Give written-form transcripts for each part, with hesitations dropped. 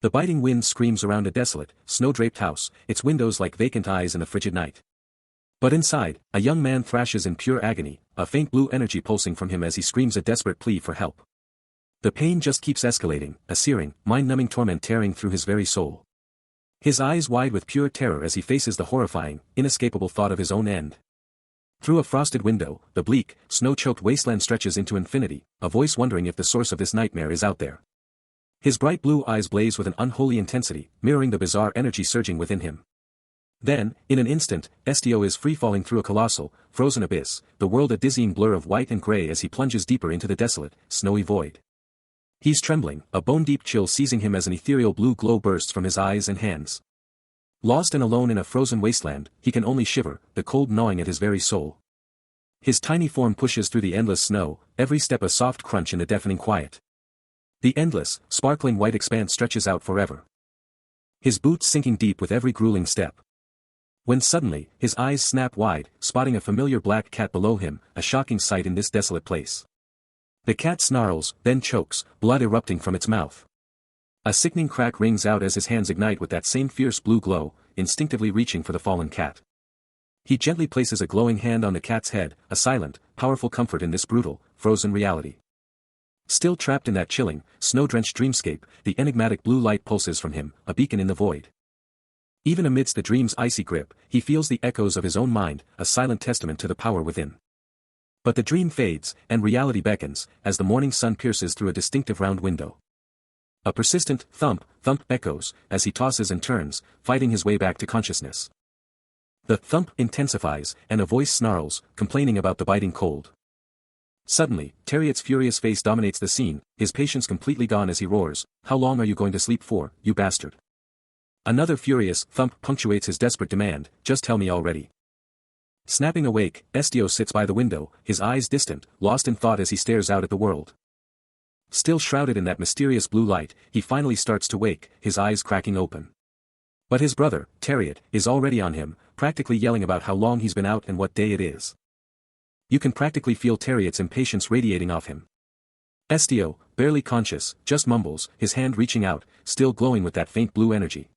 The biting wind screams around a desolate, snow-draped house, its windows like vacant eyes in the frigid night. But inside, a young man thrashes in pure agony, a faint blue energy pulsing from him as he screams a desperate plea for help. The pain just keeps escalating, a searing, mind-numbing torment tearing through his very soul. His eyes wide with pure terror as he faces the horrifying, inescapable thought of his own end. Through a frosted window, the bleak, snow-choked wasteland stretches into infinity, a voice wondering if the source of this nightmare is out there. His bright blue eyes blaze with an unholy intensity, mirroring the bizarre energy surging within him. Then, in an instant, Estio is free-falling through a colossal, frozen abyss, the world a dizzying blur of white and gray as he plunges deeper into the desolate, snowy void. He's trembling, a bone-deep chill seizing him as an ethereal blue glow bursts from his eyes and hands. Lost and alone in a frozen wasteland, he can only shiver, the cold gnawing at his very soul. His tiny form pushes through the endless snow, every step a soft crunch in the deafening quiet. The endless, sparkling white expanse stretches out forever. His boots sinking deep with every grueling step. When suddenly, his eyes snap wide, spotting a familiar black cat below him, a shocking sight in this desolate place. The cat snarls, then chokes, blood erupting from its mouth. A sickening crack rings out as his hands ignite with that same fierce blue glow, instinctively reaching for the fallen cat. He gently places a glowing hand on the cat's head, a silent, powerful comfort in this brutal, frozen reality. Still trapped in that chilling, snow-drenched dreamscape, the enigmatic blue light pulses from him, a beacon in the void. Even amidst the dream's icy grip, he feels the echoes of his own mind, a silent testament to the power within. But the dream fades, and reality beckons, as the morning sun pierces through a distinctive round window. A persistent thump, thump echoes, as he tosses and turns, fighting his way back to consciousness. The thump intensifies, and a voice snarls, complaining about the biting cold. Suddenly, Terriot's furious face dominates the scene, his patience completely gone as he roars, "How long are you going to sleep for, you bastard?" Another furious thump punctuates his desperate demand, "Just tell me already." Snapping awake, Estio sits by the window, his eyes distant, lost in thought as he stares out at the world. Still shrouded in that mysterious blue light, he finally starts to wake, his eyes cracking open. But his brother, Terriot, is already on him, practically yelling about how long he's been out and what day it is. You can practically feel Terriot's impatience radiating off him. Estio, barely conscious, just mumbles, his hand reaching out, still glowing with that faint blue energy.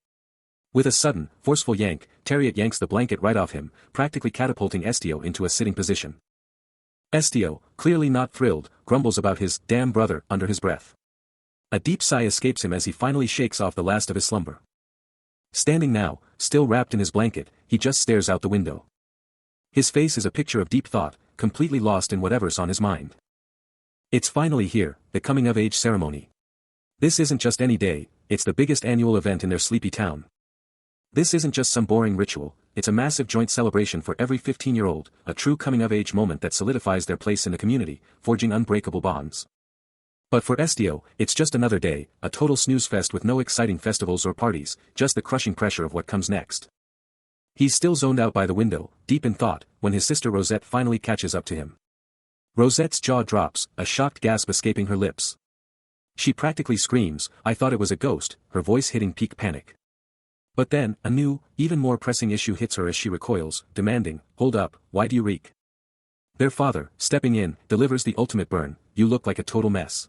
With a sudden, forceful yank, Terriot yanks the blanket right off him, practically catapulting Estio into a sitting position. Estio, clearly not thrilled, grumbles about his damn brother under his breath. A deep sigh escapes him as he finally shakes off the last of his slumber. Standing now, still wrapped in his blanket, he just stares out the window. His face is a picture of deep thought, completely lost in whatever's on his mind. It's finally here, the coming-of-age ceremony. This isn't just any day, it's the biggest annual event in their sleepy town. This isn't just some boring ritual, it's a massive joint celebration for every 15-year-old, a true coming-of-age moment that solidifies their place in the community, forging unbreakable bonds. But for Estio, it's just another day, a total snooze fest with no exciting festivals or parties, just the crushing pressure of what comes next. He's still zoned out by the window, deep in thought, when his sister Rosette finally catches up to him. Rosette's jaw drops, a shocked gasp escaping her lips. She practically screams, "I thought it was a ghost," her voice hitting peak panic. But then, a new, even more pressing issue hits her as she recoils, demanding, "Hold up, why do you reek?" Their father, stepping in, delivers the ultimate burn, "You look like a total mess."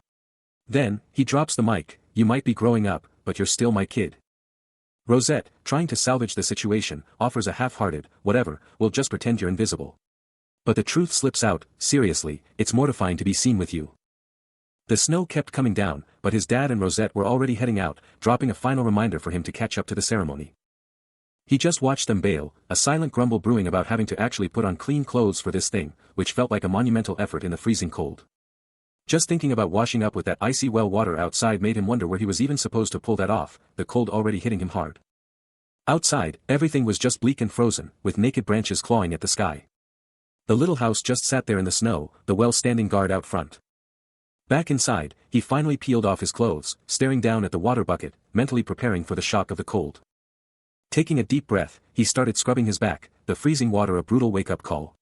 Then, he drops the mic, "You might be growing up, but you're still my kid." Rosette, trying to salvage the situation, offers a half-hearted, "Whatever, we'll just pretend you're invisible." But the truth slips out, "Seriously, it's mortifying to be seen with you." The snow kept coming down, but his dad and Rosette were already heading out, dropping a final reminder for him to catch up to the ceremony. He just watched them bail, a silent grumble brewing about having to actually put on clean clothes for this thing, which felt like a monumental effort in the freezing cold. Just thinking about washing up with that icy well water outside made him wonder where he was even supposed to pull that off, the cold already hitting him hard. Outside, everything was just bleak and frozen, with naked branches clawing at the sky. The little house just sat there in the snow, the well standing guard out front. Back inside, he finally peeled off his clothes, staring down at the water bucket, mentally preparing for the shock of the cold. Taking a deep breath, he started scrubbing his back, the freezing water a brutal wake-up call.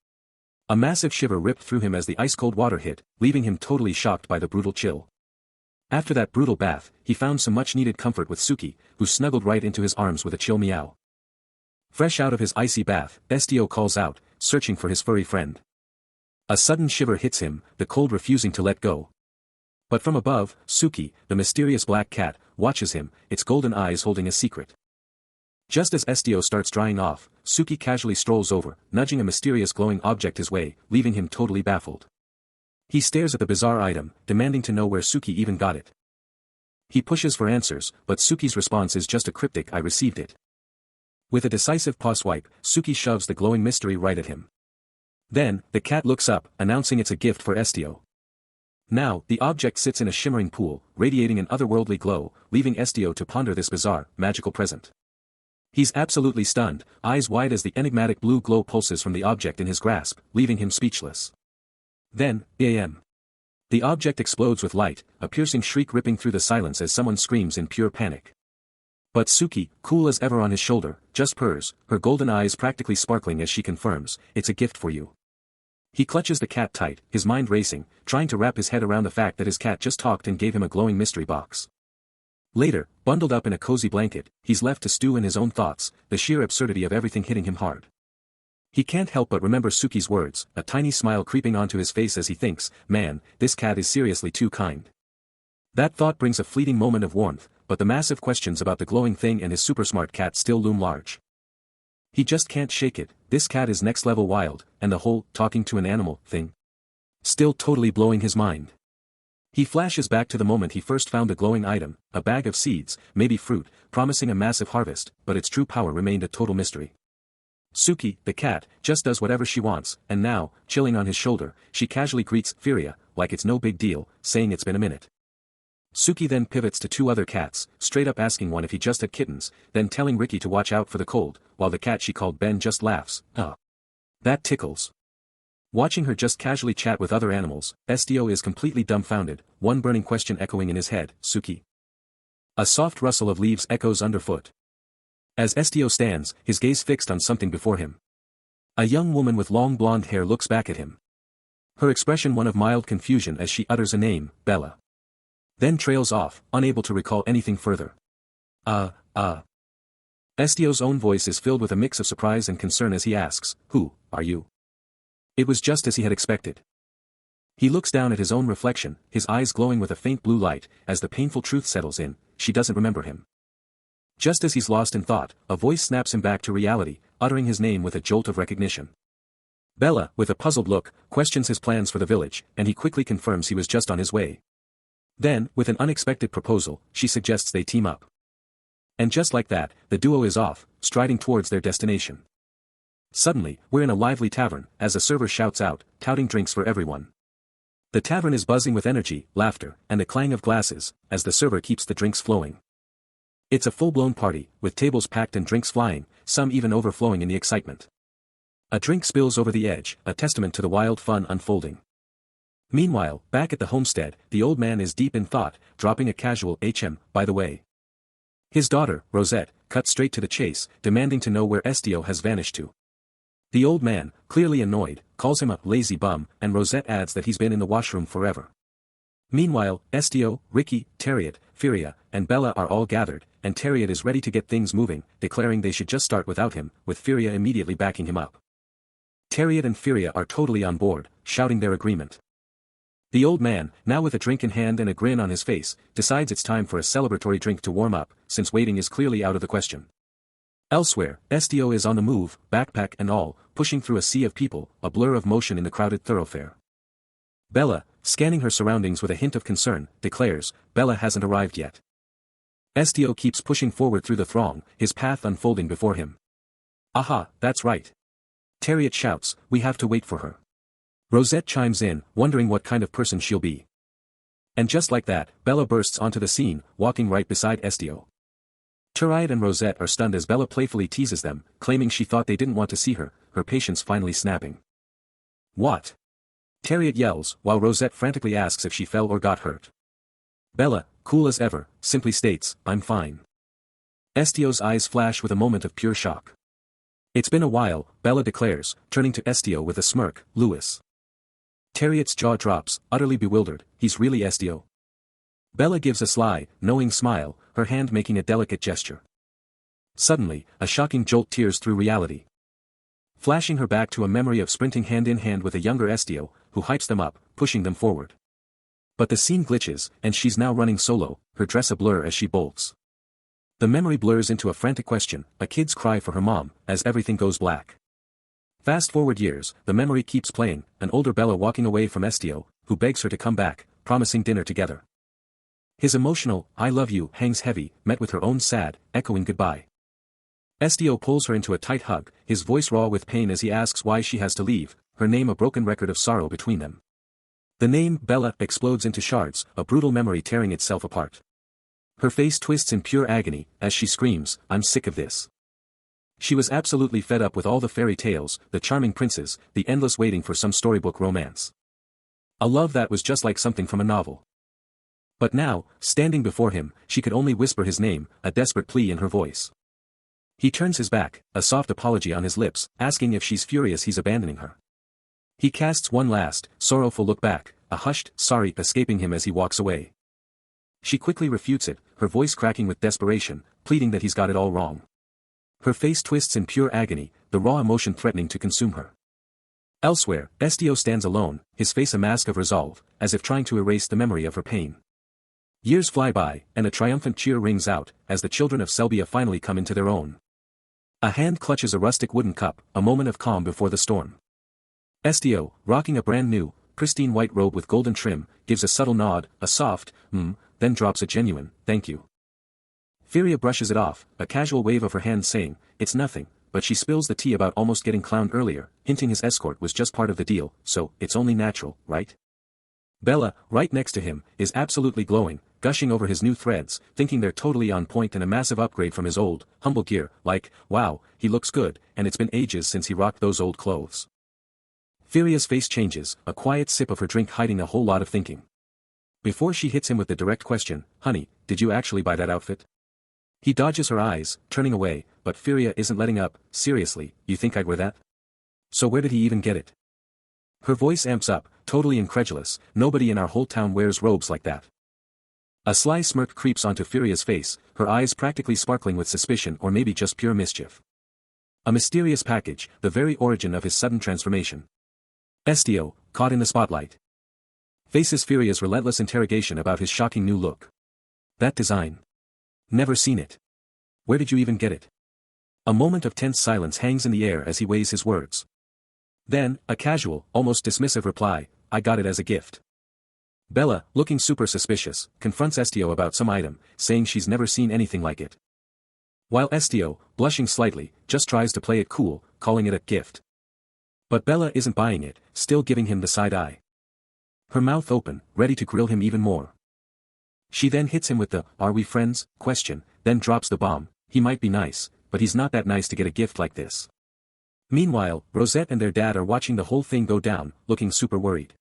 A massive shiver ripped through him as the ice-cold water hit, leaving him totally shocked by the brutal chill. After that brutal bath, he found some much-needed comfort with Suki, who snuggled right into his arms with a chill meow. Fresh out of his icy bath, Estio calls out, searching for his furry friend. A sudden shiver hits him, the cold refusing to let go. But from above, Suki, the mysterious black cat, watches him, its golden eyes holding a secret. Just as Estio starts drying off, Suki casually strolls over, nudging a mysterious glowing object his way, leaving him totally baffled. He stares at the bizarre item, demanding to know where Suki even got it. He pushes for answers, but Suki's response is just a cryptic "I received it." With a decisive paw swipe, Suki shoves the glowing mystery right at him. Then, the cat looks up, announcing it's a gift for Estio. Now, the object sits in a shimmering pool, radiating an otherworldly glow, leaving Estio to ponder this bizarre, magical present. He's absolutely stunned, eyes wide as the enigmatic blue glow pulses from the object in his grasp, leaving him speechless. Then, bam! The object explodes with light, a piercing shriek ripping through the silence as someone screams in pure panic. But Suki, cool as ever on his shoulder, just purrs, her golden eyes practically sparkling as she confirms, "It's a gift for you." He clutches the cat tight, his mind racing, trying to wrap his head around the fact that his cat just talked and gave him a glowing mystery box. Later, bundled up in a cozy blanket, he's left to stew in his own thoughts, the sheer absurdity of everything hitting him hard. He can't help but remember Suki's words, a tiny smile creeping onto his face as he thinks, "Man, this cat is seriously too kind." That thought brings a fleeting moment of warmth, but the massive questions about the glowing thing and his super smart cat still loom large. He just can't shake it, this cat is next level wild, and the whole "talking to an animal" thing still totally blowing his mind. He flashes back to the moment he first found the glowing item, a bag of seeds, maybe fruit, promising a massive harvest, but its true power remained a total mystery. Suki, the cat, just does whatever she wants, and now, chilling on his shoulder, she casually greets Furia, like it's no big deal, saying it's been a minute. Suki then pivots to two other cats, straight up asking one if he just had kittens, then telling Ricky to watch out for the cold, while the cat she called Ben just laughs, that tickles. Watching her just casually chat with other animals, Estio is completely dumbfounded, one burning question echoing in his head, "Suki?" A soft rustle of leaves echoes underfoot. As Estio stands, his gaze fixed on something before him. A young woman with long blonde hair looks back at him. Her expression one of mild confusion as she utters a name, Bella. Then trails off, unable to recall anything further. Estio's own voice is filled with a mix of surprise and concern as he asks, "Who are you?" It was just as he had expected. He looks down at his own reflection, his eyes glowing with a faint blue light, as the painful truth settles in, she doesn't remember him. Just as he's lost in thought, a voice snaps him back to reality, uttering his name with a jolt of recognition. Bella, with a puzzled look, questions his plans for the village, and he quickly confirms he was just on his way. Then, with an unexpected proposal, she suggests they team up. And just like that, the duo is off, striding towards their destination. Suddenly, we're in a lively tavern, as a server shouts out, touting drinks for everyone. The tavern is buzzing with energy, laughter, and the clang of glasses, as the server keeps the drinks flowing. It's a full-blown party, with tables packed and drinks flying, some even overflowing in the excitement. A drink spills over the edge, a testament to the wild fun unfolding. Meanwhile, back at the homestead, the old man is deep in thought, dropping a casual by the way. His daughter, Rosette, cuts straight to the chase, demanding to know where Estio has vanished to. The old man, clearly annoyed, calls him a lazy bum, and Rosette adds that he's been in the washroom forever. Meanwhile, Estio, Ricky, Terriot, Furia, and Bella are all gathered, and Terriot is ready to get things moving, declaring they should just start without him, with Furia immediately backing him up. Terriot and Furia are totally on board, shouting their agreement. The old man, now with a drink in hand and a grin on his face, decides it's time for a celebratory drink to warm up, since waiting is clearly out of the question. Elsewhere, Estio is on the move, backpack and all, pushing through a sea of people, a blur of motion in the crowded thoroughfare. Bella, scanning her surroundings with a hint of concern, declares, Bella hasn't arrived yet. Estio keeps pushing forward through the throng, his path unfolding before him. Aha, that's right. Terriot shouts, we have to wait for her. Rosette chimes in, wondering what kind of person she'll be. And just like that, Bella bursts onto the scene, walking right beside Estio. Terriot and Rosette are stunned as Bella playfully teases them, claiming she thought they didn't want to see her, her patience finally snapping. What? Terriot yells, while Rosette frantically asks if she fell or got hurt. Bella, cool as ever, simply states, I'm fine. Estio's eyes flash with a moment of pure shock. It's been a while, Bella declares, turning to Estio with a smirk, Louis. Terriot's jaw drops, utterly bewildered, he's really Estio? Bella gives a sly, knowing smile, her hand making a delicate gesture. Suddenly, a shocking jolt tears through reality. Flashing her back to a memory of sprinting hand in hand with a younger Estio, who hypes them up, pushing them forward. But the scene glitches, and she's now running solo, her dress a blur as she bolts. The memory blurs into a frantic question, a kid's cry for her mom, as everything goes black. Fast forward years, the memory keeps playing, an older Bella walking away from Estio, who begs her to come back, promising dinner together. His emotional, I love you, hangs heavy, met with her own sad, echoing goodbye. Estio pulls her into a tight hug, his voice raw with pain as he asks why she has to leave, her name a broken record of sorrow between them. The name, Bella, explodes into shards, a brutal memory tearing itself apart. Her face twists in pure agony, as she screams, I'm sick of this. She was absolutely fed up with all the fairy tales, the charming princes, the endless waiting for some storybook romance. A love that was just like something from a novel. But now, standing before him, she could only whisper his name, a desperate plea in her voice. He turns his back, a soft apology on his lips, asking if she's furious he's abandoning her. He casts one last, sorrowful look back, a hushed, sorry escaping him as he walks away. She quickly refutes it, her voice cracking with desperation, pleading that he's got it all wrong. Her face twists in pure agony, the raw emotion threatening to consume her. Elsewhere, Estio stands alone, his face a mask of resolve, as if trying to erase the memory of her pain. Years fly by, and a triumphant cheer rings out, as the children of Selbia finally come into their own. A hand clutches a rustic wooden cup, a moment of calm before the storm. Estio, rocking a brand new, pristine white robe with golden trim, gives a subtle nod, a soft, then drops a genuine, thank you. Firia brushes it off, a casual wave of her hand saying, it's nothing, but she spills the tea about almost getting clowned earlier, hinting his escort was just part of the deal, so, it's only natural, right? Bella, right next to him, is absolutely glowing, gushing over his new threads, thinking they're totally on point and a massive upgrade from his old, humble gear, like, wow, he looks good, and it's been ages since he rocked those old clothes. Firia's face changes, a quiet sip of her drink hiding a whole lot of thinking. Before she hits him with the direct question, honey, did you actually buy that outfit? He dodges her eyes, turning away, but Firia isn't letting up, seriously, you think I'd wear that? So where did he even get it? Her voice amps up, totally incredulous, nobody in our whole town wears robes like that. A sly smirk creeps onto Firia's face, her eyes practically sparkling with suspicion or maybe just pure mischief. A mysterious package, the very origin of his sudden transformation. Estio, caught in the spotlight, faces Firia's relentless interrogation about his shocking new look. That design. Never seen it. Where did you even get it? A moment of tense silence hangs in the air as he weighs his words. Then, a casual, almost dismissive reply, I got it as a gift. Bella, looking super suspicious, confronts Estio about some item, saying she's never seen anything like it. While Estio, blushing slightly, just tries to play it cool, calling it a gift. But Bella isn't buying it, still giving him the side eye. Her mouth open, ready to grill him even more. She then hits him with the, are we friends, question, then drops the bomb, he might be nice, but he's not that nice to get a gift like this. Meanwhile, Rosette and their dad are watching the whole thing go down, looking super worried.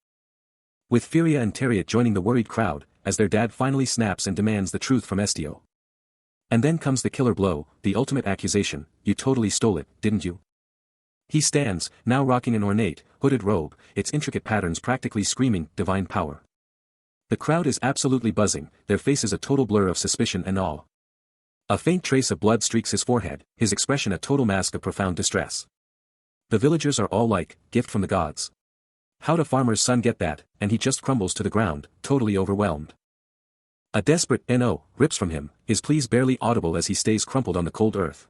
With Firia and Terriot joining the worried crowd, as their dad finally snaps and demands the truth from Estio. And then comes the killer blow, the ultimate accusation, you totally stole it, didn't you? He stands, now rocking an ornate, hooded robe, its intricate patterns practically screaming, divine power. The crowd is absolutely buzzing, their faces a total blur of suspicion and awe. A faint trace of blood streaks his forehead, his expression a total mask of profound distress. The villagers are all like, gift from the gods. How'd a farmer's son get that, and he just crumbles to the ground, totally overwhelmed. A desperate "no" rips from him, his pleas barely audible as he stays crumpled on the cold earth.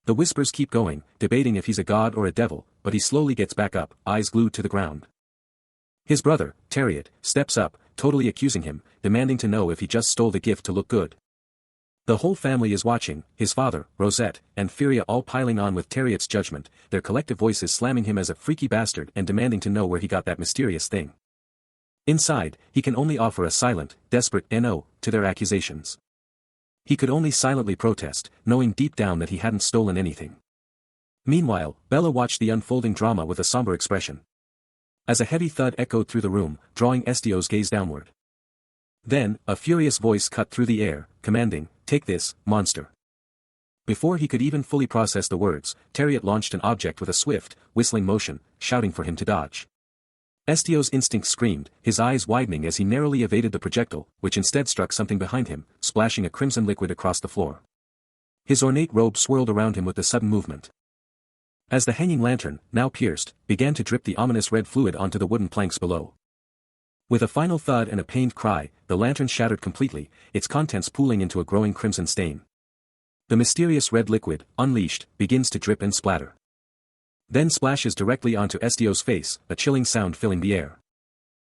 The whispers keep going, debating if he's a god or a devil, but he slowly gets back up, eyes glued to the ground. His brother, Terriot, steps up, totally accusing him, demanding to know if he just stole the gift to look good. The whole family is watching, his father, Rosette, and Firia all piling on with Terriot's judgment, their collective voices slamming him as a freaky bastard and demanding to know where he got that mysterious thing. Inside, he can only offer a silent, desperate "no" to their accusations. He could only silently protest, knowing deep down that he hadn't stolen anything. Meanwhile, Bella watched the unfolding drama with a somber expression. As a heavy thud echoed through the room, drawing Estio's gaze downward. Then, a furious voice cut through the air, commanding, take this, monster. Before he could even fully process the words, Terriot launched an object with a swift, whistling motion, shouting for him to dodge. Estio's instincts screamed, his eyes widening as he narrowly evaded the projectile, which instead struck something behind him, splashing a crimson liquid across the floor. His ornate robe swirled around him with the sudden movement. As the hanging lantern, now pierced, began to drip the ominous red fluid onto the wooden planks below. With a final thud and a pained cry, the lantern shattered completely, its contents pooling into a growing crimson stain. The mysterious red liquid, unleashed, begins to drip and splatter. Then splashes directly onto Estio's face, a chilling sound filling the air.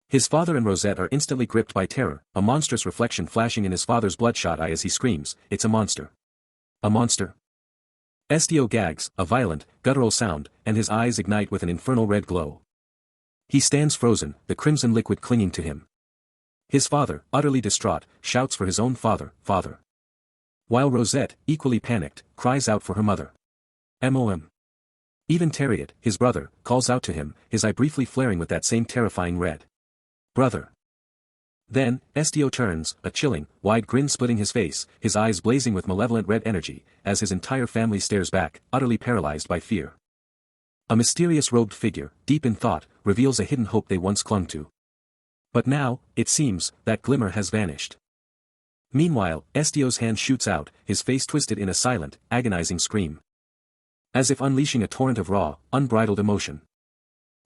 His father and Rosette are instantly gripped by terror, a monstrous reflection flashing in his father's bloodshot eye as he screams, "It's a monster! A monster!" Estio gags, a violent, guttural sound, and his eyes ignite with an infernal red glow. He stands frozen, the crimson liquid clinging to him. His father, utterly distraught, shouts for his own father, "Father!" While Rosette, equally panicked, cries out for her mother. "Mom!" Even Terriot, his brother, calls out to him, his eye briefly flaring with that same terrifying red. "Brother!" Then, Estio turns, a chilling, wide grin splitting his face, his eyes blazing with malevolent red energy, as his entire family stares back, utterly paralyzed by fear. A mysterious robed figure, deep in thought, reveals a hidden hope they once clung to. But now, it seems, that glimmer has vanished. Meanwhile, Estio's hand shoots out, his face twisted in a silent, agonizing scream. As if unleashing a torrent of raw, unbridled emotion.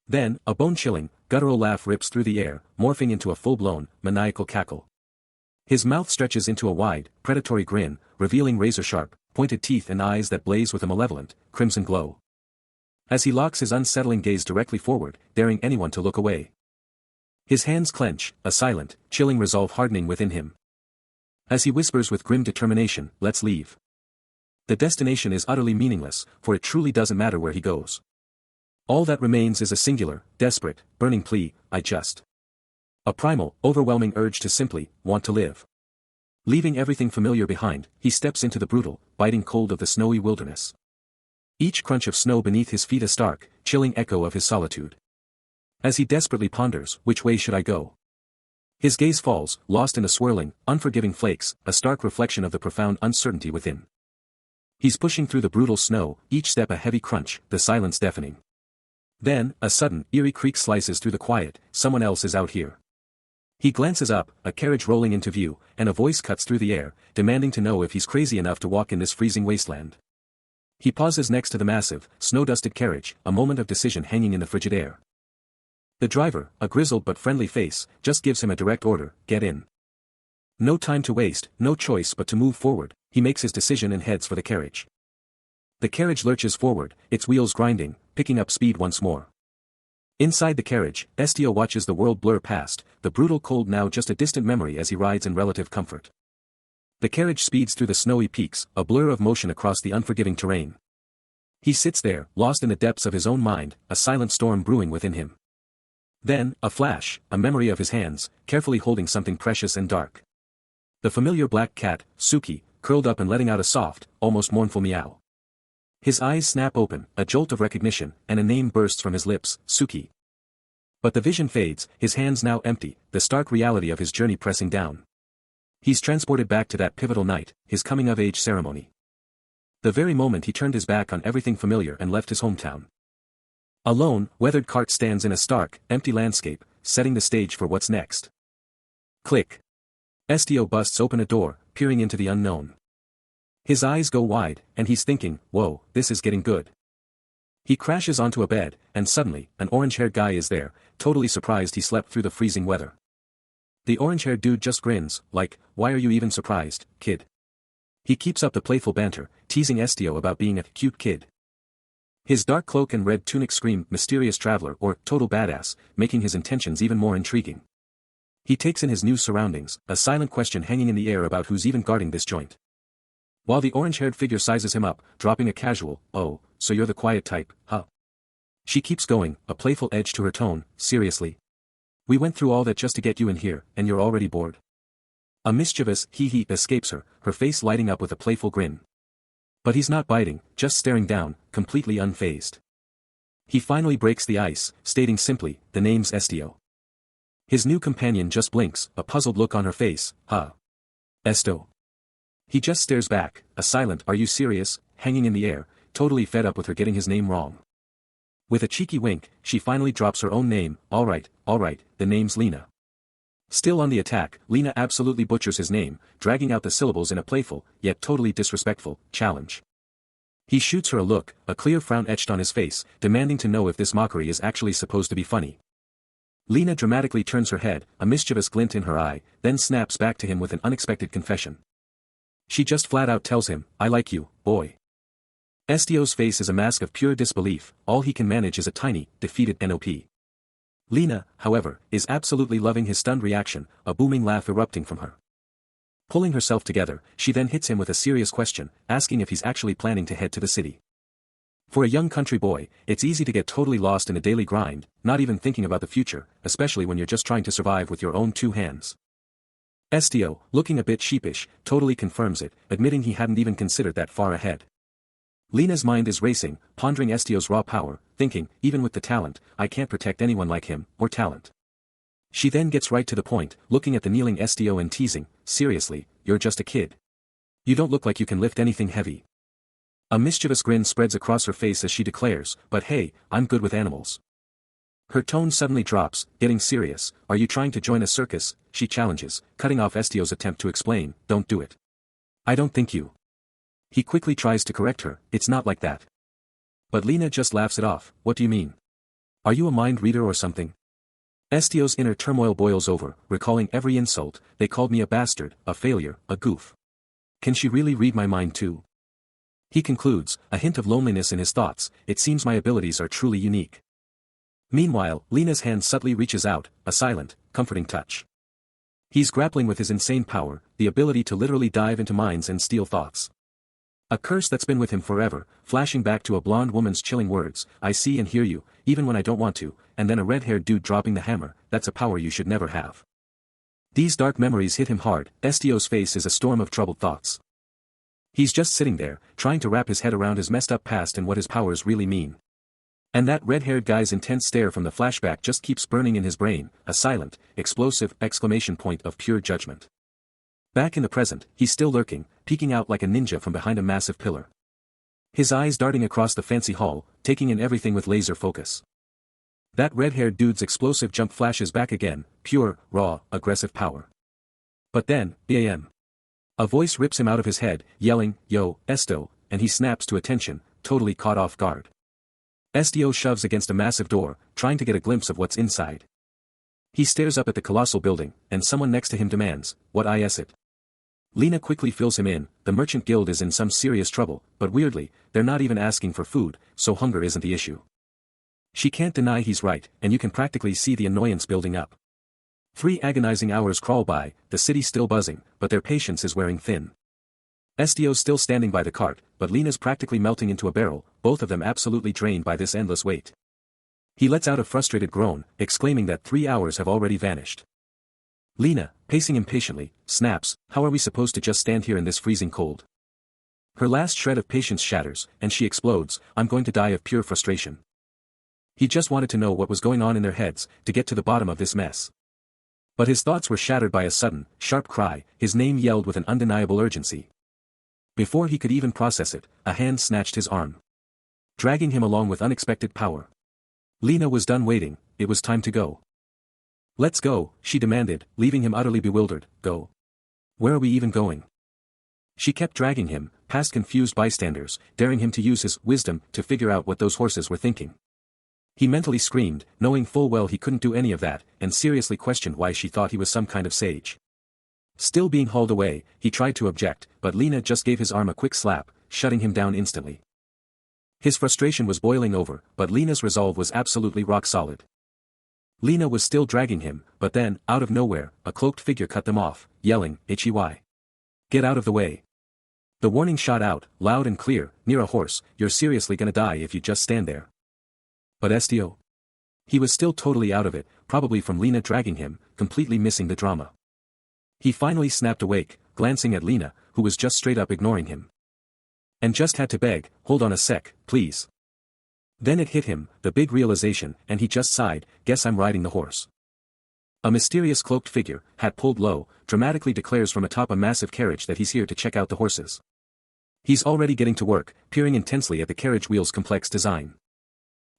Then, a bone-chilling, guttural laugh rips through the air, morphing into a full-blown, maniacal cackle. His mouth stretches into a wide, predatory grin, revealing razor-sharp, pointed teeth and eyes that blaze with a malevolent, crimson glow. As he locks his unsettling gaze directly forward, daring anyone to look away. His hands clench, a silent, chilling resolve hardening within him. As he whispers with grim determination, "Let's leave." The destination is utterly meaningless, for it truly doesn't matter where he goes. All that remains is a singular, desperate, burning plea, "I just." A primal, overwhelming urge to simply, want to live. Leaving everything familiar behind, he steps into the brutal, biting cold of the snowy wilderness. Each crunch of snow beneath his feet a stark, chilling echo of his solitude. As he desperately ponders, which way should I go? His gaze falls, lost in the swirling, unforgiving flakes, a stark reflection of the profound uncertainty within. He's pushing through the brutal snow, each step a heavy crunch, the silence deafening. Then, a sudden, eerie creak slices through the quiet, someone else is out here. He glances up, a carriage rolling into view, and a voice cuts through the air, demanding to know if he's crazy enough to walk in this freezing wasteland. He pauses next to the massive, snow-dusted carriage, a moment of decision hanging in the frigid air. The driver, a grizzled but friendly face, just gives him a direct order, "Get in." No time to waste, no choice but to move forward, he makes his decision and heads for the carriage. The carriage lurches forward, its wheels grinding, picking up speed once more. Inside the carriage, Estio watches the world blur past, the brutal cold now just a distant memory as he rides in relative comfort. The carriage speeds through the snowy peaks, a blur of motion across the unforgiving terrain. He sits there, lost in the depths of his own mind, a silent storm brewing within him. Then, a flash, a memory of his hands, carefully holding something precious and dark. The familiar black cat, Suki, curled up and letting out a soft, almost mournful meow. His eyes snap open, a jolt of recognition, and a name bursts from his lips, Suki. But the vision fades, his hands now empty, the stark reality of his journey pressing down. He's transported back to that pivotal night, his coming-of-age ceremony. The very moment he turned his back on everything familiar and left his hometown. A lone, weathered cart stands in a stark, empty landscape, setting the stage for what's next. Click. Estio busts open a door, peering into the unknown. His eyes go wide, and he's thinking, "Whoa, this is getting good." He crashes onto a bed, and suddenly, an orange-haired guy is there, totally surprised he slept through the freezing weather. The orange-haired dude just grins, like, "Why are you even surprised, kid?" He keeps up the playful banter, teasing Estio about being a cute kid. His dark cloak and red tunic scream mysterious traveler or total badass, making his intentions even more intriguing. He takes in his new surroundings, a silent question hanging in the air about who's even guarding this joint. While the orange-haired figure sizes him up, dropping a casual, "Oh, so you're the quiet type, huh?" She keeps going, a playful edge to her tone, "Seriously? We went through all that just to get you in here, and you're already bored?" A mischievous hee-hee escapes her, her face lighting up with a playful grin. But he's not biting, just staring down, completely unfazed. He finally breaks the ice, stating simply, "The name's Estio." His new companion just blinks, a puzzled look on her face, "Huh? Esto?" He just stares back, a silent "Are you serious?" hanging in the air, totally fed up with her getting his name wrong. With a cheeky wink, she finally drops her own name, all right, the name's Lena." Still on the attack, Lena absolutely butchers his name, dragging out the syllables in a playful, yet totally disrespectful, challenge. He shoots her a look, a clear frown etched on his face, demanding to know if this mockery is actually supposed to be funny. Lena dramatically turns her head, a mischievous glint in her eye, then snaps back to him with an unexpected confession. She just flat out tells him, I like you, boy. Estio's face is a mask of pure disbelief, all he can manage is a tiny, defeated NOP. Lena, however, is absolutely loving his stunned reaction, a booming laugh erupting from her. Pulling herself together, she then hits him with a serious question, asking if he's actually planning to head to the city. For a young country boy, it's easy to get totally lost in a daily grind, not even thinking about the future, especially when you're just trying to survive with your own two hands. Estio, looking a bit sheepish, totally confirms it, admitting he hadn't even considered that far ahead. Lena's mind is racing, pondering Estio's raw power, thinking, even with the talent, I can't protect anyone like him, or talent. She then gets right to the point, looking at the kneeling Estio and teasing, seriously, you're just a kid. You don't look like you can lift anything heavy. A mischievous grin spreads across her face as she declares, but hey, I'm good with animals. Her tone suddenly drops, getting serious, are you trying to join a circus, she challenges, cutting off Estio's attempt to explain, don't do it. I don't think you. He quickly tries to correct her, it's not like that. But Lena just laughs it off, what do you mean? Are you a mind reader or something? Estio's inner turmoil boils over, recalling every insult, they called me a bastard, a failure, a goof. Can she really read my mind too? He concludes, a hint of loneliness in his thoughts, it seems my abilities are truly unique. Meanwhile, Lena's hand subtly reaches out, a silent, comforting touch. He's grappling with his insane power, the ability to literally dive into minds and steal thoughts. A curse that's been with him forever, flashing back to a blonde woman's chilling words, I see and hear you, even when I don't want to, and then a red-haired dude dropping the hammer, that's a power you should never have. These dark memories hit him hard, Estio's face is a storm of troubled thoughts. He's just sitting there, trying to wrap his head around his messed up past and what his powers really mean. And that red-haired guy's intense stare from the flashback just keeps burning in his brain, a silent, explosive exclamation point of pure judgment. Back in the present, he's still lurking, peeking out like a ninja from behind a massive pillar. His eyes darting across the fancy hall, taking in everything with laser focus. That red-haired dude's explosive jump flashes back again, pure, raw, aggressive power. But then, bam. A voice rips him out of his head, yelling, yo, Esto, and he snaps to attention, totally caught off guard. Estio shoves against a massive door, trying to get a glimpse of what's inside. He stares up at the colossal building, and someone next to him demands, what is it? Lena quickly fills him in, the merchant guild is in some serious trouble, but weirdly, they're not even asking for food, so hunger isn't the issue. She can't deny he's right, and you can practically see the annoyance building up. 3 agonizing hours crawl by, the city still buzzing, but their patience is wearing thin. Estio's still standing by the cart, but Lena's practically melting into a barrel, both of them absolutely drained by this endless wait. He lets out a frustrated groan, exclaiming that 3 hours have already vanished. Lena, pacing impatiently, snaps, how are we supposed to just stand here in this freezing cold? Her last shred of patience shatters, and she explodes, I'm going to die of pure frustration. He just wanted to know what was going on in their heads, to get to the bottom of this mess. But his thoughts were shattered by a sudden, sharp cry, his name yelled with an undeniable urgency. Before he could even process it, a hand snatched his arm, dragging him along with unexpected power. Lena was done waiting, it was time to go. Let's go, she demanded, leaving him utterly bewildered, go. Where are we even going? She kept dragging him, past confused bystanders, daring him to use his wisdom to figure out what those horses were thinking. He mentally screamed, knowing full well he couldn't do any of that, and seriously questioned why she thought he was some kind of sage. Still being hauled away, he tried to object, but Lena just gave his arm a quick slap, shutting him down instantly. His frustration was boiling over, but Lena's resolve was absolutely rock solid. Lena was still dragging him, but then, out of nowhere, a cloaked figure cut them off, yelling, "Hey! Get out of the way." The warning shot out, loud and clear, near a horse, you're seriously gonna die if you just stand there. But Estio? He was still totally out of it, probably from Lena dragging him, completely missing the drama. He finally snapped awake, glancing at Lena, who was just straight up ignoring him. And just had to beg, hold on a sec, please. Then it hit him, the big realization, and he just sighed, guess I'm riding the horse. A mysterious cloaked figure, hat pulled low, dramatically declares from atop a massive carriage that he's here to check out the horses. He's already getting to work, peering intensely at the carriage wheel's complex design.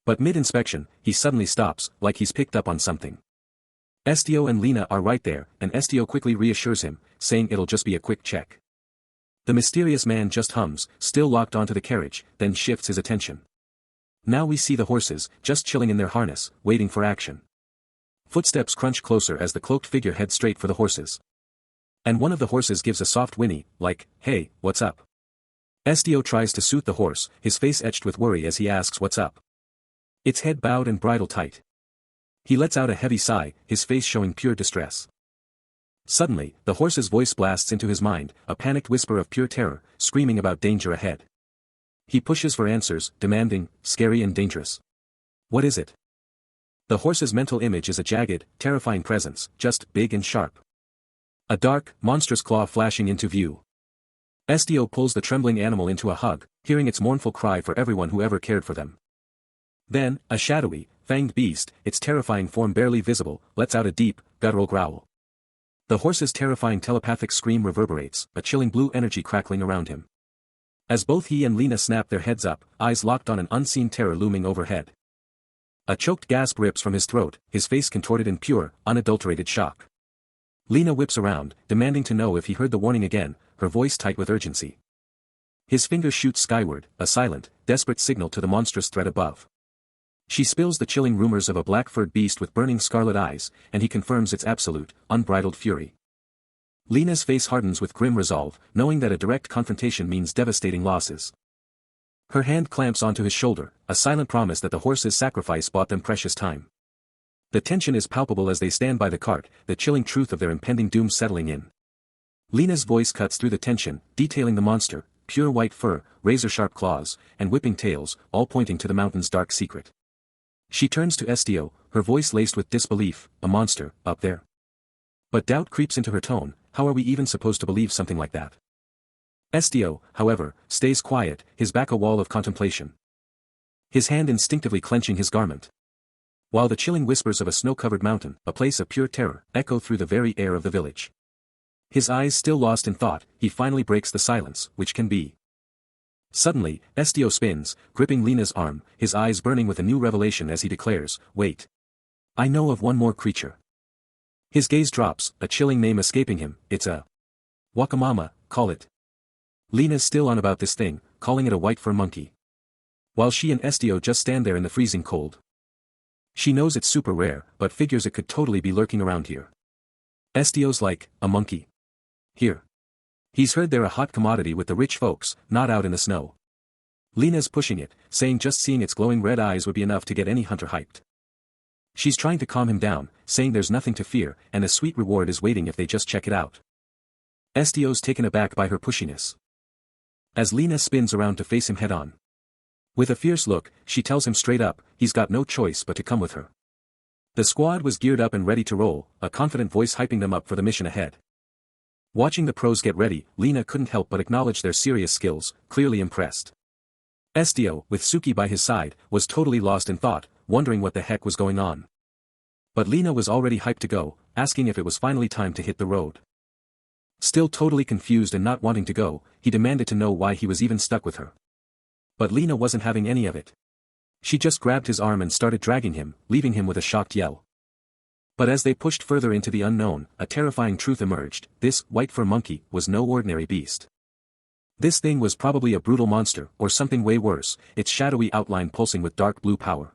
But mid-inspection, he suddenly stops, like he's picked up on something. Estio and Lena are right there, and Estio quickly reassures him, saying it'll just be a quick check. The mysterious man just hums, still locked onto the carriage, then shifts his attention. Now we see the horses, just chilling in their harness, waiting for action. Footsteps crunch closer as the cloaked figure heads straight for the horses. And one of the horses gives a soft whinny, like, "Hey, what's up?" Estio tries to soothe the horse, his face etched with worry as he asks what's up. Its head bowed and bridle tight. He lets out a heavy sigh, his face showing pure distress. Suddenly, the horse's voice blasts into his mind, a panicked whisper of pure terror, screaming about danger ahead. He pushes for answers, demanding, scary and dangerous. What is it? The horse's mental image is a jagged, terrifying presence, just big and sharp. A dark, monstrous claw flashing into view. Estio pulls the trembling animal into a hug, hearing its mournful cry for everyone who ever cared for them. Then, a shadowy, fanged beast, its terrifying form barely visible, lets out a deep, guttural growl. The horse's terrifying telepathic scream reverberates, a chilling blue energy crackling around him. As both he and Lena snap their heads up, eyes locked on an unseen terror looming overhead. A choked gasp rips from his throat, his face contorted in pure, unadulterated shock. Lena whips around, demanding to know if he heard the warning again, her voice tight with urgency. His finger shoots skyward, a silent, desperate signal to the monstrous threat above. She spills the chilling rumors of a black-furred beast with burning scarlet eyes, and he confirms its absolute, unbridled fury. Lena's face hardens with grim resolve, knowing that a direct confrontation means devastating losses. Her hand clamps onto his shoulder, a silent promise that the horse's sacrifice bought them precious time. The tension is palpable as they stand by the cart, the chilling truth of their impending doom settling in. Lena's voice cuts through the tension, detailing the monster, pure white fur, razor-sharp claws, and whipping tails, all pointing to the mountain's dark secret. She turns to Estio, her voice laced with disbelief, "A monster, up there?" But doubt creeps into her tone, how are we even supposed to believe something like that? Estio, however, stays quiet, his back a wall of contemplation. His hand instinctively clenching his garment. While the chilling whispers of a snow-covered mountain, a place of pure terror, echo through the very air of the village. His eyes still lost in thought, he finally breaks the silence, which can be. Suddenly, Estio spins, gripping Lena's arm, his eyes burning with a new revelation as he declares, "Wait. I know of one more creature." His gaze drops, a chilling name escaping him, it's a Wakamama, call it. Lena's still on about this thing, calling it a white fur monkey. While she and Estio just stand there in the freezing cold. She knows it's super rare, but figures it could totally be lurking around here. Estio's like, a monkey? Here. He's heard they're a hot commodity with the rich folks, not out in the snow. Lena's pushing it, saying just seeing its glowing red eyes would be enough to get any hunter hyped. She's trying to calm him down, saying there's nothing to fear, and a sweet reward is waiting if they just check it out. Estio's taken aback by her pushiness. As Lena spins around to face him head-on. With a fierce look, she tells him straight up, he's got no choice but to come with her. The squad was geared up and ready to roll, a confident voice hyping them up for the mission ahead. Watching the pros get ready, Lena couldn't help but acknowledge their serious skills, clearly impressed. Estio, with Suki by his side, was totally lost in thought, wondering what the heck was going on. But Lena was already hyped to go, asking if it was finally time to hit the road. Still totally confused and not wanting to go, he demanded to know why he was even stuck with her. But Lena wasn't having any of it. She just grabbed his arm and started dragging him, leaving him with a shocked yell. But as they pushed further into the unknown, a terrifying truth emerged, this white fur monkey was no ordinary beast. This thing was probably a brutal monster, or something way worse, its shadowy outline pulsing with dark blue power.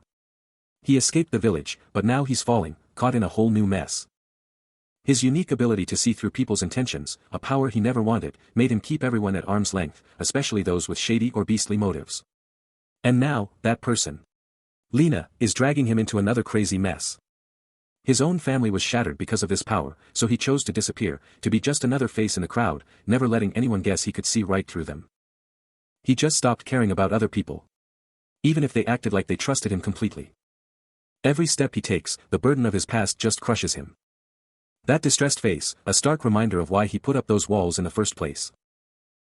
He escaped the village, but now he's falling, caught in a whole new mess. His unique ability to see through people's intentions, a power he never wanted, made him keep everyone at arm's length, especially those with shady or beastly motives. And now, that person, Lena, is dragging him into another crazy mess. His own family was shattered because of this power, so he chose to disappear, to be just another face in the crowd, never letting anyone guess he could see right through them. He just stopped caring about other people. Even if they acted like they trusted him completely. Every step he takes, the burden of his past just crushes him. That distressed face, a stark reminder of why he put up those walls in the first place.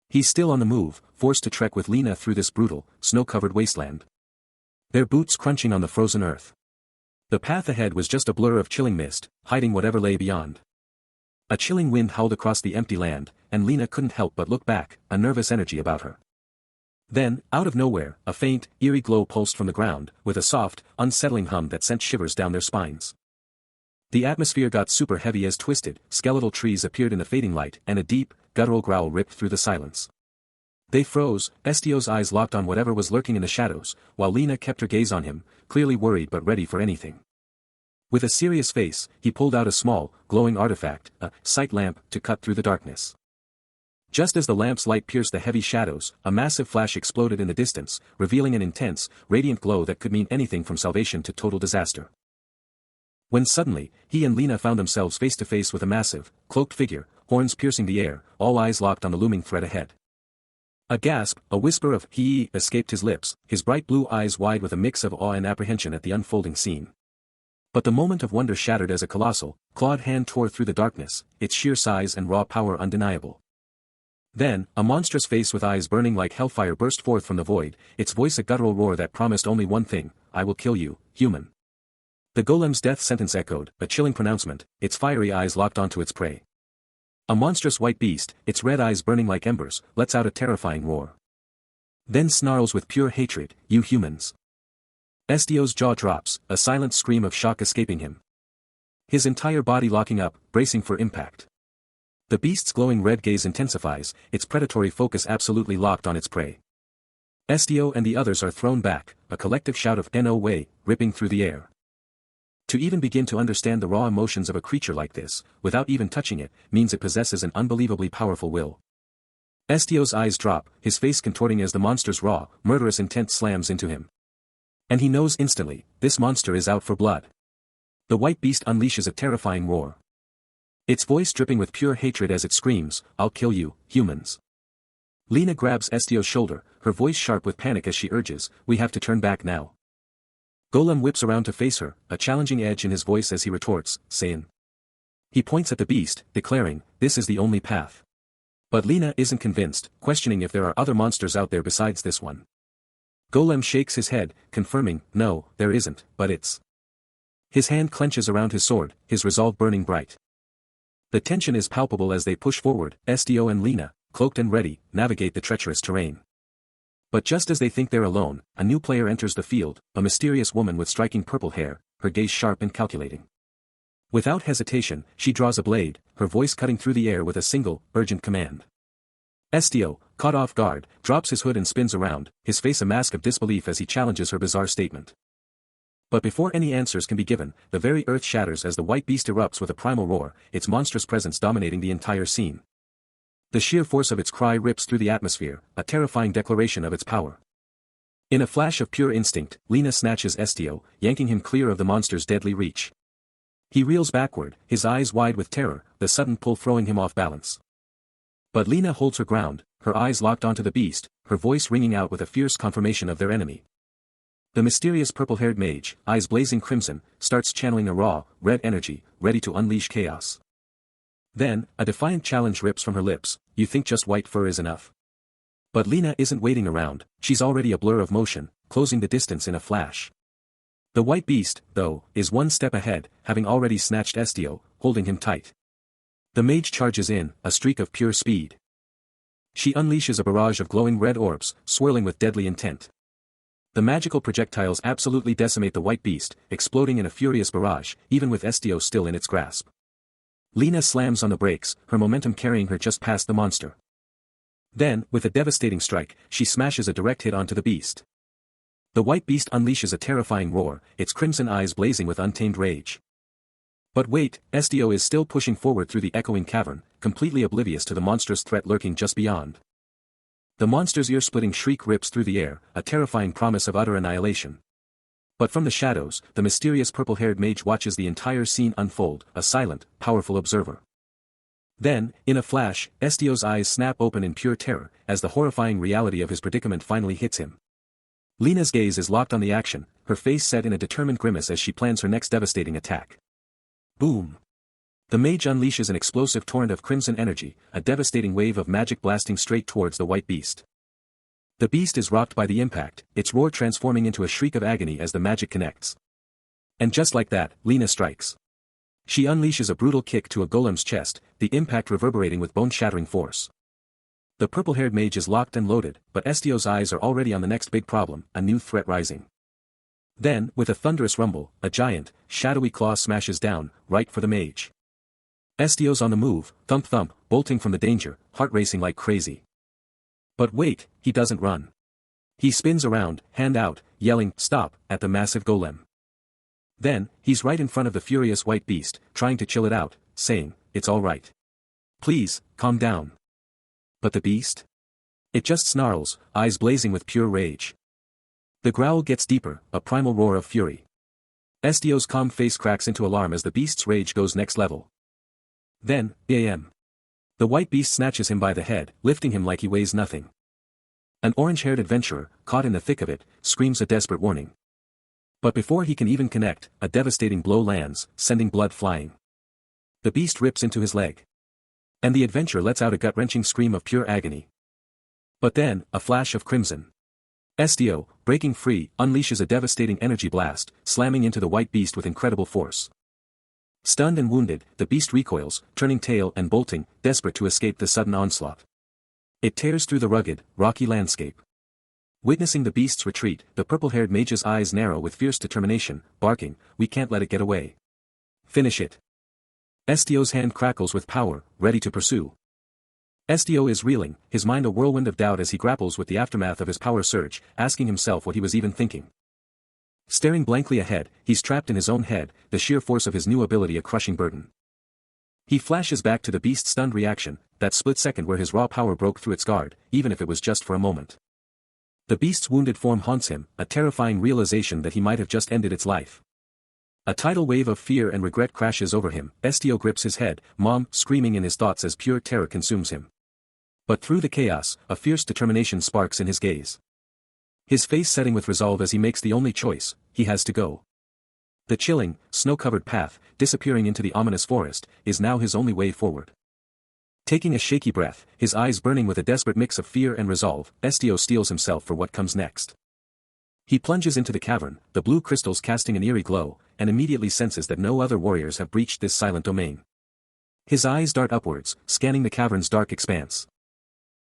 He's still on the move, forced to trek with Lena through this brutal, snow-covered wasteland. Their boots crunching on the frozen earth. The path ahead was just a blur of chilling mist, hiding whatever lay beyond. A chilling wind howled across the empty land, and Lena couldn't help but look back, a nervous energy about her. Then, out of nowhere, a faint, eerie glow pulsed from the ground, with a soft, unsettling hum that sent shivers down their spines. The atmosphere got super heavy as twisted, skeletal trees appeared in the fading light, and a deep, guttural growl ripped through the silence. They froze, Estio's eyes locked on whatever was lurking in the shadows, while Lena kept her gaze on him, clearly worried but ready for anything. With a serious face, he pulled out a small, glowing artifact, a sight lamp, to cut through the darkness. Just as the lamp's light pierced the heavy shadows, a massive flash exploded in the distance, revealing an intense, radiant glow that could mean anything from salvation to total disaster. When suddenly, he and Lena found themselves face to face with a massive, cloaked figure, horns piercing the air, all eyes locked on the looming threat ahead. A gasp, a whisper of "hee" escaped his lips, his bright blue eyes wide with a mix of awe and apprehension at the unfolding scene. But the moment of wonder shattered as a colossal, clawed hand tore through the darkness, its sheer size and raw power undeniable. Then, a monstrous face with eyes burning like hellfire burst forth from the void, its voice a guttural roar that promised only one thing: "I will kill you, human." The golem's death sentence echoed, a chilling pronouncement, its fiery eyes locked onto its prey. A monstrous white beast, its red eyes burning like embers, lets out a terrifying roar. Then snarls with pure hatred, "You humans." Estio's jaw drops, a silent scream of shock escaping him. His entire body locking up, bracing for impact. The beast's glowing red gaze intensifies, its predatory focus absolutely locked on its prey. Estio and the others are thrown back, a collective shout of "No way," ripping through the air. To even begin to understand the raw emotions of a creature like this, without even touching it, means it possesses an unbelievably powerful will. Estio's eyes drop, his face contorting as the monster's raw, murderous intent slams into him. And he knows instantly, this monster is out for blood. The white beast unleashes a terrifying roar. Its voice dripping with pure hatred as it screams, "I'll kill you, humans." Lena grabs Estio's shoulder, her voice sharp with panic as she urges, "We have to turn back now." Golem whips around to face her, a challenging edge in his voice as he retorts, "Saiyan." He points at the beast, declaring, "This is the only path." But Lena isn't convinced, questioning if there are other monsters out there besides this one. Golem shakes his head, confirming, "No, there isn't, but it's." His hand clenches around his sword, his resolve burning bright. The tension is palpable as they push forward. Estio and Lena, cloaked and ready, navigate the treacherous terrain. But just as they think they're alone, a new player enters the field, a mysterious woman with striking purple hair, her gaze sharp and calculating. Without hesitation, she draws a blade, her voice cutting through the air with a single, urgent command. Estio, caught off guard, drops his hood and spins around, his face a mask of disbelief as he challenges her bizarre statement. But before any answers can be given, the very earth shatters as the white beast erupts with a primal roar, its monstrous presence dominating the entire scene. The sheer force of its cry rips through the atmosphere, a terrifying declaration of its power. In a flash of pure instinct, Lena snatches Estio, yanking him clear of the monster's deadly reach. He reels backward, his eyes wide with terror, the sudden pull throwing him off balance. But Lena holds her ground, her eyes locked onto the beast, her voice ringing out with a fierce confirmation of their enemy. The mysterious purple-haired mage, eyes blazing crimson, starts channeling a raw, red energy, ready to unleash chaos. Then, a defiant challenge rips from her lips, "You think just white fur is enough?" But Lena isn't waiting around, she's already a blur of motion, closing the distance in a flash. The white beast, though, is one step ahead, having already snatched Estio, holding him tight. The mage charges in, a streak of pure speed. She unleashes a barrage of glowing red orbs, swirling with deadly intent. The magical projectiles absolutely decimate the white beast, exploding in a furious barrage, even with Estio still in its grasp. Lena slams on the brakes, her momentum carrying her just past the monster. Then, with a devastating strike, she smashes a direct hit onto the beast. The white beast unleashes a terrifying roar, its crimson eyes blazing with untamed rage. But wait, Estio is still pushing forward through the echoing cavern, completely oblivious to the monstrous threat lurking just beyond. The monster's ear-splitting shriek rips through the air, a terrifying promise of utter annihilation. But from the shadows, the mysterious purple-haired mage watches the entire scene unfold, a silent, powerful observer. Then, in a flash, Estio's eyes snap open in pure terror, as the horrifying reality of his predicament finally hits him. Lena's gaze is locked on the action, her face set in a determined grimace as she plans her next devastating attack. Boom! The mage unleashes an explosive torrent of crimson energy, a devastating wave of magic blasting straight towards the white beast. The beast is rocked by the impact, its roar transforming into a shriek of agony as the magic connects. And just like that, Lena strikes. She unleashes a brutal kick to a golem's chest, the impact reverberating with bone-shattering force. The purple-haired mage is locked and loaded, but Estio's eyes are already on the next big problem, a new threat rising. Then, with a thunderous rumble, a giant, shadowy claw smashes down, right for the mage. Estio's on the move, thump-thump, bolting from the danger, heart racing like crazy. But wait, he doesn't run. He spins around, hand out, yelling, "Stop," at the massive golem. Then, he's right in front of the furious white beast, trying to chill it out, saying, "It's all right. Please, calm down." But the beast? It just snarls, eyes blazing with pure rage. The growl gets deeper, a primal roar of fury. Estio's calm face cracks into alarm as the beast's rage goes next level. Then, bam. The white beast snatches him by the head, lifting him like he weighs nothing. An orange-haired adventurer, caught in the thick of it, screams a desperate warning. But before he can even connect, a devastating blow lands, sending blood flying. The beast rips into his leg. And the adventurer lets out a gut-wrenching scream of pure agony. But then, a flash of crimson. Estio, breaking free, unleashes a devastating energy blast, slamming into the white beast with incredible force. Stunned and wounded, the beast recoils, turning tail and bolting, desperate to escape the sudden onslaught. It tears through the rugged, rocky landscape. Witnessing the beast's retreat, the purple-haired mage's eyes narrow with fierce determination, barking, "We can't let it get away. Finish it." Estio's hand crackles with power, ready to pursue. Estio is reeling, his mind a whirlwind of doubt as he grapples with the aftermath of his power surge, asking himself what he was even thinking. Staring blankly ahead, he's trapped in his own head, the sheer force of his new ability a crushing burden. He flashes back to the beast's stunned reaction, that split second where his raw power broke through its guard, even if it was just for a moment. The beast's wounded form haunts him, a terrifying realization that he might have just ended its life. A tidal wave of fear and regret crashes over him. Estio grips his head, "Mom," screaming in his thoughts as pure terror consumes him. But through the chaos, a fierce determination sparks in his gaze. His face setting with resolve as he makes the only choice, he has to go. The chilling, snow-covered path, disappearing into the ominous forest, is now his only way forward. Taking a shaky breath, his eyes burning with a desperate mix of fear and resolve, Estio steels himself for what comes next. He plunges into the cavern, the blue crystals casting an eerie glow, and immediately senses that no other warriors have breached this silent domain. His eyes dart upwards, scanning the cavern's dark expanse.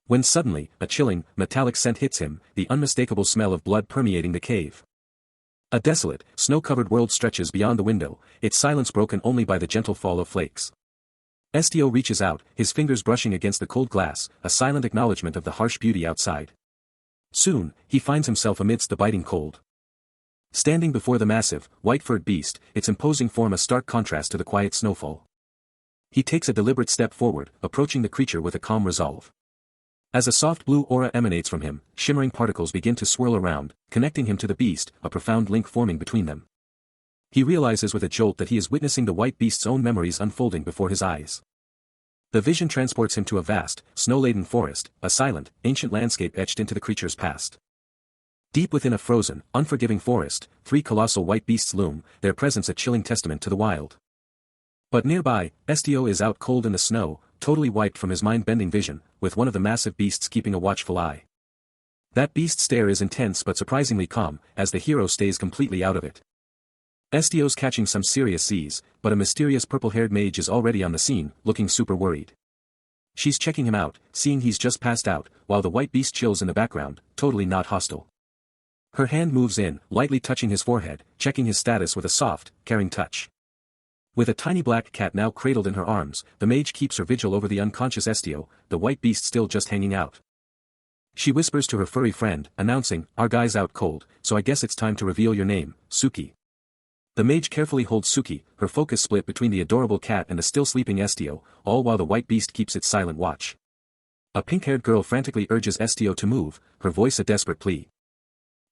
When suddenly, a chilling, metallic scent hits him, the unmistakable smell of blood permeating the cave. A desolate, snow-covered world stretches beyond the window, its silence broken only by the gentle fall of flakes. Estio reaches out, his fingers brushing against the cold glass, a silent acknowledgement of the harsh beauty outside. Soon, he finds himself amidst the biting cold. Standing before the massive, white-furred beast, its imposing form a stark contrast to the quiet snowfall. He takes a deliberate step forward, approaching the creature with a calm resolve. As a soft blue aura emanates from him, shimmering particles begin to swirl around, connecting him to the beast, a profound link forming between them. He realizes with a jolt that he is witnessing the white beast's own memories unfolding before his eyes. The vision transports him to a vast, snow-laden forest, a silent, ancient landscape etched into the creature's past. Deep within a frozen, unforgiving forest, three colossal white beasts loom, their presence a chilling testament to the wild. But nearby, Estio is out cold in the snow, totally wiped from his mind-bending vision, with one of the massive beasts keeping a watchful eye. That beast's stare is intense but surprisingly calm, as the hero stays completely out of it. Estio's catching some serious seas, but a mysterious purple-haired mage is already on the scene, looking super worried. She's checking him out, seeing he's just passed out, while the white beast chills in the background, totally not hostile. Her hand moves in, lightly touching his forehead, checking his status with a soft, caring touch. With a tiny black cat now cradled in her arms, the mage keeps her vigil over the unconscious Estio, the white beast still just hanging out. She whispers to her furry friend, announcing, "Our guy's out cold, so I guess it's time to reveal your name, Suki." The mage carefully holds Suki, her focus split between the adorable cat and the still sleeping Estio, all while the white beast keeps its silent watch. A pink-haired girl frantically urges Estio to move, her voice a desperate plea.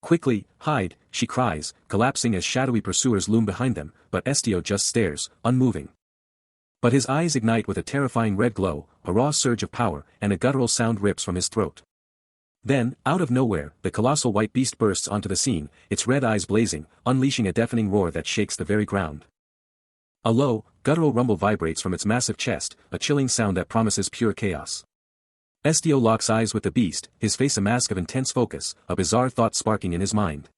"Quickly, hide," she cries, collapsing as shadowy pursuers loom behind them, but Estio just stares, unmoving. But his eyes ignite with a terrifying red glow, a raw surge of power, and a guttural sound rips from his throat. Then, out of nowhere, the colossal white beast bursts onto the scene, its red eyes blazing, unleashing a deafening roar that shakes the very ground. A low, guttural rumble vibrates from its massive chest, a chilling sound that promises pure chaos. Estio locks eyes with the beast, his face a mask of intense focus, a bizarre thought sparking in his mind.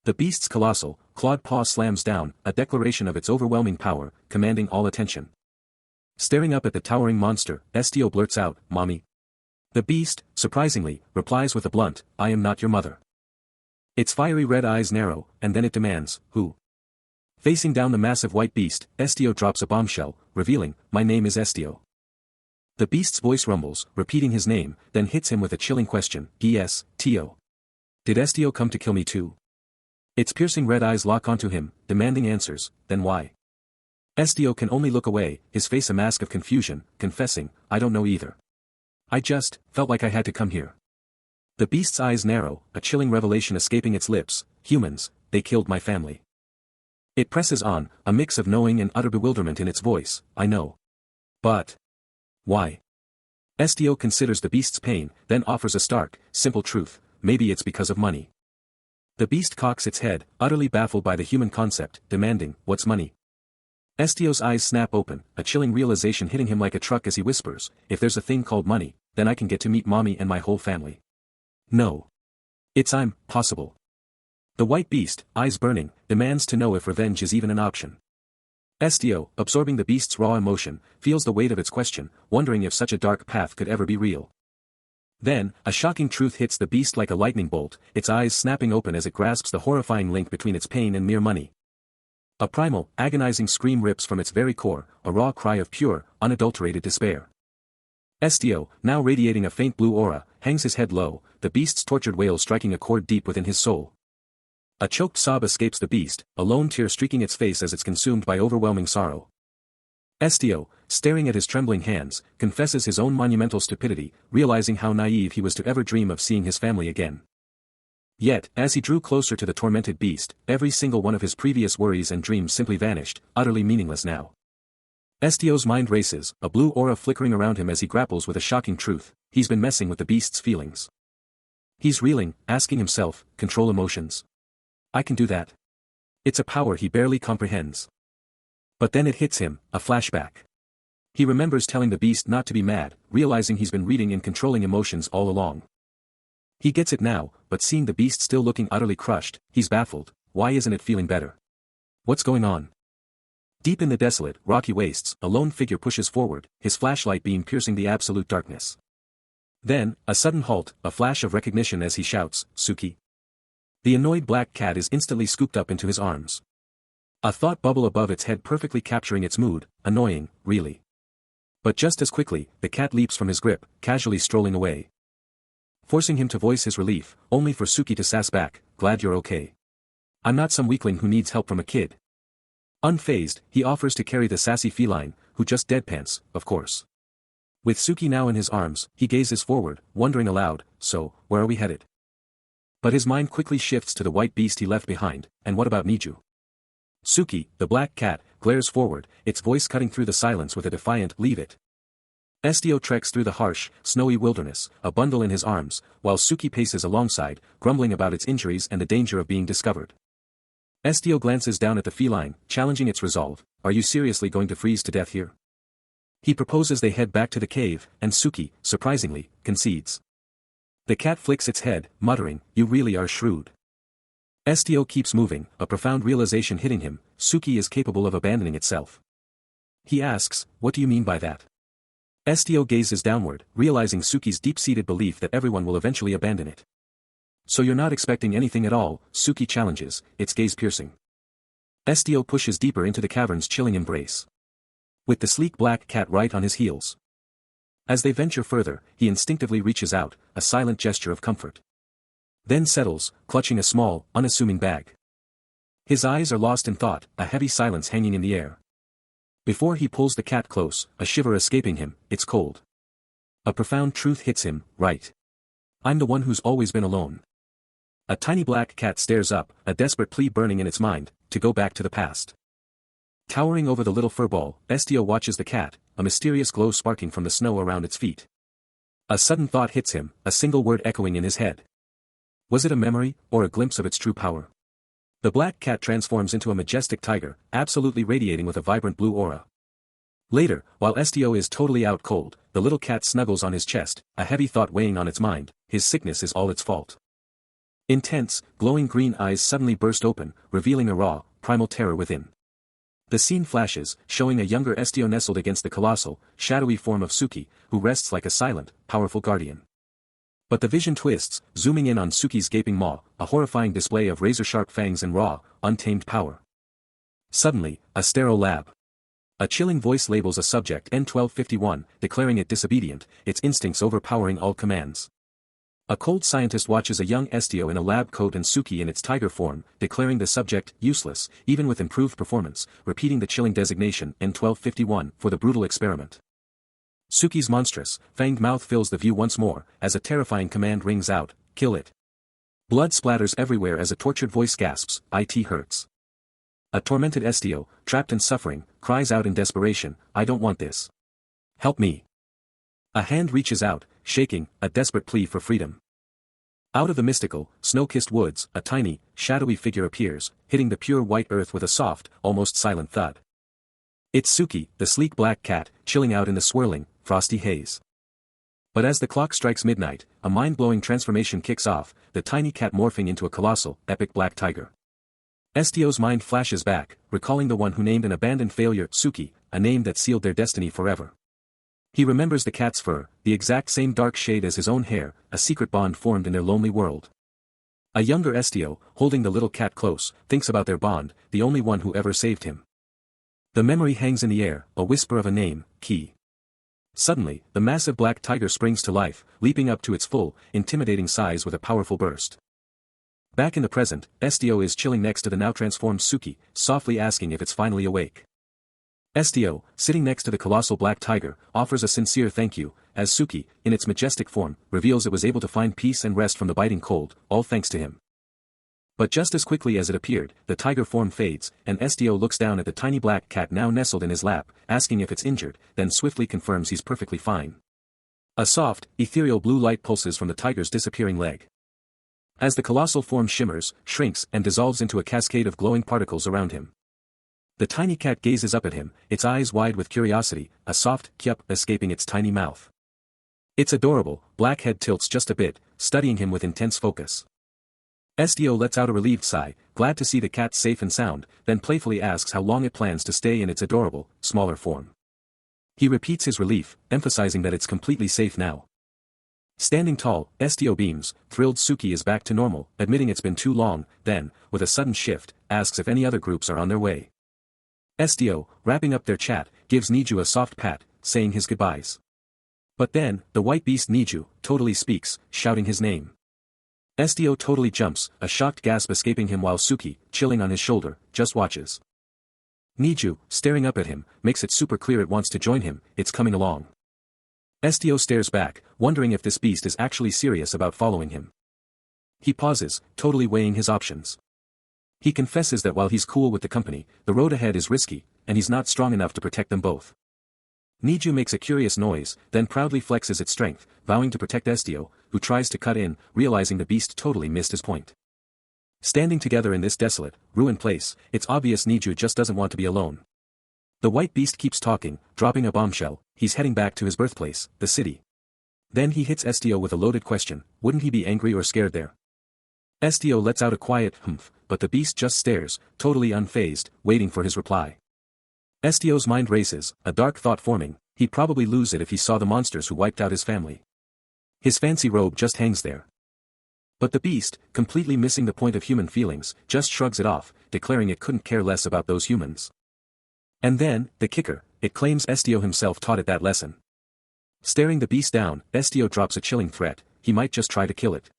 The beast's colossal, clawed paw slams down, a declaration of its overwhelming power, commanding all attention. Staring up at the towering monster, Estio blurts out, "Mommy." The beast, surprisingly, replies with a blunt, "I am not your mother." Its fiery red eyes narrow, and then it demands, "Who?" Facing down the massive white beast, Estio drops a bombshell, revealing, "My name is Estio." The beast's voice rumbles, repeating his name, then hits him with a chilling question, "Yes, Tio. Did Estio come to kill me too?" Its piercing red eyes lock onto him, demanding answers. Then why? SDO can only look away, his face a mask of confusion, confessing, I don't know either. I just felt like I had to come here. The beast's eyes narrow, a chilling revelation escaping its lips. Humans, they killed my family. It presses on, a mix of knowing and utter bewilderment in its voice. I know. But why? SDO considers the beast's pain, then offers a stark, simple truth. Maybe it's because of money. The beast cocks its head, utterly baffled by the human concept, demanding, what's money? SDO's eyes snap open, a chilling realization hitting him like a truck as he whispers, if there's a thing called money, then I can get to meet mommy and my whole family. No. It's possible. The white beast, eyes burning, demands to know if revenge is even an option. SDO, absorbing the beast's raw emotion, feels the weight of its question, wondering if such a dark path could ever be real. Then, a shocking truth hits the beast like a lightning bolt, its eyes snapping open as it grasps the horrifying link between its pain and mere money. A primal, agonizing scream rips from its very core, a raw cry of pure, unadulterated despair. SDO, now radiating a faint blue aura, hangs his head low, the beast's tortured wail striking a chord deep within his soul. A choked sob escapes the beast, a lone tear streaking its face as it's consumed by overwhelming sorrow. SDO, staring at his trembling hands, confesses his own monumental stupidity, realizing how naive he was to ever dream of seeing his family again. Yet, as he drew closer to the tormented beast, every single one of his previous worries and dreams simply vanished, utterly meaningless now. SDO's mind races, a blue aura flickering around him as he grapples with a shocking truth. He's been messing with the beast's feelings. He's reeling, asking himself, control emotions. I can do that. It's a power he barely comprehends. But then it hits him, a flashback. He remembers telling the beast not to be mad, realizing he's been reading and controlling emotions all along. He gets it now, but seeing the beast still looking utterly crushed, he's baffled. Why isn't it feeling better? What's going on? Deep in the desolate, rocky wastes, a lone figure pushes forward, his flashlight beam piercing the absolute darkness. Then, a sudden halt, a flash of recognition as he shouts, Suki. The annoyed black cat is instantly scooped up into his arms. A thought bubble above its head perfectly capturing its mood, annoying, really. But just as quickly, the cat leaps from his grip, casually strolling away. Forcing him to voice his relief, only for Suki to sass back, glad you're okay. I'm not some weakling who needs help from a kid. Unfazed, he offers to carry the sassy feline, who just deadpants, of course. With Suki now in his arms, he gazes forward, wondering aloud, so, where are we headed? But his mind quickly shifts to the white beast he left behind, and what about Niju? Suki, the black cat, glares forward, its voice cutting through the silence with a defiant, leave it. SDO treks through the harsh, snowy wilderness, a bundle in his arms, while Suki paces alongside, grumbling about its injuries and the danger of being discovered. SDO glances down at the feline, challenging its resolve, are you seriously going to freeze to death here? He proposes they head back to the cave, and Suki, surprisingly, concedes. The cat flicks its head, muttering, you really are shrewd. SDO keeps moving, a profound realization hitting him, Suki is capable of abandoning itself. He asks, what do you mean by that? SDO gazes downward, realizing Suki's deep-seated belief that everyone will eventually abandon it. So you're not expecting anything at all, Suki challenges, its gaze piercing. SDO pushes deeper into the cavern's chilling embrace. With the sleek black cat right on his heels. As they venture further, he instinctively reaches out, a silent gesture of comfort. Then settles, clutching a small, unassuming bag. His eyes are lost in thought, a heavy silence hanging in the air. Before he pulls the cat close, a shiver escaping him, it's cold. A profound truth hits him, right. I'm the one who's always been alone. A tiny black cat stares up, a desperate plea burning in its mind, to go back to the past. Towering over the little furball, SDO watches the cat, a mysterious glow sparking from the snow around its feet. A sudden thought hits him, a single word echoing in his head. Was it a memory, or a glimpse of its true power? The black cat transforms into a majestic tiger, absolutely radiating with a vibrant blue aura. Later, while SDO is totally out cold, the little cat snuggles on his chest, a heavy thought weighing on its mind, his sickness is all its fault. Intense, glowing green eyes suddenly burst open, revealing a raw, primal terror within. The scene flashes, showing a younger SDO nestled against the colossal, shadowy form of Suki, who rests like a silent, powerful guardian. But the vision twists, zooming in on Suki's gaping maw, a horrifying display of razor-sharp fangs and raw, untamed power. Suddenly, a sterile lab. A chilling voice labels a subject N1251, declaring it disobedient, its instincts overpowering all commands. A cold scientist watches a young Estio in a lab coat and Suki in its tiger form, declaring the subject useless, even with improved performance, repeating the chilling designation N1251 for the brutal experiment. Suki's monstrous, fanged mouth fills the view once more, as a terrifying command rings out, "Kill it." Blood splatters everywhere as a tortured voice gasps, "It hurts." A tormented Estio, trapped and suffering, cries out in desperation, "I don't want this. Help me." A hand reaches out, shaking, a desperate plea for freedom. Out of the mystical, snow-kissed woods, a tiny, shadowy figure appears, hitting the pure white earth with a soft, almost silent thud. It's Suki, the sleek black cat, chilling out in the swirling, frosty haze. But as the clock strikes midnight, a mind-blowing transformation kicks off, the tiny cat morphing into a colossal, epic black tiger. Estio's mind flashes back, recalling the one who named an abandoned failure Suki, a name that sealed their destiny forever. He remembers the cat's fur, the exact same dark shade as his own hair, a secret bond formed in their lonely world. A younger Estio, holding the little cat close, thinks about their bond, the only one who ever saved him. The memory hangs in the air, a whisper of a name, Ki. Suddenly, the massive black tiger springs to life, leaping up to its full, intimidating size with a powerful burst. Back in the present, Estio is chilling next to the now transformed Suki, softly asking if it's finally awake. Estio, sitting next to the colossal black tiger, offers a sincere thank you, as Suki, in its majestic form, reveals it was able to find peace and rest from the biting cold, all thanks to him. But just as quickly as it appeared, the tiger form fades, and Estio looks down at the tiny black cat now nestled in his lap, asking if it's injured, then swiftly confirms he's perfectly fine. A soft, ethereal blue light pulses from the tiger's disappearing leg. As the colossal form shimmers, shrinks and dissolves into a cascade of glowing particles around him. The tiny cat gazes up at him, its eyes wide with curiosity, a soft kyup escaping its tiny mouth. Its adorable, black head tilts just a bit, studying him with intense focus. Estio lets out a relieved sigh, glad to see the cat safe and sound, then playfully asks how long it plans to stay in its adorable, smaller form. He repeats his relief, emphasizing that it's completely safe now. Standing tall, Estio beams, thrilled Suki is back to normal, admitting it's been too long, then, with a sudden shift, asks if any other groups are on their way. Estio, wrapping up their chat, gives Niju a soft pat, saying his goodbyes. But then, the white beast Niju, totally speaks, shouting his name. Estio totally jumps, a shocked gasp escaping him while Suki, chilling on his shoulder, just watches. Niju, staring up at him, makes it super clear it wants to join him, it's coming along. Estio stares back, wondering if this beast is actually serious about following him. He pauses, totally weighing his options. He confesses that while he's cool with the company, the road ahead is risky, and he's not strong enough to protect them both. Niju makes a curious noise, then proudly flexes its strength, vowing to protect Estio, who tries to cut in, realizing the beast totally missed his point. Standing together in this desolate, ruined place, it's obvious Niju just doesn't want to be alone. The white beast keeps talking, dropping a bombshell, he's heading back to his birthplace, the city. Then he hits Estio with a loaded question, wouldn't he be angry or scared there? Estio lets out a quiet humph, but the beast just stares, totally unfazed, waiting for his reply. Estio's mind races, a dark thought forming, he'd probably lose it if he saw the monsters who wiped out his family. His fancy robe just hangs there. But the beast, completely missing the point of human feelings, just shrugs it off, declaring it couldn't care less about those humans. And then, the kicker, it claims Estio himself taught it that lesson. Staring the beast down, Estio drops a chilling threat, he might just try to kill it.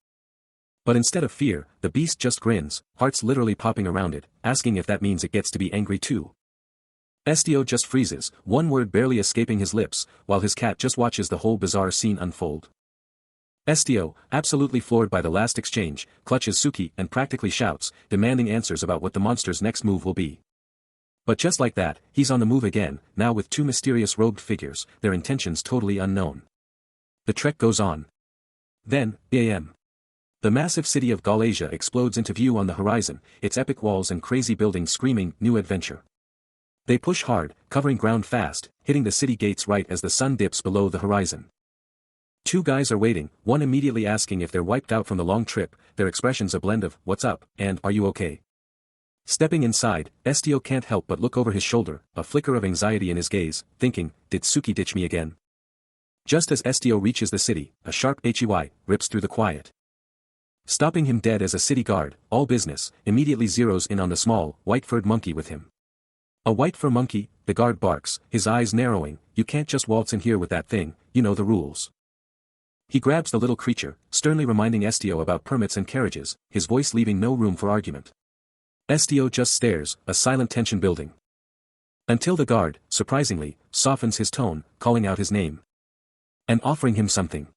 But instead of fear, the beast just grins, hearts literally popping around it, asking if that means it gets to be angry too. Estio just freezes, one word barely escaping his lips, while his cat just watches the whole bizarre scene unfold. Estio, absolutely floored by the last exchange, clutches Suki and practically shouts, demanding answers about what the monster's next move will be. But just like that, he's on the move again, now with two mysterious robed figures, their intentions totally unknown. The trek goes on. Then, a.m. The massive city of Galatia explodes into view on the horizon, its epic walls and crazy buildings screaming, new adventure. They push hard, covering ground fast, hitting the city gates right as the sun dips below the horizon. Two guys are waiting, one immediately asking if they're wiped out from the long trip, their expressions a blend of, what's up, and, are you okay? Stepping inside, Estio can't help but look over his shoulder, a flicker of anxiety in his gaze, thinking, did Suki ditch me again? Just as Estio reaches the city, a sharp HEY rips through the quiet. Stopping him dead as a city guard, all business, immediately zeroes in on the small, white-furred monkey with him. A white fur monkey, the guard barks, his eyes narrowing, you can't just waltz in here with that thing, you know the rules. He grabs the little creature, sternly reminding Estio about permits and carriages, his voice leaving no room for argument. Estio just stares, a silent tension building. Until the guard, surprisingly, softens his tone, calling out his name. And offering him something.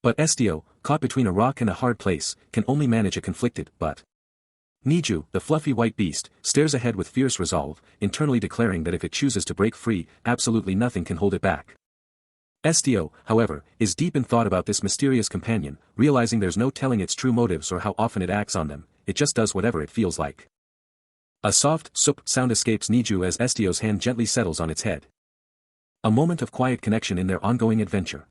But Estio, caught between a rock and a hard place, can only manage a conflicted, but. Niju, the fluffy white beast, stares ahead with fierce resolve, internally declaring that if it chooses to break free, absolutely nothing can hold it back. Estio, however, is deep in thought about this mysterious companion, realizing there's no telling its true motives or how often it acts on them, it just does whatever it feels like. A soft, sup sound escapes Niju as Estio's hand gently settles on its head. A moment of quiet connection in their ongoing adventure.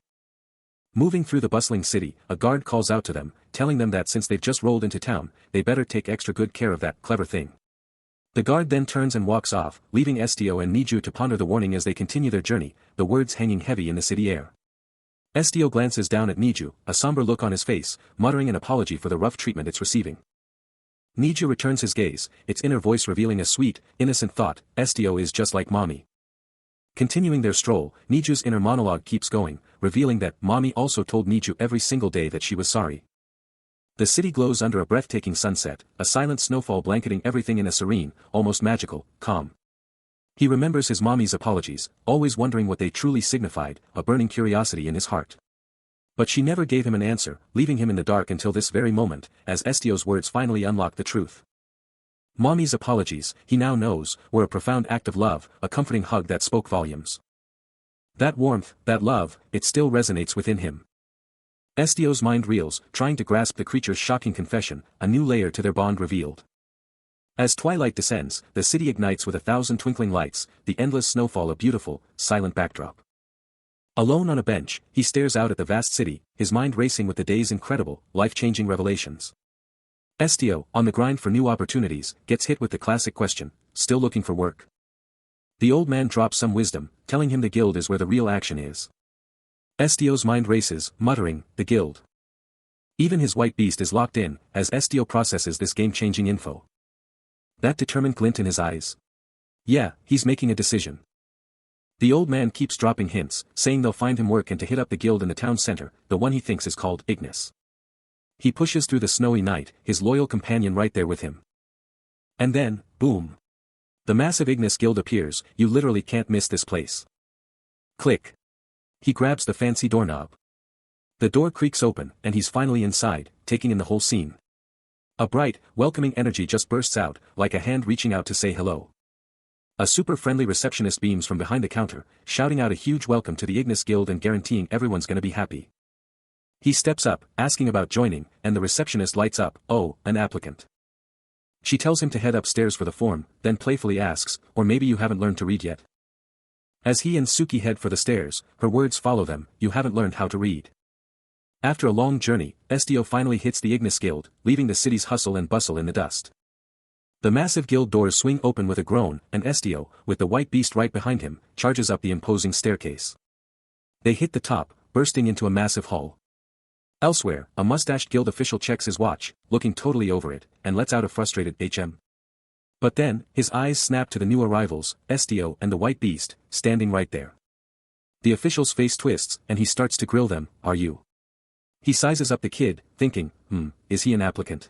Moving through the bustling city, a guard calls out to them, telling them that since they've just rolled into town, they better take extra good care of that clever thing. The guard then turns and walks off, leaving Estio and Niju to ponder the warning as they continue their journey, the words hanging heavy in the city air. Estio glances down at Niju, a somber look on his face, muttering an apology for the rough treatment it's receiving. Niju returns his gaze, its inner voice revealing a sweet, innocent thought, Estio is just like mommy. Continuing their stroll, Niju's inner monologue keeps going, revealing that mommy also told Niju every single day that she was sorry. The city glows under a breathtaking sunset, a silent snowfall blanketing everything in a serene, almost magical, calm. He remembers his mommy's apologies, always wondering what they truly signified, a burning curiosity in his heart. But she never gave him an answer, leaving him in the dark until this very moment, as Estio's words finally unlock the truth. Mommy's apologies, he now knows, were a profound act of love, a comforting hug that spoke volumes. That warmth, that love, it still resonates within him. Estio's mind reels, trying to grasp the creature's shocking confession, a new layer to their bond revealed. As twilight descends, the city ignites with 1,000 twinkling lights, the endless snowfall a beautiful, silent backdrop. Alone on a bench, he stares out at the vast city, his mind racing with the day's incredible, life-changing revelations. Estio, on the grind for new opportunities, gets hit with the classic question, still looking for work? The old man drops some wisdom, telling him the guild is where the real action is. Estio's mind races, muttering, the guild. Even his white beast is locked in, as Estio processes this game-changing info. That determined glint in his eyes. Yeah, he's making a decision. The old man keeps dropping hints, saying they'll find him work and to hit up the guild in the town center, the one he thinks is called Ignis. He pushes through the snowy night, his loyal companion right there with him. And then, boom. The massive Ignis guild appears, you literally can't miss this place. Click. He grabs the fancy doorknob. The door creaks open, and he's finally inside, taking in the whole scene. A bright, welcoming energy just bursts out, like a hand reaching out to say hello. A super-friendly receptionist beams from behind the counter, shouting out a huge welcome to the Ignis guild and guaranteeing everyone's gonna be happy. He steps up, asking about joining, and the receptionist lights up, oh, an applicant. She tells him to head upstairs for the form, then playfully asks, or maybe you haven't learned to read yet. As he and Suki head for the stairs, her words follow them, you haven't learned how to read. After a long journey, Estio finally hits the Ignis guild, leaving the city's hustle and bustle in the dust. The massive guild doors swing open with a groan, and Estio, with the white beast right behind him, charges up the imposing staircase. They hit the top, bursting into a massive hall. Elsewhere, a mustached guild official checks his watch, looking totally over it, and lets out a frustrated HM. But then, his eyes snap to the new arrivals, Estio and the white beast, standing right there. The official's face twists, and he starts to grill them, are you? He sizes up the kid, thinking, is he an applicant?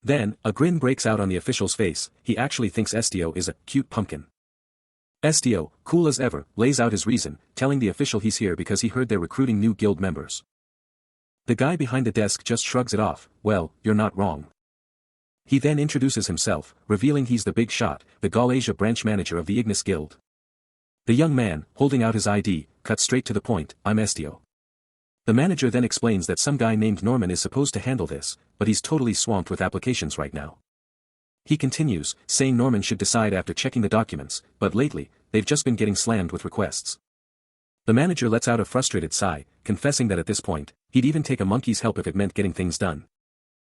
Then, a grin breaks out on the official's face, he actually thinks Estio is a cute pumpkin. Estio, cool as ever, lays out his reason, telling the official he's here because he heard they're recruiting new guild members. The guy behind the desk just shrugs it off, well, you're not wrong. He then introduces himself, revealing he's the big shot, the Gaulesia branch manager of the Ignis Guild. The young man, holding out his ID, cuts straight to the point, I'm Estio. The manager then explains that some guy named Norman is supposed to handle this, but he's totally swamped with applications right now. He continues, saying Norman should decide after checking the documents, but lately, they've just been getting slammed with requests. The manager lets out a frustrated sigh, confessing that at this point, he'd even take a monkey's help if it meant getting things done.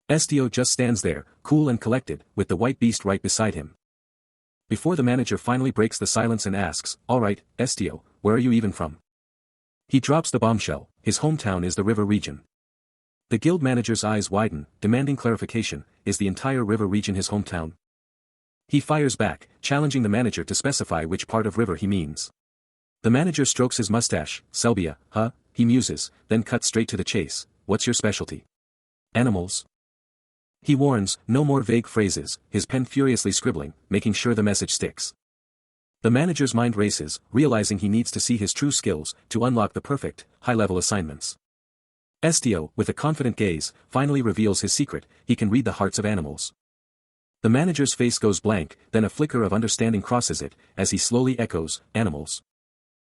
Estio just stands there, cool and collected, with the white beast right beside him. Before the manager finally breaks the silence and asks, alright, Estio, where are you even from? He drops the bombshell, his hometown is the river region. The guild manager's eyes widen, demanding clarification, is the entire river region his hometown? He fires back, challenging the manager to specify which part of river he means. The manager strokes his mustache, Selbia, huh? He muses, then cuts straight to the chase. what's your specialty? Animals? He warns, no more vague phrases, his pen furiously scribbling, making sure the message sticks. The manager's mind races, realizing he needs to see his true skills, to unlock the perfect, high-level assignments. Estio, with a confident gaze, finally reveals his secret, he can read the hearts of animals. The manager's face goes blank, then a flicker of understanding crosses it, as he slowly echoes, animals.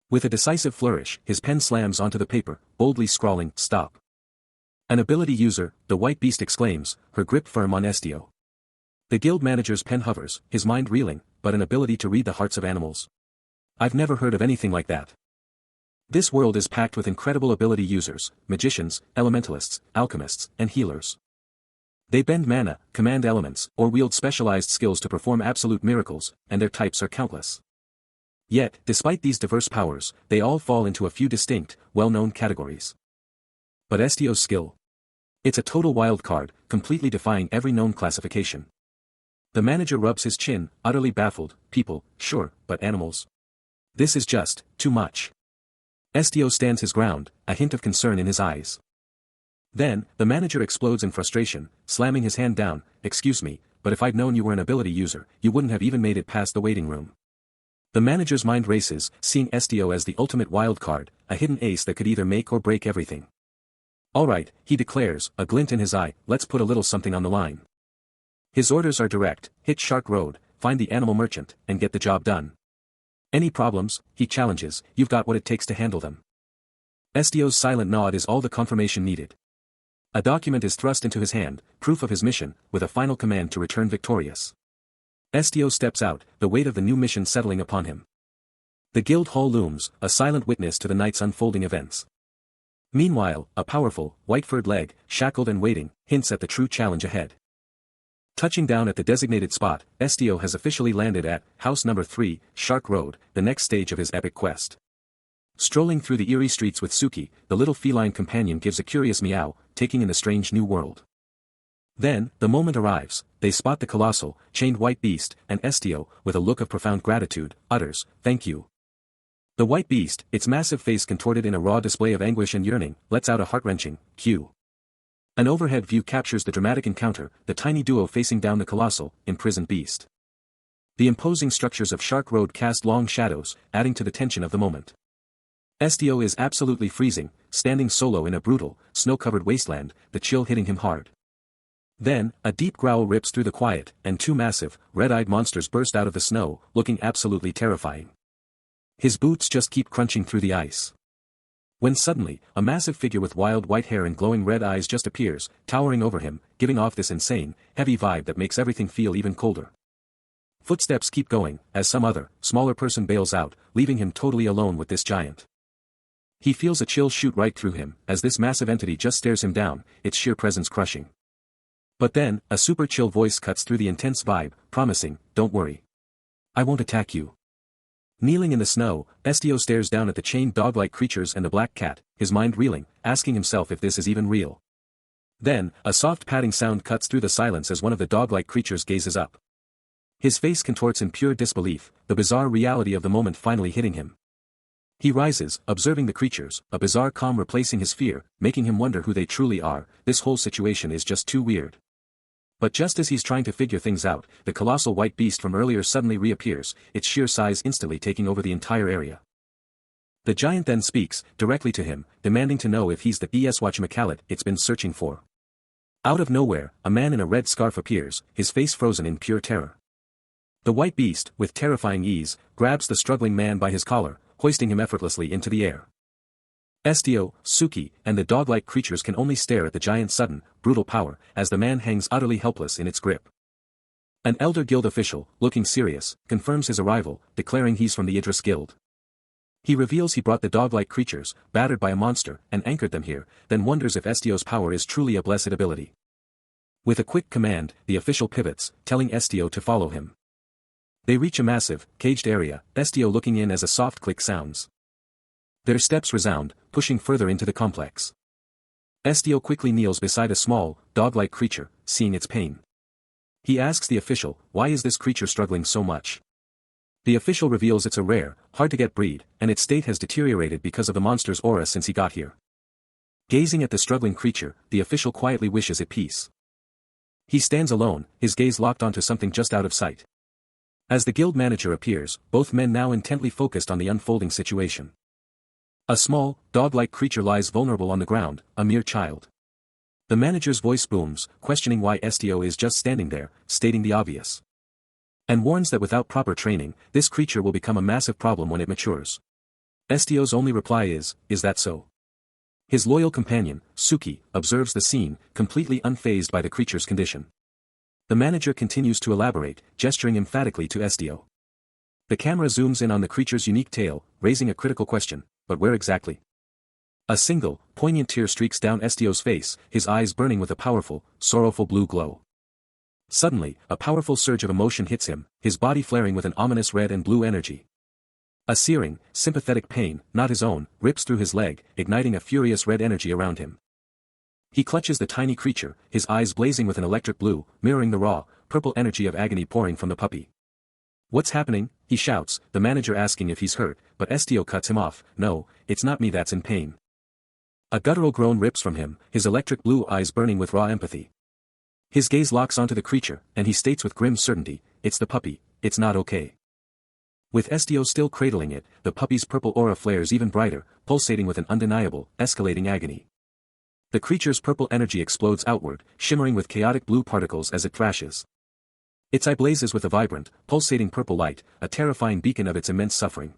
With a decisive flourish, his pen slams onto the paper, boldly scrawling, stop. An ability user, the white beast exclaims, her grip firm on Estio. The guild manager's pen hovers, his mind reeling, but an ability to read the hearts of animals. I've never heard of anything like that. This world is packed with incredible ability users, magicians, elementalists, alchemists, and healers. They bend mana, command elements, or wield specialized skills to perform absolute miracles, and their types are countless. Yet, despite these diverse powers, they all fall into a few distinct, well-known categories. But Estio's skill? It's a total wild card, completely defying every known classification. The manager rubs his chin, utterly baffled, people, sure, but animals? This is just, too much. Estio stands his ground, a hint of concern in his eyes. Then, the manager explodes in frustration, slamming his hand down, excuse me, but if I'd known you were an ability user, you wouldn't have even made it past the waiting room. The manager's mind races, seeing Estio as the ultimate wild card, a hidden ace that could either make or break everything. Alright, he declares, a glint in his eye, let's put a little something on the line. His orders are direct, hit Shark Road, find the animal merchant, and get the job done. Any problems, he challenges, you've got what it takes to handle them. Estio's silent nod is all the confirmation needed. A document is thrust into his hand, proof of his mission, with a final command to return victorious. Estio steps out, the weight of the new mission settling upon him. The guild hall looms, a silent witness to the night's unfolding events. Meanwhile, a powerful, white-furred leg, shackled and waiting, hints at the true challenge ahead. Touching down at the designated spot, Estio has officially landed at House Number 3, Shark Road, the next stage of his epic quest. Strolling through the eerie streets with Suki, the little feline companion gives a curious meow, taking in the strange new world. Then, the moment arrives, they spot the colossal, chained white beast, and Estio, with a look of profound gratitude, utters, thank you. The white beast, its massive face contorted in a raw display of anguish and yearning, lets out a heart-wrenching, cue. An overhead view captures the dramatic encounter, the tiny duo facing down the colossal, imprisoned beast. The imposing structures of Shark Road cast long shadows, adding to the tension of the moment. Estio is absolutely freezing, standing solo in a brutal, snow-covered wasteland, the chill hitting him hard. Then, a deep growl rips through the quiet, and two massive, red-eyed monsters burst out of the snow, looking absolutely terrifying. His boots just keep crunching through the ice. When suddenly, a massive figure with wild white hair and glowing red eyes just appears, towering over him, giving off this insane, heavy vibe that makes everything feel even colder. Footsteps keep going, as some other, smaller person bails out, leaving him totally alone with this giant. He feels a chill shoot right through him, as this massive entity just stares him down, its sheer presence crushing. But then, a super chill voice cuts through the intense vibe, promising, don't worry. I won't attack you. Kneeling in the snow, Estio stares down at the chained dog-like creatures and the black cat, his mind reeling, asking himself if this is even real. Then, a soft padding sound cuts through the silence as one of the dog-like creatures gazes up. His face contorts in pure disbelief, the bizarre reality of the moment finally hitting him. He rises, observing the creatures, a bizarre calm replacing his fear, making him wonder who they truly are. This whole situation is just too weird. But just as he's trying to figure things out, the colossal white beast from earlier suddenly reappears, its sheer size instantly taking over the entire area. The giant then speaks, directly to him, demanding to know if he's the whatchamacallit it's been searching for. Out of nowhere, a man in a red scarf appears, his face frozen in pure terror. The white beast, with terrifying ease, grabs the struggling man by his collar, hoisting him effortlessly into the air. Estio, Suki, and the dog-like creatures can only stare at the giant's sudden, brutal power, as the man hangs utterly helpless in its grip. An elder guild official, looking serious, confirms his arrival, declaring he's from the Idris Guild. He reveals he brought the dog-like creatures, battered by a monster, and anchored them here, then wonders if Estio's power is truly a blessed ability. With a quick command, the official pivots, telling Estio to follow him. They reach a massive, caged area, Estio looking in as a soft click sounds. Their steps resound, pushing further into the complex. Estio quickly kneels beside a small, dog-like creature, seeing its pain. He asks the official, why is this creature struggling so much? The official reveals it's a rare, hard-to-get breed, and its state has deteriorated because of the monster's aura since he got here. Gazing at the struggling creature, the official quietly wishes it peace. He stands alone, his gaze locked onto something just out of sight. As the guild manager appears, both men now intently focused on the unfolding situation. A small, dog-like creature lies vulnerable on the ground, a mere child. The manager's voice booms, questioning why Estio is just standing there, stating the obvious. And warns that without proper training, this creature will become a massive problem when it matures. Estio's only reply is that so? His loyal companion, Suki, observes the scene, completely unfazed by the creature's condition. The manager continues to elaborate, gesturing emphatically to Estio. The camera zooms in on the creature's unique tail, raising a critical question, but where exactly? A single, poignant tear streaks down Estio's face, his eyes burning with a powerful, sorrowful blue glow. Suddenly, a powerful surge of emotion hits him, his body flaring with an ominous red and blue energy. A searing, sympathetic pain, not his own, rips through his leg, igniting a furious red energy around him. He clutches the tiny creature, his eyes blazing with an electric blue, mirroring the raw, purple energy of agony pouring from the puppy. "What's happening?" he shouts, the manager asking if he's hurt, but Estio cuts him off. "No, it's not me that's in pain." A guttural groan rips from him, his electric blue eyes burning with raw empathy. His gaze locks onto the creature, and he states with grim certainty, "It's the puppy, it's not okay." With Estio still cradling it, the puppy's purple aura flares even brighter, pulsating with an undeniable, escalating agony. The creature's purple energy explodes outward, shimmering with chaotic blue particles as it thrashes. Its eye blazes with a vibrant, pulsating purple light, a terrifying beacon of its immense suffering.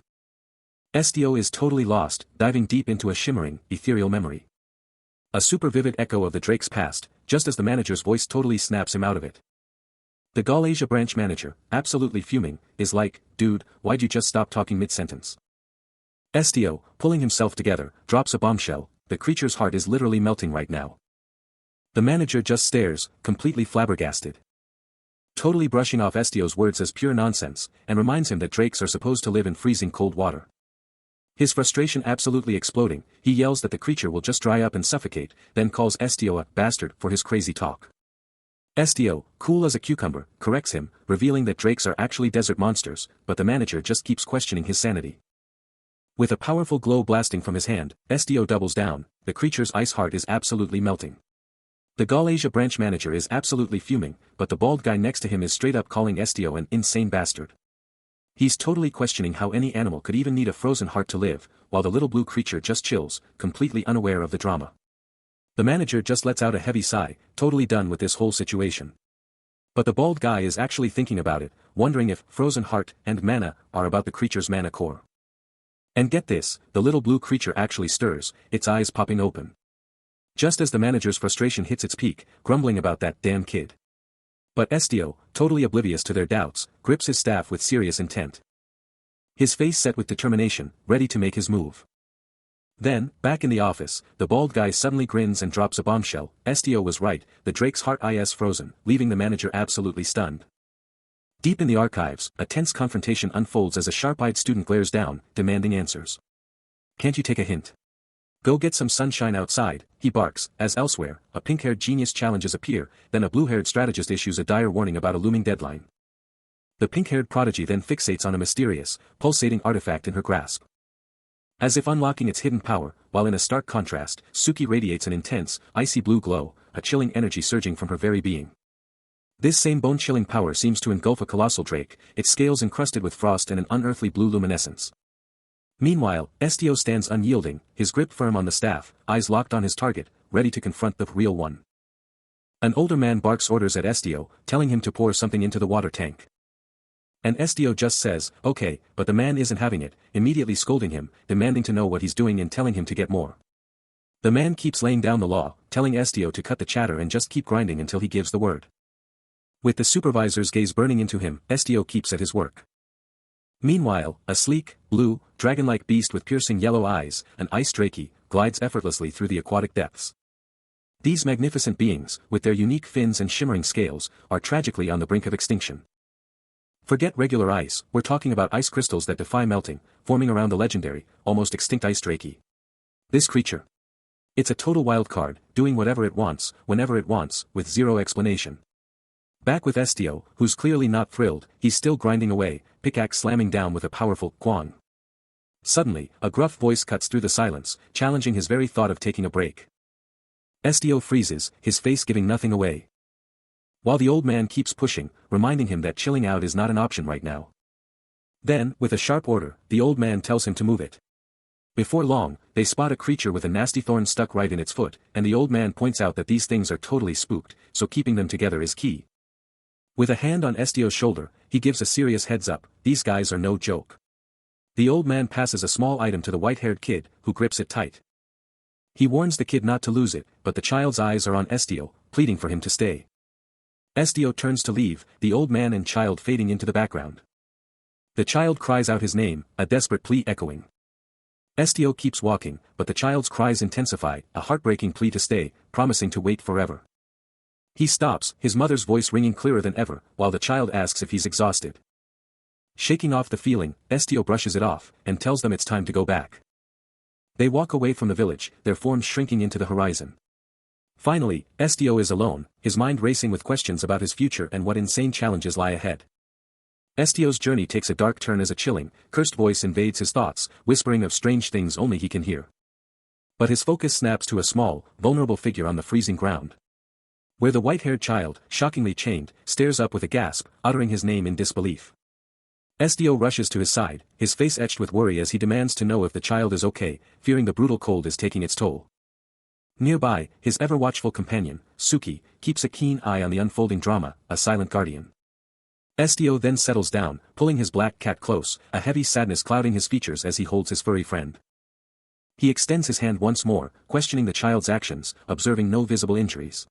Estio is totally lost, diving deep into a shimmering, ethereal memory. A super vivid echo of the Drake's past, just as the manager's voice totally snaps him out of it. The Gaulesia branch manager, absolutely fuming, is like, "Dude, why'd you just stop talking mid-sentence?" Estio, pulling himself together, drops a bombshell. The creature's heart is literally melting right now. The manager just stares, completely flabbergasted. Totally brushing off Estio's words as pure nonsense, and reminds him that drakes are supposed to live in freezing cold water. His frustration absolutely exploding, he yells that the creature will just dry up and suffocate, then calls Estio a bastard for his crazy talk. Estio, cool as a cucumber, corrects him, revealing that drakes are actually desert monsters, but the manager just keeps questioning his sanity. With a powerful glow blasting from his hand, Estio doubles down, the creature's ice heart is absolutely melting. The Gaulesia branch manager is absolutely fuming, but the bald guy next to him is straight up calling Estio an insane bastard. He's totally questioning how any animal could even need a frozen heart to live, while the little blue creature just chills, completely unaware of the drama. The manager just lets out a heavy sigh, totally done with this whole situation. But the bald guy is actually thinking about it, wondering if frozen heart and mana are about the creature's mana core. And get this, the little blue creature actually stirs, its eyes popping open. Just as the manager's frustration hits its peak, grumbling about that damn kid. But Estio, totally oblivious to their doubts, grips his staff with serious intent. His face set with determination, ready to make his move. Then, back in the office, the bald guy suddenly grins and drops a bombshell. Estio was right, the drake's heart is frozen, leaving the manager absolutely stunned. Deep in the archives, a tense confrontation unfolds as a sharp-eyed student glares down, demanding answers. "Can't you take a hint? Go get some sunshine outside," he barks, as elsewhere, a pink-haired genius challenges appear, then a blue-haired strategist issues a dire warning about a looming deadline. The pink-haired prodigy then fixates on a mysterious, pulsating artifact in her grasp. As if unlocking its hidden power, while in a stark contrast, Suki radiates an intense, icy blue glow, a chilling energy surging from her very being. This same bone-chilling power seems to engulf a colossal drake, its scales encrusted with frost and an unearthly blue luminescence. Meanwhile, Estio stands unyielding, his grip firm on the staff, eyes locked on his target, ready to confront the real one. An older man barks orders at Estio, telling him to pour something into the water tank. And Estio just says, "Okay," but the man isn't having it, immediately scolding him, demanding to know what he's doing and telling him to get more. The man keeps laying down the law, telling Estio to cut the chatter and just keep grinding until he gives the word. With the supervisor's gaze burning into him, Estio keeps at his work. Meanwhile, a sleek, blue, dragon-like beast with piercing yellow eyes, an ice drake, glides effortlessly through the aquatic depths. These magnificent beings, with their unique fins and shimmering scales, are tragically on the brink of extinction. Forget regular ice, we're talking about ice crystals that defy melting, forming around the legendary, almost extinct ice drake. This creature. It's a total wild card, doing whatever it wants, whenever it wants, with zero explanation. Back with Estio, who's clearly not thrilled, he's still grinding away, pickaxe slamming down with a powerful quang. Suddenly, a gruff voice cuts through the silence, challenging his very thought of taking a break. Estio freezes, his face giving nothing away. While the old man keeps pushing, reminding him that chilling out is not an option right now. Then, with a sharp order, the old man tells him to move it. Before long, they spot a creature with a nasty thorn stuck right in its foot, and the old man points out that these things are totally spooked, so keeping them together is key. With a hand on Estio's shoulder, he gives a serious heads up, these guys are no joke. The old man passes a small item to the white-haired kid, who grips it tight. He warns the kid not to lose it, but the child's eyes are on Estio, pleading for him to stay. Estio turns to leave, the old man and child fading into the background. The child cries out his name, a desperate plea echoing. Estio keeps walking, but the child's cries intensify, a heartbreaking plea to stay, promising to wait forever. He stops, his mother's voice ringing clearer than ever, while the child asks if he's exhausted. Shaking off the feeling, Estio brushes it off, and tells them it's time to go back. They walk away from the village, their forms shrinking into the horizon. Finally, Estio is alone, his mind racing with questions about his future and what insane challenges lie ahead. Estio's journey takes a dark turn as a chilling, cursed voice invades his thoughts, whispering of strange things only he can hear. But his focus snaps to a small, vulnerable figure on the freezing ground. Where the white-haired child, shockingly chained, stares up with a gasp, uttering his name in disbelief. Estio rushes to his side, his face etched with worry as he demands to know if the child is okay, fearing the brutal cold is taking its toll. Nearby, his ever-watchful companion, Suki, keeps a keen eye on the unfolding drama, a silent guardian. Estio then settles down, pulling his black cat close, a heavy sadness clouding his features as he holds his furry friend. He extends his hand once more, questioning the child's actions, observing no visible injuries.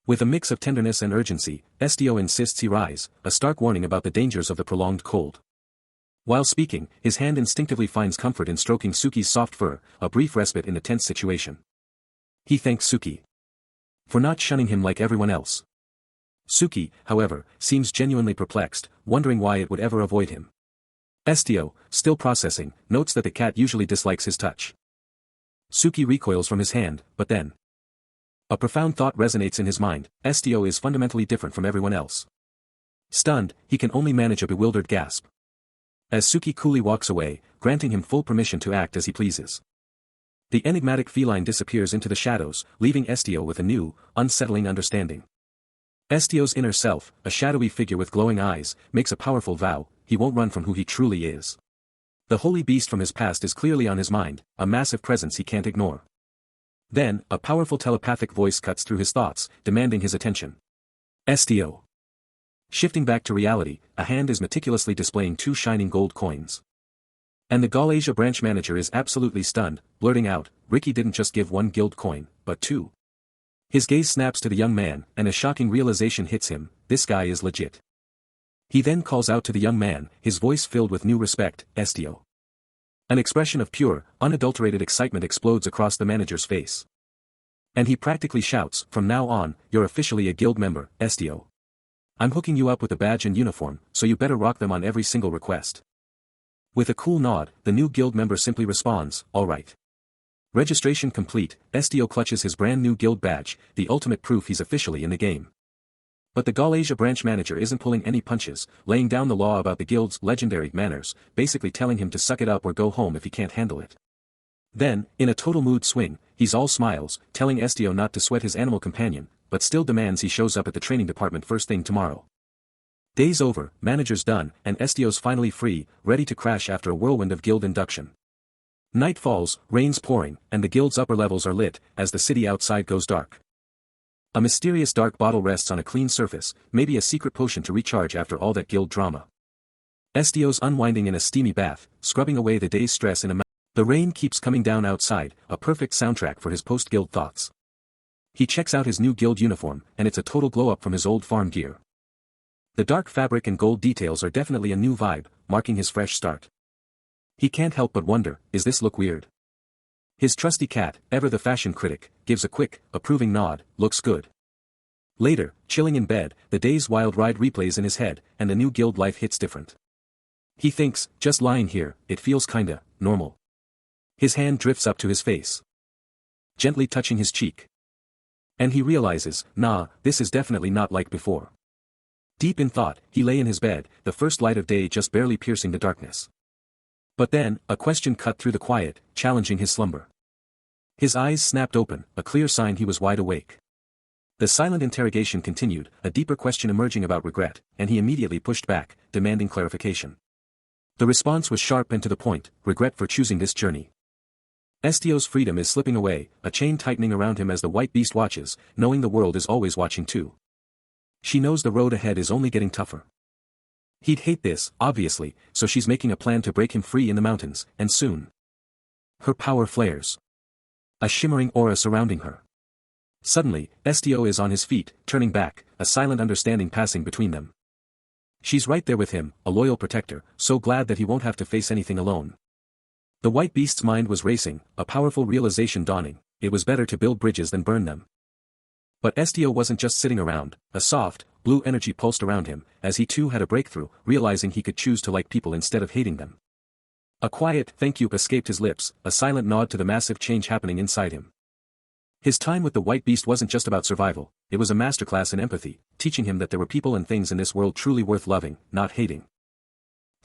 With a mix of tenderness and urgency, Estio insists he rise, a stark warning about the dangers of the prolonged cold. While speaking, his hand instinctively finds comfort in stroking Suki's soft fur, a brief respite in a tense situation. He thanks Suki for not shunning him like everyone else. Suki, however, seems genuinely perplexed, wondering why it would ever avoid him. Estio, still processing, notes that the cat usually dislikes his touch. Suki recoils from his hand, but then a profound thought resonates in his mind, Estio is fundamentally different from everyone else. Stunned, he can only manage a bewildered gasp. As Suki coolly walks away, granting him full permission to act as he pleases. The enigmatic feline disappears into the shadows, leaving Estio with a new, unsettling understanding. Estio's inner self, a shadowy figure with glowing eyes, makes a powerful vow, he won't run from who he truly is. The holy beast from his past is clearly on his mind, a massive presence he can't ignore. Then, a powerful telepathic voice cuts through his thoughts, demanding his attention. Estio. Shifting back to reality, a hand is meticulously displaying 2 shining gold coins. And the Galasia branch manager is absolutely stunned, blurting out, Ricky didn't just give 1 guild coin, but 2. His gaze snaps to the young man, and a shocking realization hits him, this guy is legit. He then calls out to the young man, his voice filled with new respect, Estio. An expression of pure, unadulterated excitement explodes across the manager's face. And he practically shouts, from now on, you're officially a guild member, Estio. I'm hooking you up with a badge and uniform, so you better rock them on every single request. With a cool nod, the new guild member simply responds, all right. Registration complete, Estio clutches his brand new guild badge, the ultimate proof he's officially in the game. But the Galasia branch manager isn't pulling any punches, laying down the law about the guild's legendary manners, basically telling him to suck it up or go home if he can't handle it. Then, in a total mood swing, he's all smiles, telling Estio not to sweat his animal companion, but still demands he shows up at the training department first thing tomorrow. Day's over, manager's done, and Estio's finally free, ready to crash after a whirlwind of guild induction. Night falls, rain's pouring, and the guild's upper levels are lit, as the city outside goes dark. A mysterious dark bottle rests on a clean surface, maybe a secret potion to recharge after all that guild drama. Estio's unwinding in a steamy bath, scrubbing away the day's stress in a The rain keeps coming down outside, a perfect soundtrack for his post-guild thoughts. He checks out his new guild uniform, and it's a total glow-up from his old farm gear. The dark fabric and gold details are definitely a new vibe, marking his fresh start. He can't help but wonder, is this look weird? His trusty cat, ever the fashion critic, gives a quick, approving nod, looks good. Later, chilling in bed, the day's wild ride replays in his head, and the new guild life hits different. He thinks, just lying here, it feels kinda normal. His hand drifts up to his face, gently touching his cheek. And he realizes, nah, this is definitely not like before. Deep in thought, he lay in his bed, the first light of day just barely piercing the darkness. But then, a question cut through the quiet, challenging his slumber. His eyes snapped open, a clear sign he was wide awake. The silent interrogation continued, a deeper question emerging about regret, and he immediately pushed back, demanding clarification. The response was sharp and to the point, regret for choosing this journey. Estio's freedom is slipping away, a chain tightening around him as the white beast watches, knowing the world is always watching too. She knows the road ahead is only getting tougher. He'd hate this, obviously, so she's making a plan to break him free in the mountains, and soon. Her power flares. A shimmering aura surrounding her. Suddenly, Estio is on his feet, turning back, a silent understanding passing between them. She's right there with him, a loyal protector, so glad that he won't have to face anything alone. The white beast's mind was racing, a powerful realization dawning, it was better to build bridges than burn them. But Estio wasn't just sitting around, a soft, blue energy pulsed around him, as he too had a breakthrough, realizing he could choose to like people instead of hating them. A quiet thank you escaped his lips, a silent nod to the massive change happening inside him. His time with the white beast wasn't just about survival, it was a masterclass in empathy, teaching him that there were people and things in this world truly worth loving, not hating.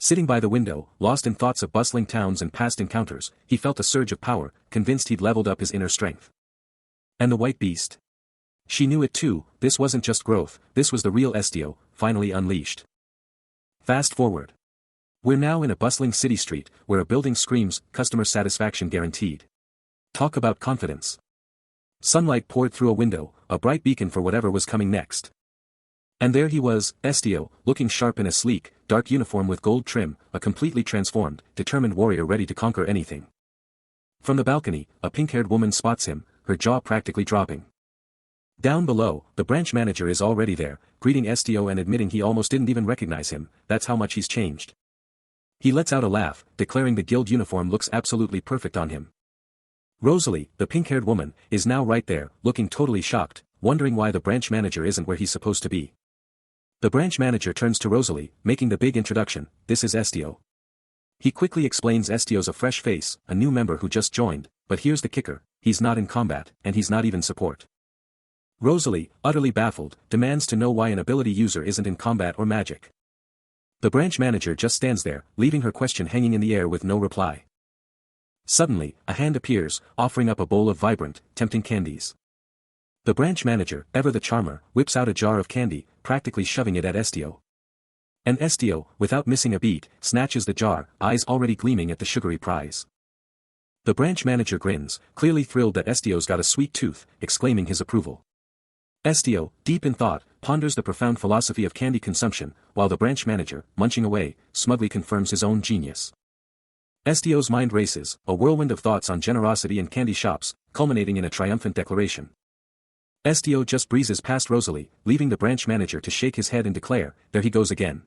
Sitting by the window, lost in thoughts of bustling towns and past encounters, he felt a surge of power, convinced he'd leveled up his inner strength. And the white beast? She knew it too, this wasn't just growth, this was the real Estio, finally unleashed. Fast forward. We're now in a bustling city street, where a building screams, customer satisfaction guaranteed. Talk about confidence. Sunlight poured through a window, a bright beacon for whatever was coming next. And there he was, Estio, looking sharp in a sleek, dark uniform with gold trim, a completely transformed, determined warrior ready to conquer anything. From the balcony, a pink-haired woman spots him, her jaw practically dropping. Down below, the branch manager is already there, greeting Estio and admitting he almost didn't even recognize him, that's how much he's changed. He lets out a laugh, declaring the guild uniform looks absolutely perfect on him. Rosalie, the pink-haired woman, is now right there, looking totally shocked, wondering why the branch manager isn't where he's supposed to be. The branch manager turns to Rosalie, making the big introduction, this is Estio. He quickly explains Estio's a fresh face, a new member who just joined, but here's the kicker, he's not in combat, and he's not even support. Rosalie, utterly baffled, demands to know why an ability user isn't in combat or magic. The branch manager just stands there, leaving her question hanging in the air with no reply. Suddenly, a hand appears, offering up a bowl of vibrant, tempting candies. The branch manager, ever the charmer, whips out a jar of candy, practically shoving it at Estio. And Estio, without missing a beat, snatches the jar, eyes already gleaming at the sugary prize. The branch manager grins, clearly thrilled that Estio's got a sweet tooth, exclaiming his approval. Estio, deep in thought, ponders the profound philosophy of candy consumption, while the branch manager, munching away, smugly confirms his own genius. Estio's mind races, a whirlwind of thoughts on generosity and candy shops, culminating in a triumphant declaration. Estio just breezes past Rosalie, leaving the branch manager to shake his head and declare, there he goes again.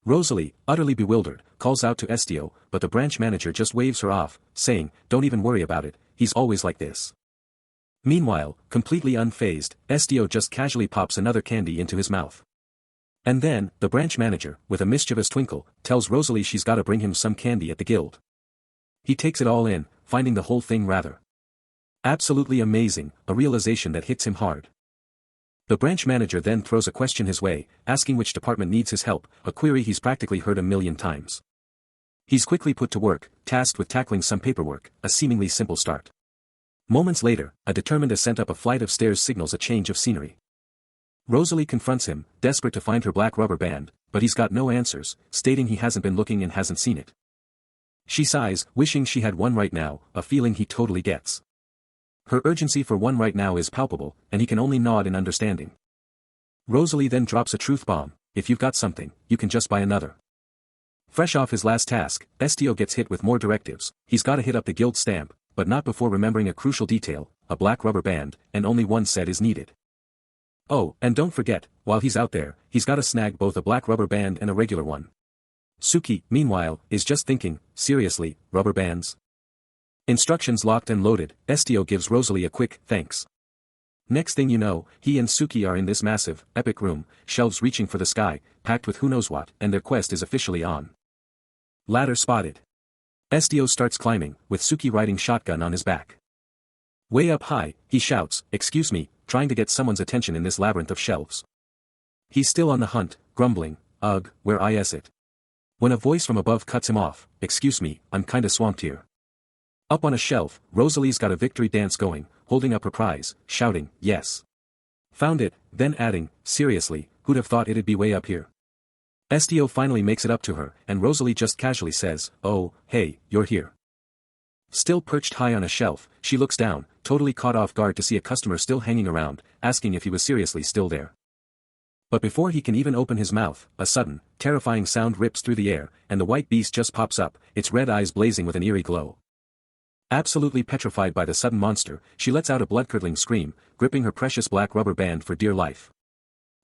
Rosalie, utterly bewildered, calls out to Estio, but the branch manager just waves her off, saying, don't even worry about it, he's always like this. Meanwhile, completely unfazed, Estio just casually pops another candy into his mouth. And then, the branch manager, with a mischievous twinkle, tells Rosalie she's gotta bring him some candy at the guild. He takes it all in, finding the whole thing rather absolutely amazing, a realization that hits him hard. The branch manager then throws a question his way, asking which department needs his help, a query he's practically heard 1,000,000 times. He's quickly put to work, tasked with tackling some paperwork, a seemingly simple start. Moments later, a determined ascent up a flight of stairs signals a change of scenery. Rosalie confronts him, desperate to find her black rubber band, but he's got no answers, stating he hasn't been looking and hasn't seen it. She sighs, wishing she had one right now, a feeling he totally gets. Her urgency for one right now is palpable, and he can only nod in understanding. Rosalie then drops a truth bomb, if you've got something, you can just buy another. Fresh off his last task, Estio gets hit with more directives, he's gotta hit up the guild stamp, but not before remembering a crucial detail, a black rubber band, and only one set is needed. Oh, and don't forget, while he's out there, he's gotta snag both a black rubber band and a regular one. Suki, meanwhile, is just thinking, seriously, rubber bands? Instructions locked and loaded, Estio gives Rosalie a quick, thanks. Next thing you know, he and Suki are in this massive, epic room, shelves reaching for the sky, packed with who knows what, and their quest is officially on. Ladder spotted. Estio starts climbing, with Suki riding shotgun on his back. Way up high, he shouts, excuse me, trying to get someone's attention in this labyrinth of shelves. He's still on the hunt, grumbling, ugh, where is it? When a voice from above cuts him off, excuse me, I'm kinda swamped here. Up on a shelf, Rosalie's got a victory dance going, holding up her prize, shouting, yes. Found it, then adding, seriously, who'd have thought it'd be way up here? SDO finally makes it up to her, and Rosalie just casually says, oh, hey, you're here. Still perched high on a shelf, she looks down, totally caught off guard to see a customer still hanging around, asking if he was seriously still there. But before he can even open his mouth, a sudden, terrifying sound rips through the air, and the white beast just pops up, its red eyes blazing with an eerie glow. Absolutely petrified by the sudden monster, she lets out a blood-curdling scream, gripping her precious black rubber band for dear life.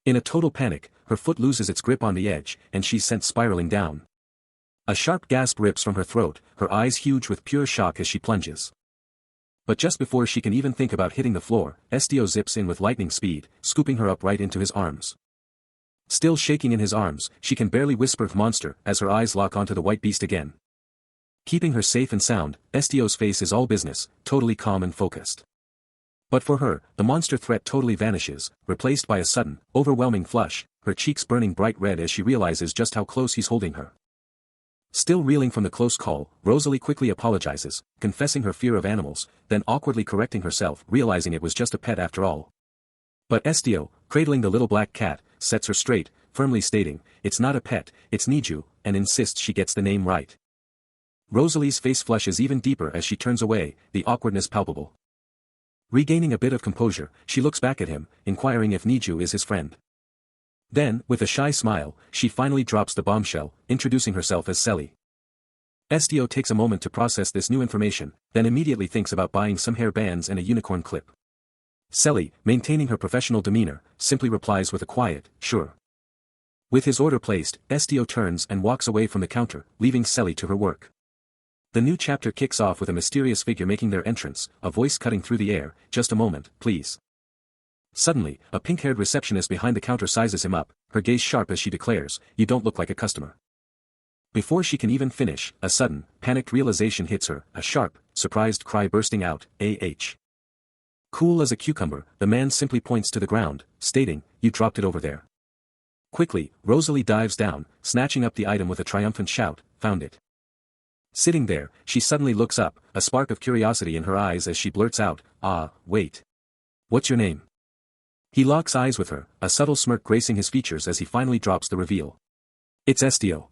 In a total panic, her foot loses its grip on the edge, and she's sent spiraling down. A sharp gasp rips from her throat, her eyes huge with pure shock as she plunges. But just before she can even think about hitting the floor, SDO zips in with lightning speed, scooping her up right into his arms. Still shaking in his arms, she can barely whisper monster as her eyes lock onto the white beast again. Keeping her safe and sound, SDO's face is all business, totally calm and focused. But for her, the monster threat totally vanishes, replaced by a sudden, overwhelming flush, her cheeks burning bright red as she realizes just how close he's holding her. Still reeling from the close call, Rosalie quickly apologizes, confessing her fear of animals, then awkwardly correcting herself, realizing it was just a pet after all. But SDO, cradling the little black cat, sets her straight, firmly stating, it's not a pet, it's Niju, and insists she gets the name right. Rosalie's face flushes even deeper as she turns away, the awkwardness palpable. Regaining a bit of composure, she looks back at him, inquiring if Niju is his friend. Then, with a shy smile, she finally drops the bombshell, introducing herself as Selly. SDO takes a moment to process this new information, then immediately thinks about buying some hair bands and a unicorn clip. Selly, maintaining her professional demeanor, simply replies with a quiet, sure. With his order placed, SDO turns and walks away from the counter, leaving Selly to her work. The new chapter kicks off with a mysterious figure making their entrance, a voice cutting through the air, just a moment, please. Suddenly, a pink-haired receptionist behind the counter sizes him up, her gaze sharp as she declares, you don't look like a customer. Before she can even finish, a sudden, panicked realization hits her, a sharp, surprised cry bursting out, "Ah." Cool as a cucumber, the man simply points to the ground, stating, you dropped it over there. Quickly, Rosalie dives down, snatching up the item with a triumphant shout, found it. Sitting there, she suddenly looks up, a spark of curiosity in her eyes as she blurts out, wait. What's your name? He locks eyes with her, a subtle smirk gracing his features as he finally drops the reveal. It's SDO.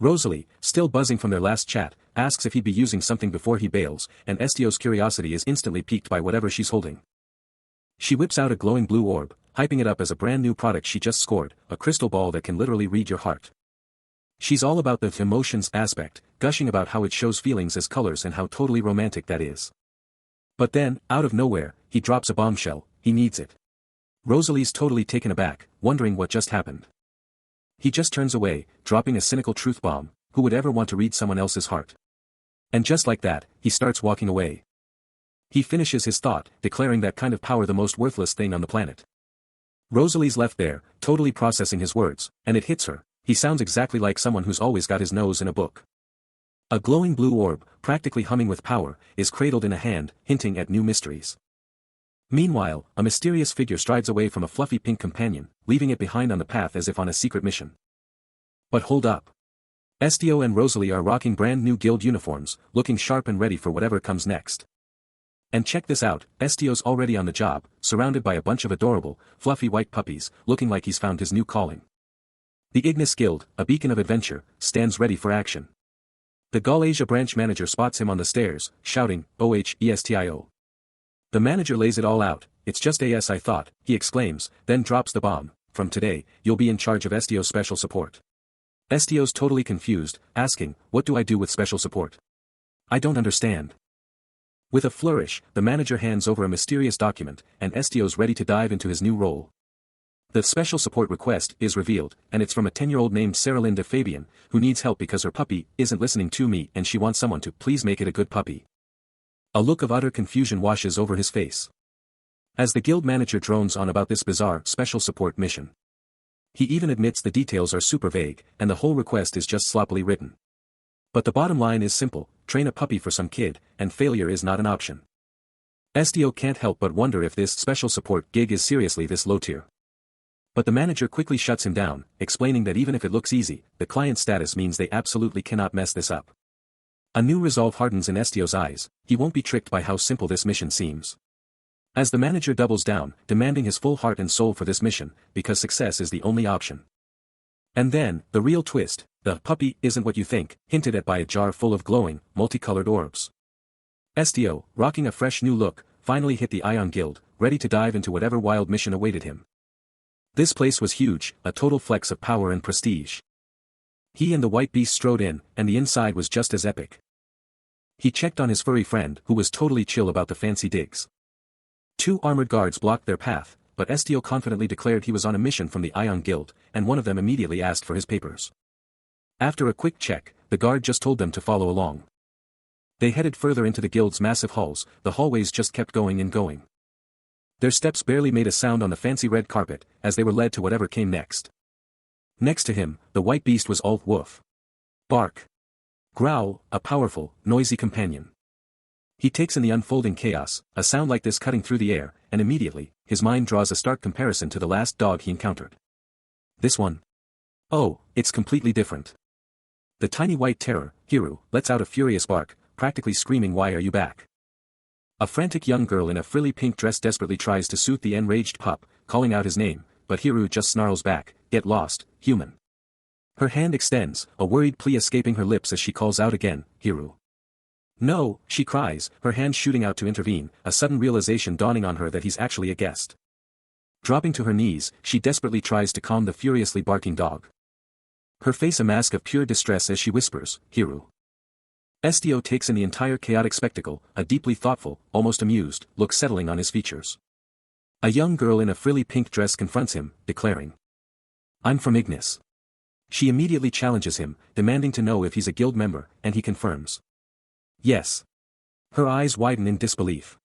Rosalie, still buzzing from their last chat, asks if he'd be using something before he bails, and SDO's curiosity is instantly piqued by whatever she's holding. She whips out a glowing blue orb, hyping it up as a brand new product she just scored, a crystal ball that can literally read your heart. She's all about the emotions aspect, gushing about how it shows feelings as colors and how totally romantic that is. But then, out of nowhere, he drops a bombshell, he needs it. Rosalie's totally taken aback, wondering what just happened. He just turns away, dropping a cynical truth bomb, who would ever want to read someone else's heart? And just like that, he starts walking away. He finishes his thought, declaring that kind of power the most worthless thing on the planet. Rosalie's left there, totally processing his words, and it hits her, he sounds exactly like someone who's always got his nose in a book. A glowing blue orb, practically humming with power, is cradled in a hand, hinting at new mysteries. Meanwhile, a mysterious figure strides away from a fluffy pink companion, leaving it behind on the path as if on a secret mission. But hold up. SDO and Rosalie are rocking brand new guild uniforms, looking sharp and ready for whatever comes next. And check this out, SDO's already on the job, surrounded by a bunch of adorable, fluffy white puppies, looking like he's found his new calling. The Ignis Guild, a beacon of adventure, stands ready for action. The Gaul-Asia branch manager spots him on the stairs, shouting, "OHESTIO." The manager lays it all out, "It's just AS I thought," he exclaims, then drops the bomb, "From today, you'll be in charge of SDO's special support." SDO's totally confused, asking, "What do I do with special support? I don't understand." With a flourish, the manager hands over a mysterious document, and SDO's ready to dive into his new role. The special support request is revealed, and it's from a 10-year-old named Sarah Fabian, who needs help because her puppy isn't listening to me and she wants someone to please make it a good puppy. A look of utter confusion washes over his face. As the guild manager drones on about this bizarre special support mission. He even admits the details are super vague, and the whole request is just sloppily written. But the bottom line is simple, train a puppy for some kid, and failure is not an option. SDO can't help but wonder if this special support gig is seriously this low tier. But the manager quickly shuts him down, explaining that even if it looks easy, the client status means they absolutely cannot mess this up. A new resolve hardens in Estio's eyes. He won't be tricked by how simple this mission seems. As the manager doubles down, demanding his full heart and soul for this mission, because success is the only option. And then, the real twist, the puppy isn't what you think, hinted at by a jar full of glowing, multicolored orbs. Estio, rocking a fresh new look, finally hit the Ion Guild, ready to dive into whatever wild mission awaited him. This place was huge, a total flex of power and prestige. He and the white beast strode in, and the inside was just as epic. He checked on his furry friend, who was totally chill about the fancy digs. 2 armored guards blocked their path, but Estio confidently declared he was on a mission from the Ion Guild, and one of them immediately asked for his papers. After a quick check, the guard just told them to follow along. They headed further into the guild's massive halls, the hallways just kept going and going. Their steps barely made a sound on the fancy red carpet, as they were led to whatever came next. Next to him, the white beast was Alt Woof. Bark. Growl, a powerful, noisy companion. He takes in the unfolding chaos, a sound like this cutting through the air, and immediately, his mind draws a stark comparison to the last dog he encountered. This one? Oh, it's completely different. The tiny white terror, Hiru, lets out a furious bark, practically screaming, "Why are you back?" A frantic young girl in a frilly pink dress desperately tries to soothe the enraged pup, calling out his name, but Hiru just snarls back, "Get lost, human." Her hand extends, a worried plea escaping her lips as she calls out again, "Hiru." "No," she cries, her hand shooting out to intervene, a sudden realization dawning on her that he's actually a guest. Dropping to her knees, she desperately tries to calm the furiously barking dog. Her face a mask of pure distress as she whispers, "Hiru." Estio takes in the entire chaotic spectacle, a deeply thoughtful, almost amused, look settling on his features. A young girl in a frilly pink dress confronts him, declaring, "I'm from Ignis." She immediately challenges him, demanding to know if he's a guild member, and he confirms. Yes. Her eyes widen in disbelief.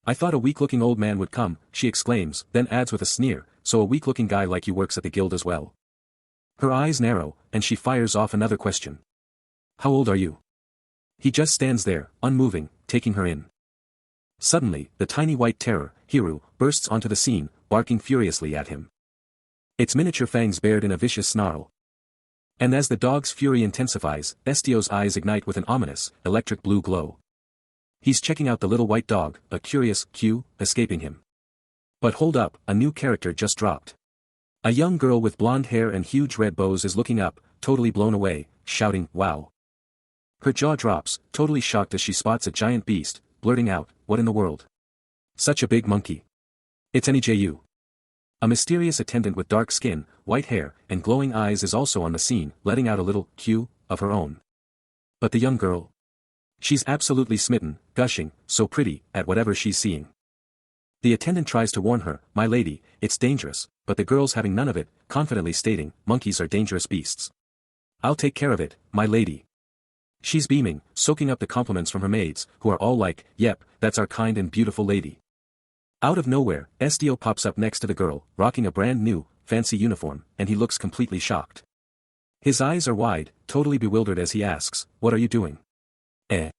"I thought a weak-looking old man would come," she exclaims, then adds with a sneer, "So a weak-looking guy like you works at the guild as well?" Her eyes narrow, and she fires off another question. "How old are you?" He just stands there, unmoving, taking her in. Suddenly, the tiny white terror, Hiru, bursts onto the scene, barking furiously at him. Its miniature fangs bared in a vicious snarl. And as the dog's fury intensifies, Estio's eyes ignite with an ominous, electric blue glow. He's checking out the little white dog, a curious cue escaping him. But hold up, a new character just dropped. A young girl with blonde hair and huge red bows is looking up, totally blown away, shouting, "Wow." Her jaw drops, totally shocked as she spots a giant beast, blurting out, "What in the world? Such a big monkey." "It's NEJU." A mysterious attendant with dark skin, white hair, and glowing eyes is also on the scene, letting out a little cue of her own. But the young girl? She's absolutely smitten, gushing, so pretty, at whatever she's seeing. The attendant tries to warn her, "My lady, it's dangerous," but the girl's having none of it, confidently stating, "Monkeys are dangerous beasts. I'll take care of it, my lady." She's beaming, soaking up the compliments from her maids, who are all like, "Yep, that's our kind and beautiful lady." Out of nowhere, Estio pops up next to the girl, rocking a brand new, fancy uniform, and he looks completely shocked. His eyes are wide, totally bewildered as he asks, "What are you doing?" "Eh?"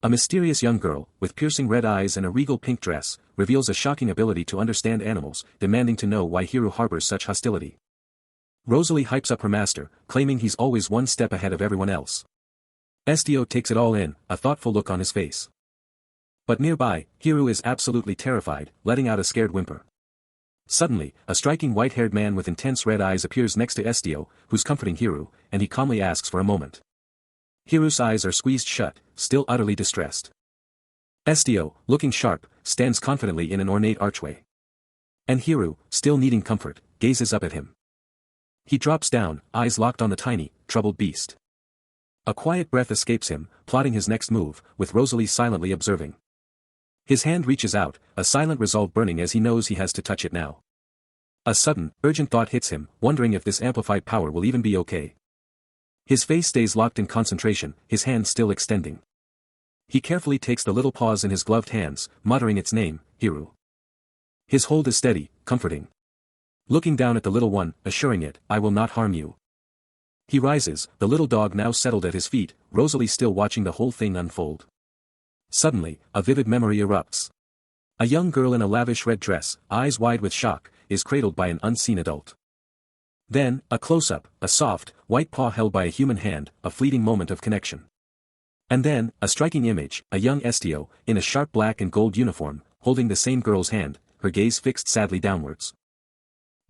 A mysterious young girl, with piercing red eyes and a regal pink dress, reveals a shocking ability to understand animals, demanding to know why Hiru harbors such hostility. Rosalie hypes up her master, claiming he's always one step ahead of everyone else. Estio takes it all in, a thoughtful look on his face. But nearby, Hiru is absolutely terrified, letting out a scared whimper. Suddenly, a striking white-haired man with intense red eyes appears next to Estio, who's comforting Hiru, and he calmly asks for a moment. Hiru's eyes are squeezed shut, still utterly distressed. Estio, looking sharp, stands confidently in an ornate archway. And Hiru, still needing comfort, gazes up at him. He drops down, eyes locked on the tiny, troubled beast. A quiet breath escapes him, plotting his next move, with Rosalie silently observing. His hand reaches out, a silent resolve burning as he knows he has to touch it now. A sudden, urgent thought hits him, wondering if this amplified power will even be okay. His face stays locked in concentration, his hand still extending. He carefully takes the little paws in his gloved hands, muttering its name, Hiru. His hold is steady, comforting. Looking down at the little one, assuring it, "I will not harm you." He rises, the little dog now settled at his feet, Rosalie still watching the whole thing unfold. Suddenly, a vivid memory erupts. A young girl in a lavish red dress, eyes wide with shock, is cradled by an unseen adult. Then, a close-up, a soft, white paw held by a human hand, a fleeting moment of connection. And then, a striking image, a young Estio, in a sharp black and gold uniform, holding the same girl's hand, her gaze fixed sadly downwards.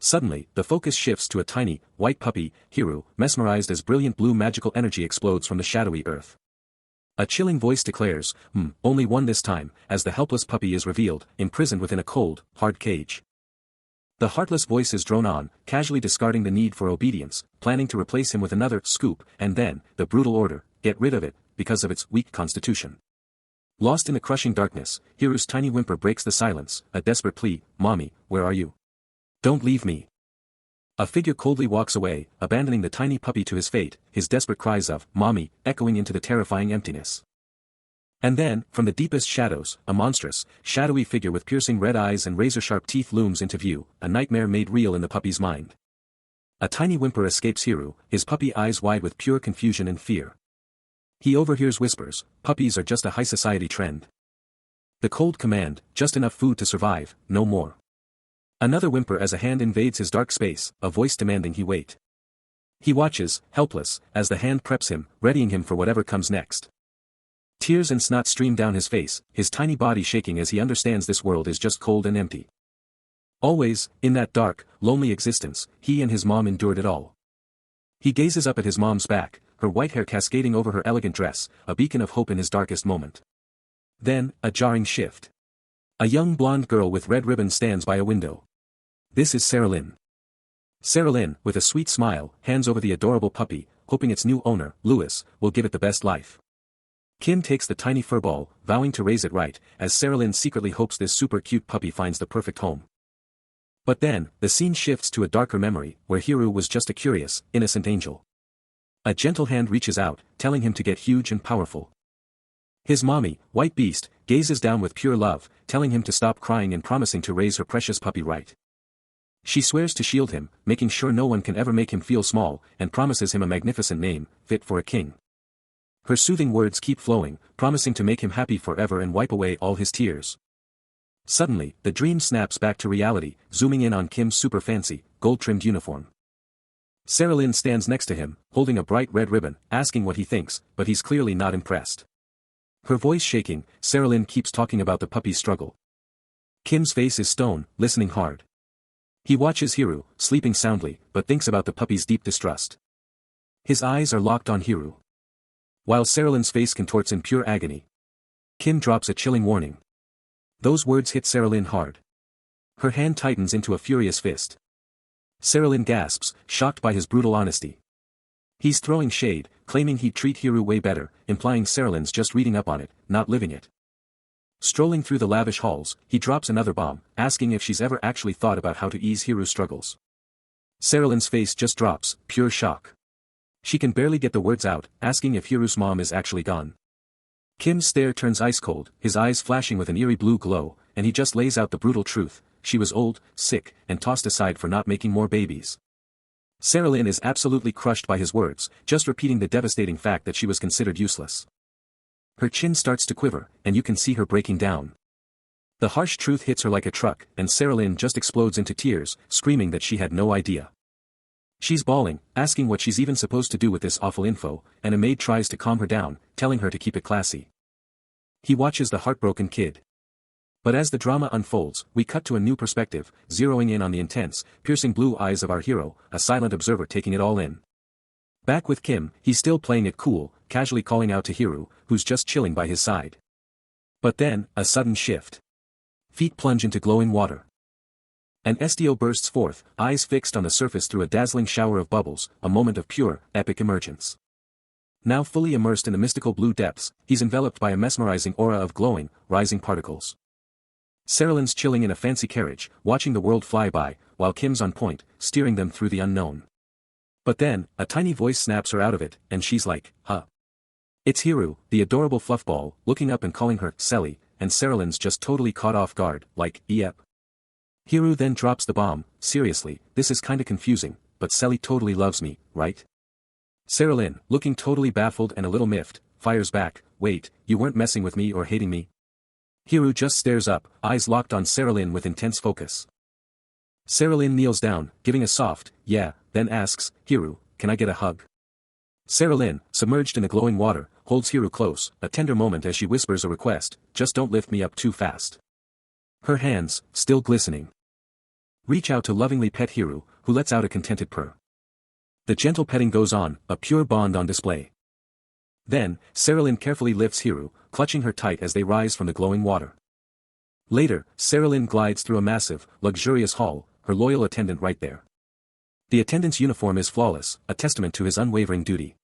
Suddenly, the focus shifts to a tiny, white puppy, Hiru, mesmerized as brilliant blue magical energy explodes from the shadowy earth. A chilling voice declares, only one this time, as the helpless puppy is revealed, imprisoned within a cold, hard cage. The heartless voice is drone on, casually discarding the need for obedience, planning to replace him with another scoop, and then, the brutal order, get rid of it, because of its weak constitution. Lost in the crushing darkness, Hiru's tiny whimper breaks the silence, a desperate plea, "Mommy, where are you? Don't leave me." A figure coldly walks away, abandoning the tiny puppy to his fate, his desperate cries of, "Mommy," echoing into the terrifying emptiness. And then, from the deepest shadows, a monstrous, shadowy figure with piercing red eyes and razor-sharp teeth looms into view, a nightmare made real in the puppy's mind. A tiny whimper escapes Hiru, his puppy eyes wide with pure confusion and fear. He overhears whispers, "Puppies are just a high society trend." The cold command, "Just enough food to survive, no more." Another whimper as a hand invades his dark space, a voice demanding he wait. He watches, helpless, as the hand preps him, readying him for whatever comes next. Tears and snot stream down his face, his tiny body shaking as he understands this world is just cold and empty. Always, in that dark, lonely existence, he and his mom endured it all. He gazes up at his mom's back, her white hair cascading over her elegant dress, a beacon of hope in his darkest moment. Then, a jarring shift. A young blonde girl with red ribbons stands by a window. This is Sarah Lynn. Sarah Lynn, with a sweet smile, hands over the adorable puppy, hoping its new owner, Louis, will give it the best life. Kim takes the tiny furball, vowing to raise it right, as Sarah Lynn secretly hopes this super cute puppy finds the perfect home. But then, the scene shifts to a darker memory, where Hiru was just a curious, innocent angel. A gentle hand reaches out, telling him to get huge and powerful. His mommy, White Beast, gazes down with pure love, telling him to stop crying and promising to raise her precious puppy right. She swears to shield him, making sure no one can ever make him feel small, and promises him a magnificent name, fit for a king. Her soothing words keep flowing, promising to make him happy forever and wipe away all his tears. Suddenly, the dream snaps back to reality, zooming in on Kim's super fancy, gold-trimmed uniform. Sarah Lynn stands next to him, holding a bright red ribbon, asking what he thinks, but he's clearly not impressed. Her voice shaking, Sarah Lynn keeps talking about the puppy's struggle. Kim's face is stone, listening hard. He watches Hiru, sleeping soundly, but thinks about the puppy's deep distrust. His eyes are locked on Hiru. While Sarah Lynn's face contorts in pure agony, Kim drops a chilling warning. Those words hit Sarah Lynn hard. Her hand tightens into a furious fist. Sarah Lynn gasps, shocked by his brutal honesty. He's throwing shade, claiming he'd treat Hiru way better, implying Sarah Lynn's just reading up on it, not living it. Strolling through the lavish halls, he drops another bomb, asking if she's ever actually thought about how to ease Hiru's struggles. Sarah Lynn's face just drops, pure shock. She can barely get the words out, asking if Hiru's mom is actually gone. Kim's stare turns ice cold, his eyes flashing with an eerie blue glow, and he just lays out the brutal truth: she was old, sick, and tossed aside for not making more babies. Sarah Lynn is absolutely crushed by his words, just repeating the devastating fact that she was considered useless. Her chin starts to quiver, and you can see her breaking down. The harsh truth hits her like a truck, and Sarah Lynn just explodes into tears, screaming that she had no idea. She's bawling, asking what she's even supposed to do with this awful info, and a maid tries to calm her down, telling her to keep it classy. He watches the heartbroken kid. But as the drama unfolds, we cut to a new perspective, zeroing in on the intense, piercing blue eyes of our hero, a silent observer taking it all in. Back with Kim, he's still playing it cool, casually calling out to Hiru, who's just chilling by his side. But then, a sudden shift. Feet plunge into glowing water. An Estio bursts forth, eyes fixed on the surface through a dazzling shower of bubbles, a moment of pure, epic emergence. Now fully immersed in the mystical blue depths, he's enveloped by a mesmerizing aura of glowing, rising particles. Sarah Lynn's chilling in a fancy carriage, watching the world fly by, while Kim's on point, steering them through the unknown. But then, a tiny voice snaps her out of it, and she's like, huh. It's Hiru, the adorable fluffball, looking up and calling her, Selly, and Sarah Lynn's just totally caught off guard, like, yep. Hiru then drops the bomb, seriously, this is kinda confusing, but Selly totally loves me, right? Sarah Lynn, looking totally baffled and a little miffed, fires back, wait, you weren't messing with me or hating me? Hiru just stares up, eyes locked on Sarah Lynn with intense focus. Sarah Lynn kneels down, giving a soft, yeah, then asks, Hiru, can I get a hug? Sarah Lynn, submerged in the glowing water, holds Hiru close, a tender moment as she whispers a request, "Just don't lift me up too fast." Her hands, still glistening, reach out to lovingly pet Hiru, who lets out a contented purr. The gentle petting goes on, a pure bond on display. Then, Saralyn carefully lifts Hiru, clutching her tight as they rise from the glowing water. Later, Saralyn glides through a massive, luxurious hall, her loyal attendant right there. The attendant's uniform is flawless, a testament to his unwavering duty.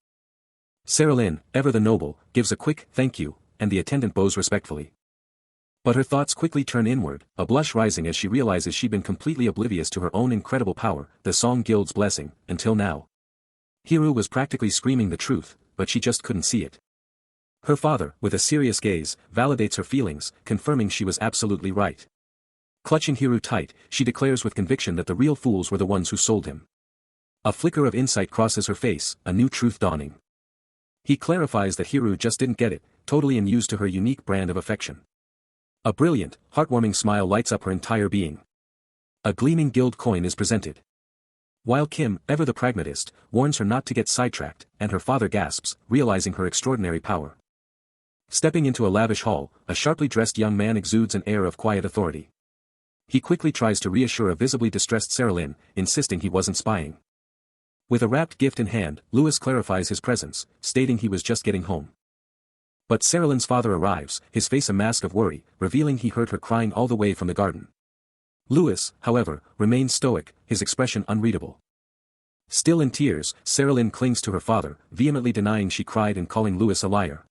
Saralyn, ever the noble, gives a quick "thank you," and the attendant bows respectfully. But her thoughts quickly turn inward, a blush rising as she realizes she'd been completely oblivious to her own incredible power, the Song Guild's blessing, until now. Hiru was practically screaming the truth, but she just couldn't see it. Her father, with a serious gaze, validates her feelings, confirming she was absolutely right. Clutching Hiru tight, she declares with conviction that the real fools were the ones who sold him. A flicker of insight crosses her face, a new truth dawning. He clarifies that Hiru just didn't get it, totally unused to her unique brand of affection. A brilliant, heartwarming smile lights up her entire being. A gleaming guild coin is presented. While Kim, ever the pragmatist, warns her not to get sidetracked, and her father gasps, realizing her extraordinary power. Stepping into a lavish hall, a sharply dressed young man exudes an air of quiet authority. He quickly tries to reassure a visibly distressed Saralyn, insisting he wasn't spying. With a wrapped gift in hand, Louis clarifies his presence, stating he was just getting home. But Saralyn's father arrives, his face a mask of worry, revealing he heard her crying all the way from the garden. Louis, however, remains stoic, his expression unreadable. Still in tears, Saralyn clings to her father, vehemently denying she cried and calling Louis a liar.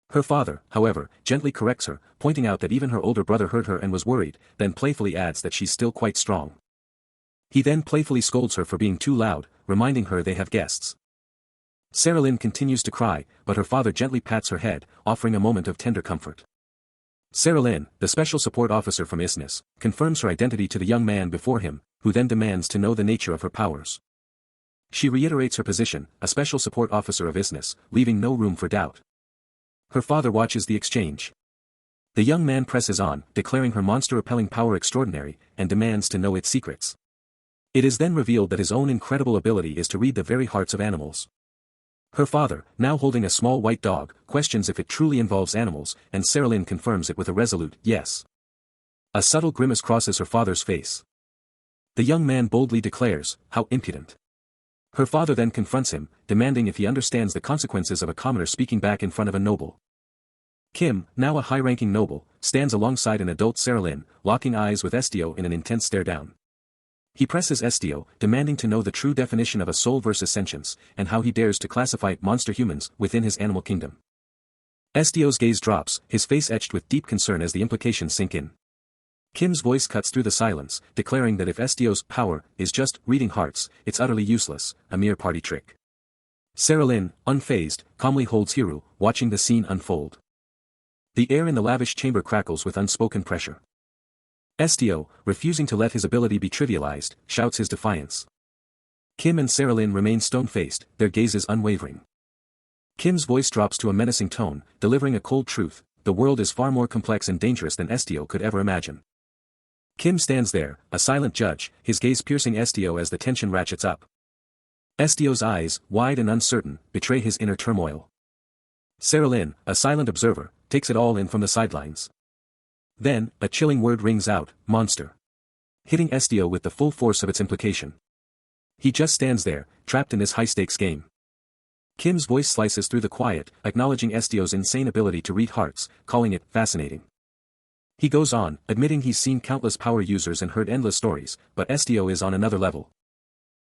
Her father, however, gently corrects her, pointing out that even her older brother heard her and was worried, then playfully adds that she's still quite strong. He then playfully scolds her for being too loud, reminding her they have guests. Saralyn continues to cry, but her father gently pats her head, offering a moment of tender comfort. Saralyn, the special support officer from Isness, confirms her identity to the young man before him, who then demands to know the nature of her powers. She reiterates her position, a special support officer of Isness, leaving no room for doubt. Her father watches the exchange. The young man presses on, declaring her monster-repelling power extraordinary, and demands to know its secrets. It is then revealed that his own incredible ability is to read the very hearts of animals. Her father, now holding a small white dog, questions if it truly involves animals, and Saralyn confirms it with a resolute yes. A subtle grimace crosses her father's face. The young man boldly declares, "How impudent." Her father then confronts him, demanding if he understands the consequences of a commoner speaking back in front of a noble. Kim, now a high-ranking noble, stands alongside an adult Saralyn, locking eyes with Estio in an intense stare-down. He presses Estio, demanding to know the true definition of a soul versus sentience, and how he dares to classify monster humans within his animal kingdom. Estio's gaze drops, his face etched with deep concern as the implications sink in. Kim's voice cuts through the silence, declaring that if Estio's power is just reading hearts, it's utterly useless, a mere party trick. Saralyn, unfazed, calmly holds Hiru, watching the scene unfold. The air in the lavish chamber crackles with unspoken pressure. Estio, refusing to let his ability be trivialized, shouts his defiance. Kim and Saralyn remain stone-faced, their gazes unwavering. Kim's voice drops to a menacing tone, delivering a cold truth: the world is far more complex and dangerous than Estio could ever imagine. Kim stands there, a silent judge, his gaze piercing Estio as the tension ratchets up. Estio's eyes, wide and uncertain, betray his inner turmoil. Saralyn, a silent observer, takes it all in from the sidelines. Then, a chilling word rings out: monster. Hitting Estio with the full force of its implication. He just stands there, trapped in this high-stakes game. Kim's voice slices through the quiet, acknowledging Estio's insane ability to read hearts, calling it fascinating. He goes on, admitting he's seen countless power users and heard endless stories, but Estio is on another level.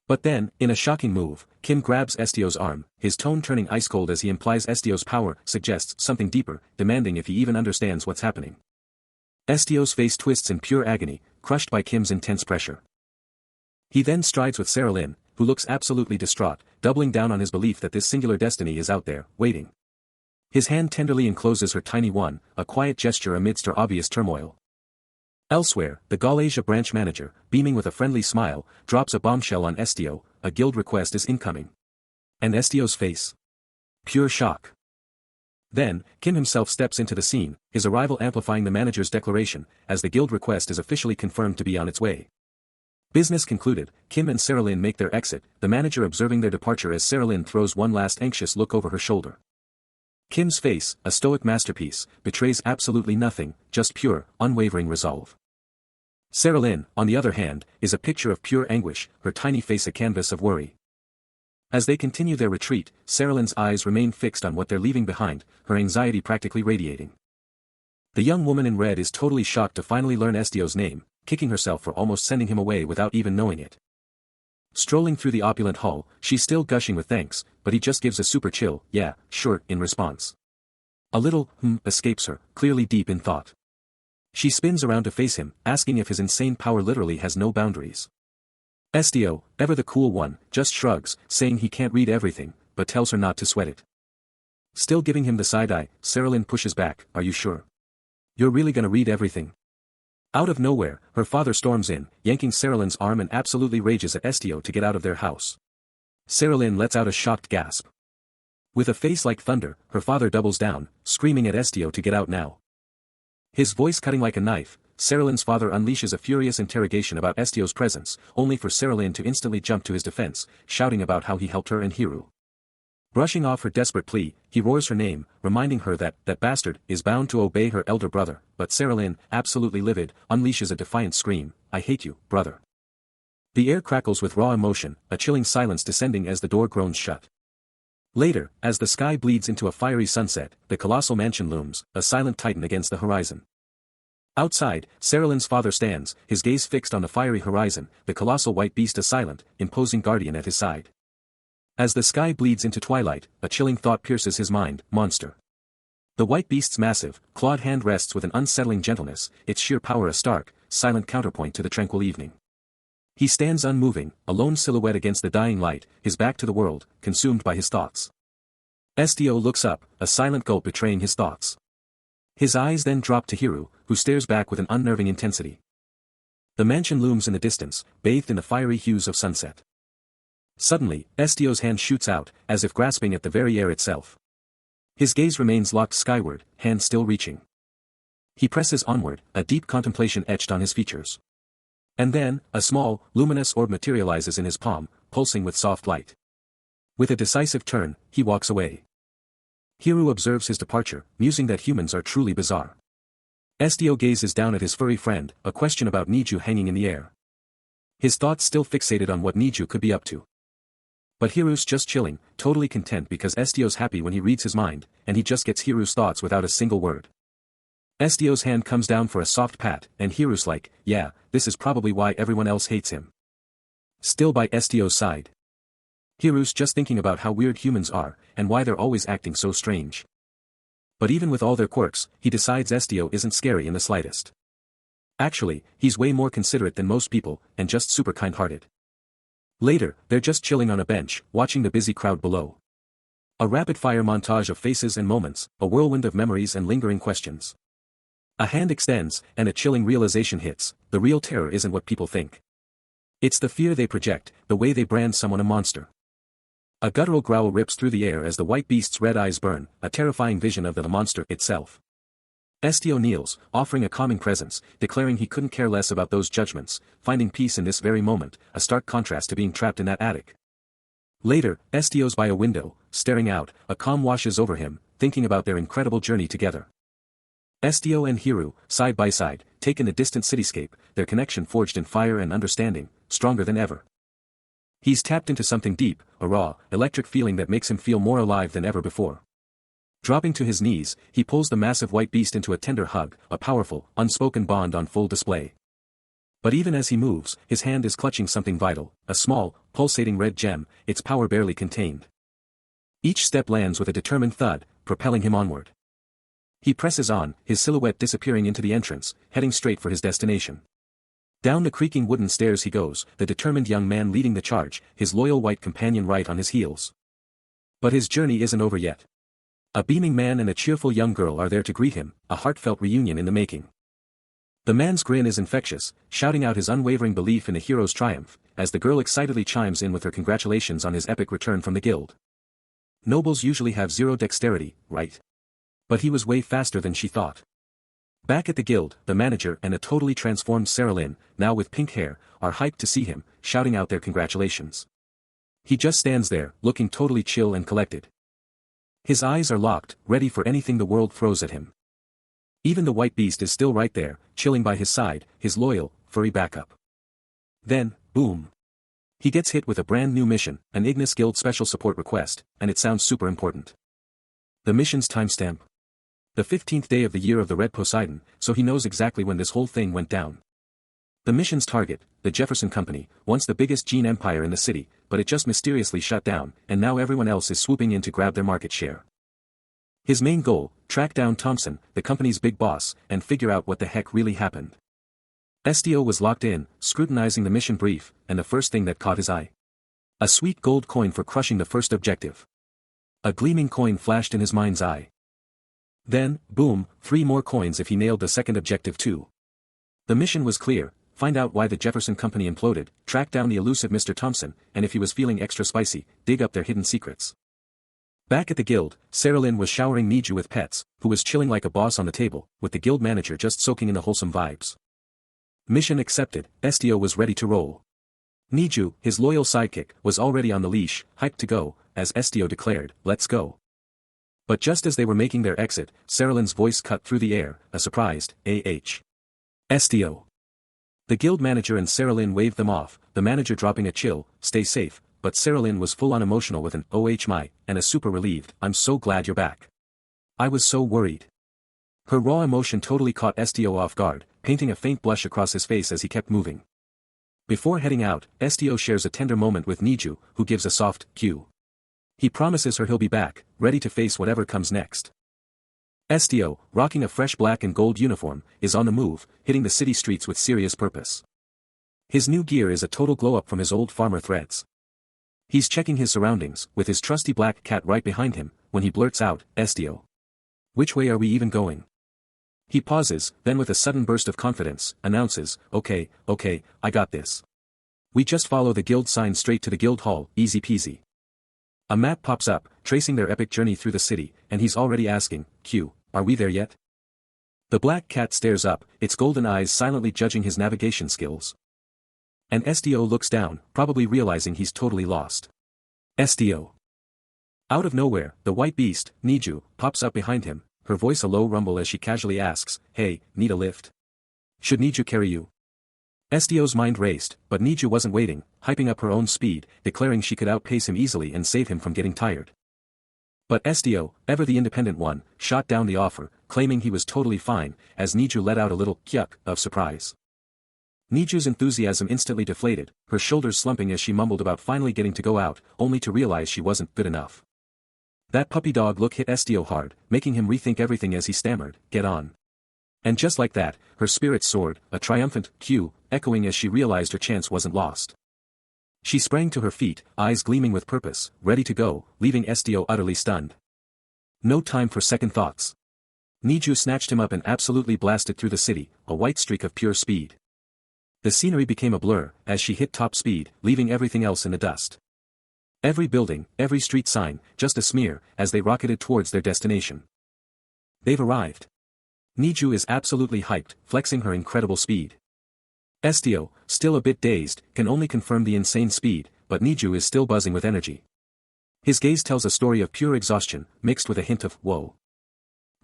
But then, in a shocking move, Kim grabs Estio's arm, his tone turning ice-cold as he implies Estio's power suggests something deeper, demanding if he even understands what's happening. Estio's face twists in pure agony, crushed by Kim's intense pressure. He then strides with Saralyn, who looks absolutely distraught, doubling down on his belief that this singular destiny is out there, waiting. His hand tenderly encloses her tiny one, a quiet gesture amidst her obvious turmoil. Elsewhere, the Gaulesia branch manager, beaming with a friendly smile, drops a bombshell on Estio: a guild request is incoming. And Estio's face? Pure shock. Then, Kim himself steps into the scene, his arrival amplifying the manager's declaration, as the guild request is officially confirmed to be on its way. Business concluded, Kim and Saralyn make their exit, the manager observing their departure as Saralyn throws one last anxious look over her shoulder. Kim's face, a stoic masterpiece, betrays absolutely nothing, just pure, unwavering resolve. Sarah Lynn, on the other hand, is a picture of pure anguish, her tiny face a canvas of worry. As they continue their retreat, Sarah Lynn's eyes remain fixed on what they're leaving behind, her anxiety practically radiating. The young woman in red is totally shocked to finally learn Estio's name, kicking herself for almost sending him away without even knowing it. Strolling through the opulent hall, she's still gushing with thanks, but he just gives a super chill, yeah, sure, in response. A little, escapes her, clearly deep in thought. She spins around to face him, asking if his insane power literally has no boundaries. Estio, ever the cool one, just shrugs, saying he can't read everything, but tells her not to sweat it. Still giving him the side-eye, Sarah Lynn pushes back, are you sure? You're really gonna read everything? Out of nowhere, her father storms in, yanking Sarah Lynn's arm and absolutely rages at Estio to get out of their house. Sarah Lynn lets out a shocked gasp. With a face like thunder, her father doubles down, screaming at Estio to get out now. His voice cutting like a knife, Sarah Lynn's father unleashes a furious interrogation about Estio's presence, only for Sarah Lynn to instantly jump to his defense, shouting about how he helped her and Hiru. Brushing off her desperate plea, he roars her name, reminding her that bastard is bound to obey her elder brother, but Sarah Lynn, absolutely livid, unleashes a defiant scream, I hate you, brother. The air crackles with raw emotion, a chilling silence descending as the door groans shut. Later, as the sky bleeds into a fiery sunset, the colossal mansion looms, a silent titan against the horizon. Outside, Sarah Lynn's father stands, his gaze fixed on the fiery horizon, the colossal white beast a silent, imposing guardian at his side. As the sky bleeds into twilight, a chilling thought pierces his mind, monster. The white beast's massive, clawed hand rests with an unsettling gentleness, its sheer power a stark, silent counterpoint to the tranquil evening. He stands unmoving, a lone silhouette against the dying light, his back to the world, consumed by his thoughts. Estio looks up, a silent gulp betraying his thoughts. His eyes then drop to Hiru, who stares back with an unnerving intensity. The mansion looms in the distance, bathed in the fiery hues of sunset. Suddenly, Estio's hand shoots out, as if grasping at the very air itself. His gaze remains locked skyward, hand still reaching. He presses onward, a deep contemplation etched on his features. And then, a small, luminous orb materializes in his palm, pulsing with soft light. With a decisive turn, he walks away. Hiru observes his departure, musing that humans are truly bizarre. Estio gazes down at his furry friend, a question about Niju hanging in the air. His thoughts still fixated on what Niju could be up to. But Hiru's just chilling, totally content because Estio's happy when he reads his mind, and he just gets Hiru's thoughts without a single word. Estio's hand comes down for a soft pat, and Hiru's like, yeah, this is probably why everyone else hates him. Still by Estio's side. Hiru's just thinking about how weird humans are, and why they're always acting so strange. But even with all their quirks, he decides Estio isn't scary in the slightest. Actually, he's way more considerate than most people, and just super kind-hearted. Later, they're just chilling on a bench, watching the busy crowd below. A rapid-fire montage of faces and moments, a whirlwind of memories and lingering questions. A hand extends, and a chilling realization hits, the real terror isn't what people think. It's the fear they project, the way they brand someone a monster. A guttural growl rips through the air as the white beast's red eyes burn, a terrifying vision of the monster itself. Estio kneels, offering a calming presence, declaring he couldn't care less about those judgments, finding peace in this very moment, a stark contrast to being trapped in that attic. Later, Estio's by a window, staring out, a calm washes over him, thinking about their incredible journey together. Estio and Hiru, side by side, take in the distant cityscape, their connection forged in fire and understanding, stronger than ever. He's tapped into something deep, a raw, electric feeling that makes him feel more alive than ever before. Dropping to his knees, he pulls the massive white beast into a tender hug, a powerful, unspoken bond on full display. But even as he moves, his hand is clutching something vital, a small, pulsating red gem, its power barely contained. Each step lands with a determined thud, propelling him onward. He presses on, his silhouette disappearing into the entrance, heading straight for his destination. Down the creaking wooden stairs he goes, the determined young man leading the charge, his loyal white companion right on his heels. But his journey isn't over yet. A beaming man and a cheerful young girl are there to greet him, a heartfelt reunion in the making. The man's grin is infectious, shouting out his unwavering belief in the hero's triumph, as the girl excitedly chimes in with her congratulations on his epic return from the guild. Nobles usually have zero dexterity, right? But he was way faster than she thought. Back at the guild, the manager and a totally transformed Sarah Lynn, now with pink hair, are hyped to see him, shouting out their congratulations. He just stands there, looking totally chill and collected. His eyes are locked, ready for anything the world throws at him. Even the white beast is still right there, chilling by his side, his loyal, furry backup. Then, boom. He gets hit with a brand new mission, an Ignis Guild special support request, and it sounds super important. The mission's timestamp. The 15th day of the year of the Red Poseidon, so he knows exactly when this whole thing went down. The mission's target, the Jefferson Company, once the biggest gene empire in the city, but it just mysteriously shut down, and now everyone else is swooping in to grab their market share. His main goal, track down Thompson, the company's big boss, and figure out what the heck really happened. SDO was locked in, scrutinizing the mission brief, and the first thing that caught his eye. A sweet gold coin for crushing the first objective. A gleaming coin flashed in his mind's eye. Then, boom, 3 more coins if he nailed the second objective too. The mission was clear: find out why the Jefferson Company imploded, track down the elusive Mr. Thompson, and if he was feeling extra spicy, dig up their hidden secrets. Back at the guild, Sarah Lynn was showering Niju with pets, who was chilling like a boss on the table, with the guild manager just soaking in the wholesome vibes. Mission accepted, SDO was ready to roll. Niju, his loyal sidekick, was already on the leash, hyped to go, as SDO declared, "Let's go." But just as they were making their exit, Sarah Lynn's voice cut through the air, a surprised, "AH. SDO." The guild manager and Sarah Lynn waved them off, the manager dropping a chill, "Stay safe," but Sarah Lynn was full-on emotional with an "Oh my," and a super relieved, "I'm so glad you're back. I was so worried." Her raw emotion totally caught SDO off guard, painting a faint blush across his face as he kept moving. Before heading out, SDO shares a tender moment with Niju, who gives a soft cue. He promises her he'll be back, ready to face whatever comes next. SDO, rocking a fresh black and gold uniform, is on the move, hitting the city streets with serious purpose. His new gear is a total glow-up from his old farmer threads. He's checking his surroundings, with his trusty black cat right behind him, when he blurts out, "SDO. Which way are we even going?" He pauses, then with a sudden burst of confidence, announces, okay, I got this. We just follow the guild sign straight to the guild hall, easy peasy." A map pops up, tracing their epic journey through the city, and he's already asking, "Q, are we there yet?" The black cat stares up, its golden eyes silently judging his navigation skills. And SDO looks down, probably realizing he's totally lost. SDO. Out of nowhere, the white beast, Niju, pops up behind him, her voice a low rumble as she casually asks, "Hey, need a lift? Should Niju carry you?" SDO's mind raced, but Niju wasn't waiting, hyping up her own speed, declaring she could outpace him easily and save him from getting tired. But SDO, ever the independent one, shot down the offer, claiming he was totally fine, as Niju let out a little "kyuk" of surprise. Niju's enthusiasm instantly deflated, her shoulders slumping as she mumbled about finally getting to go out, only to realize she wasn't good enough. That puppy dog look hit SDO hard, making him rethink everything as he stammered, "Get on." And just like that, her spirits soared, a triumphant "Q," echoing as she realized her chance wasn't lost. She sprang to her feet, eyes gleaming with purpose, ready to go, leaving SDO utterly stunned. No time for second thoughts. Niju snatched him up and absolutely blasted through the city, a white streak of pure speed. The scenery became a blur, as she hit top speed, leaving everything else in the dust. Every building, every street sign, just a smear, as they rocketed towards their destination. They've arrived. Niju is absolutely hyped, flexing her incredible speed. SDO, still a bit dazed, can only confirm the insane speed, but Niju is still buzzing with energy. His gaze tells a story of pure exhaustion, mixed with a hint of "whoa."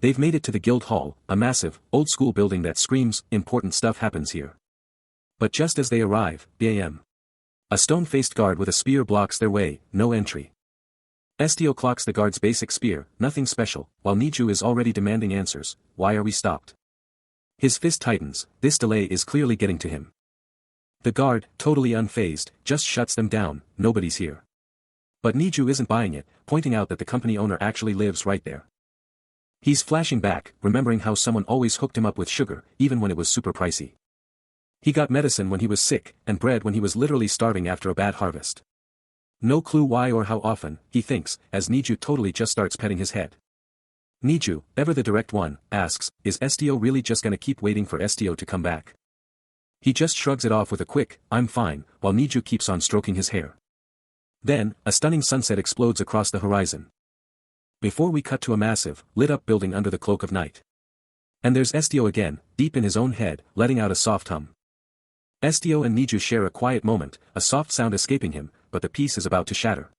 They've made it to the guild hall, a massive, old-school building that screams, "Important stuff happens here." But just as they arrive, bam. A stone-faced guard with a spear blocks their way, no entry. SDO clocks the guard's basic spear, nothing special, while Niju is already demanding answers, "Why are we stopped?" His fist tightens, this delay is clearly getting to him. The guard, totally unfazed, just shuts them down, "Nobody's here." But Niju isn't buying it, pointing out that the company owner actually lives right there. He's flashing back, remembering how someone always hooked him up with sugar, even when it was super pricey. He got medicine when he was sick, and bread when he was literally starving after a bad harvest. No clue why or how often, he thinks, as Niju totally just starts petting his head. Niju, ever the direct one, asks, "Is SDO really just gonna keep waiting for SDO to come back?" He just shrugs it off with a quick, "I'm fine," while Niju keeps on stroking his hair. Then, a stunning sunset explodes across the horizon. Before we cut to a massive, lit-up building under the cloak of night. And there's SDO again, deep in his own head, letting out a soft hum. SDO and Niju share a quiet moment, a soft sound escaping him, but the piece is about to shatter.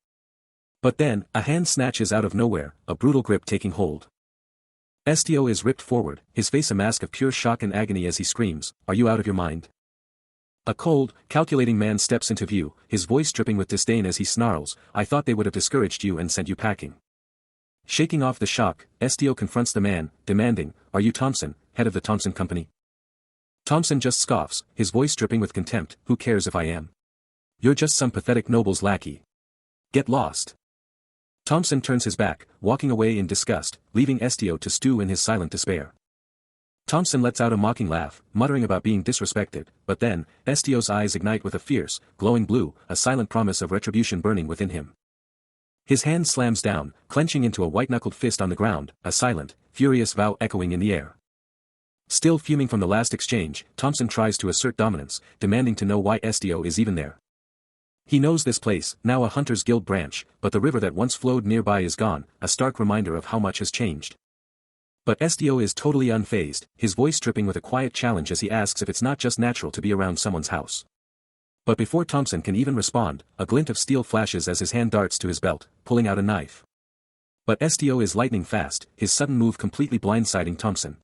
But then, a hand snatches out of nowhere, a brutal grip taking hold. Estio is ripped forward, his face a mask of pure shock and agony as he screams, "Are you out of your mind?" A cold, calculating man steps into view, his voice dripping with disdain as he snarls, "I thought they would have discouraged you and sent you packing." Shaking off the shock, Estio confronts the man, demanding, "Are you Thompson, head of the Thompson Company?" Thompson just scoffs, his voice dripping with contempt, "Who cares if I am? You're just some pathetic noble's lackey. Get lost." Thompson turns his back, walking away in disgust, leaving Estio to stew in his silent despair. Thompson lets out a mocking laugh, muttering about being disrespected, but then, Estio's eyes ignite with a fierce, glowing blue, a silent promise of retribution burning within him. His hand slams down, clenching into a white-knuckled fist on the ground, a silent, furious vow echoing in the air. Still fuming from the last exchange, Thompson tries to assert dominance, demanding to know why Estio is even there. He knows this place, now a Hunters Guild branch, but the river that once flowed nearby is gone, a stark reminder of how much has changed. But Estio is totally unfazed, his voice dripping with a quiet challenge as he asks if it's not just natural to be around someone's house. But before Thompson can even respond, a glint of steel flashes as his hand darts to his belt, pulling out a knife. But Estio is lightning fast, his sudden move completely blindsiding Thompson.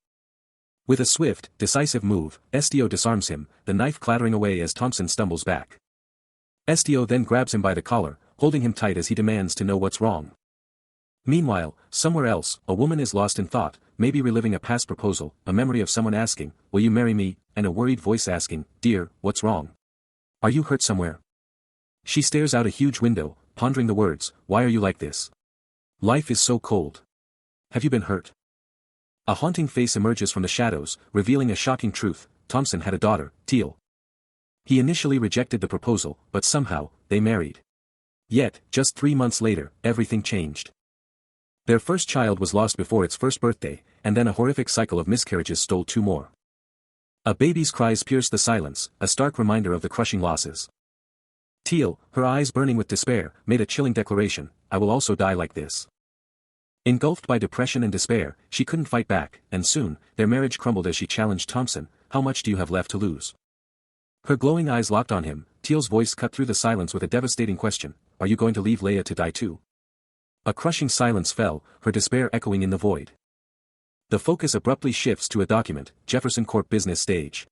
With a swift, decisive move, Estio disarms him, the knife clattering away as Thompson stumbles back. Estio then grabs him by the collar, holding him tight as he demands to know what's wrong. Meanwhile, somewhere else, a woman is lost in thought, maybe reliving a past proposal, a memory of someone asking, "Will you marry me?" and a worried voice asking, "Dear, what's wrong? Are you hurt somewhere?" She stares out a huge window, pondering the words, "Why are you like this? Life is so cold. Have you been hurt?" A haunting face emerges from the shadows, revealing a shocking truth. Thompson had a daughter, Teal. He initially rejected the proposal, but somehow, they married. Yet, just 3 months later, everything changed. Their first child was lost before its first birthday, and then a horrific cycle of miscarriages stole 2 more. A baby's cries pierced the silence, a stark reminder of the crushing losses. Teal, her eyes burning with despair, made a chilling declaration, "I will also die like this." Engulfed by depression and despair, she couldn't fight back, and soon, their marriage crumbled as she challenged Thompson, "How much do you have left to lose?" Her glowing eyes locked on him, Teal's voice cut through the silence with a devastating question, "Are you going to leave Leia to die too?" A crushing silence fell, her despair echoing in the void. The focus abruptly shifts to a document, Jefferson Corp business stage.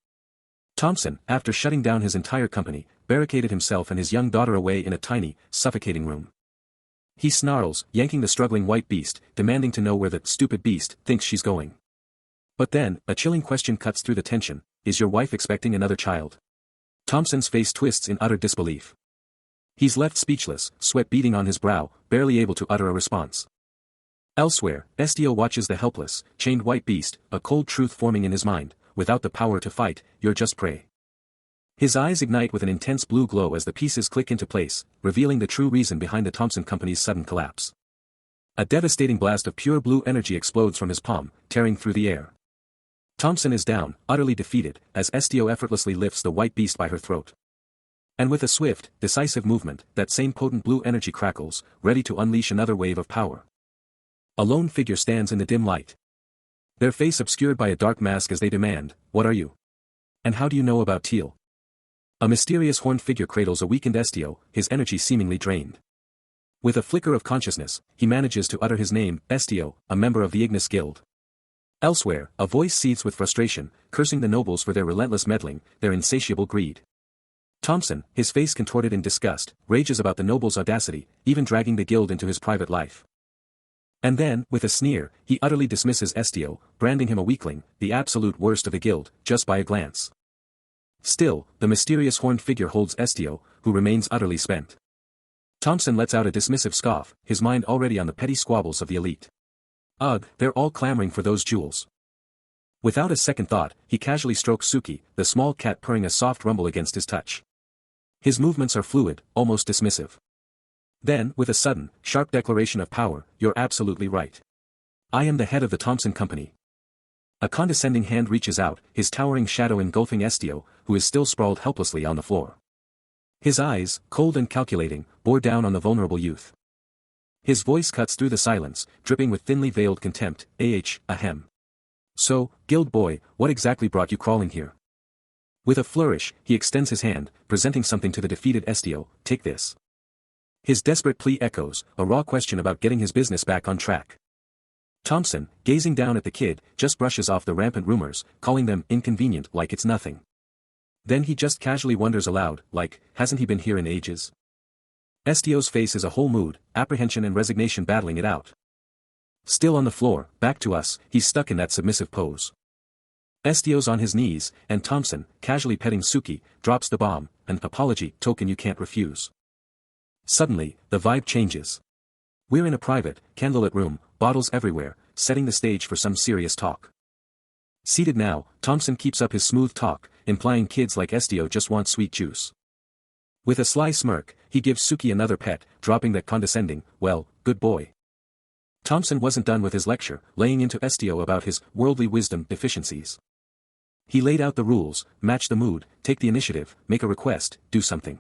Thompson, after shutting down his entire company, barricaded himself and his young daughter away in a tiny, suffocating room. He snarls, yanking the struggling white beast, demanding to know where the stupid beast thinks she's going. But then, a chilling question cuts through the tension, "Is your wife expecting another child?" Thompson's face twists in utter disbelief. He's left speechless, sweat beading on his brow, barely able to utter a response. Elsewhere, Estio watches the helpless, chained white beast, a cold truth forming in his mind, "Without the power to fight, you're just prey." His eyes ignite with an intense blue glow as the pieces click into place, revealing the true reason behind the Thompson Company's sudden collapse. A devastating blast of pure blue energy explodes from his palm, tearing through the air. Thompson is down, utterly defeated, as Estio effortlessly lifts the white beast by her throat. And with a swift, decisive movement, that same potent blue energy crackles, ready to unleash another wave of power. A lone figure stands in the dim light. Their face obscured by a dark mask as they demand, "What are you? And how do you know about Teal?" A mysterious horned figure cradles a weakened Estio, his energy seemingly drained. With a flicker of consciousness, he manages to utter his name, Estio, a member of the Ignis Guild. Elsewhere, a voice seethes with frustration, cursing the nobles for their relentless meddling, their insatiable greed. Thompson, his face contorted in disgust, rages about the nobles' audacity, even dragging the guild into his private life. And then, with a sneer, he utterly dismisses Estio, branding him a weakling, the absolute worst of the guild, just by a glance. Still, the mysterious horned figure holds Estio, who remains utterly spent. Thompson lets out a dismissive scoff, his mind already on the petty squabbles of the elite. Ugh, they're all clamoring for those jewels. Without a second thought, he casually strokes Suki, the small cat purring a soft rumble against his touch. His movements are fluid, almost dismissive. Then, with a sudden, sharp declaration of power, "You're absolutely right. I am the head of the Thompson Company." A condescending hand reaches out, his towering shadow engulfing Estio, who is still sprawled helplessly on the floor. His eyes, cold and calculating, bore down on the vulnerable youth. His voice cuts through the silence, dripping with thinly veiled contempt, ahem. "So, guild boy, what exactly brought you crawling here?" With a flourish, he extends his hand, presenting something to the defeated Estio, "Take this." His desperate plea echoes, a raw question about getting his business back on track. Thompson, gazing down at the kid, just brushes off the rampant rumors, calling them inconvenient like it's nothing. Then he just casually wonders aloud, like, hasn't he been here in ages? Estio's face is a whole mood, apprehension and resignation battling it out. Still on the floor, back to us, he's stuck in that submissive pose. Estio's on his knees, and Thompson, casually petting Suki, drops the bomb, an apology token you can't refuse. Suddenly, the vibe changes. We're in a private, candlelit room, bottles everywhere, setting the stage for some serious talk. Seated now, Thompson keeps up his smooth talk, implying kids like Estio just want sweet juice. With a sly smirk, he gives Suki another pet, dropping that condescending, well, good boy. Thompson wasn't done with his lecture, laying into Estio about his worldly wisdom deficiencies. He laid out the rules, match the mood, take the initiative, make a request, do something.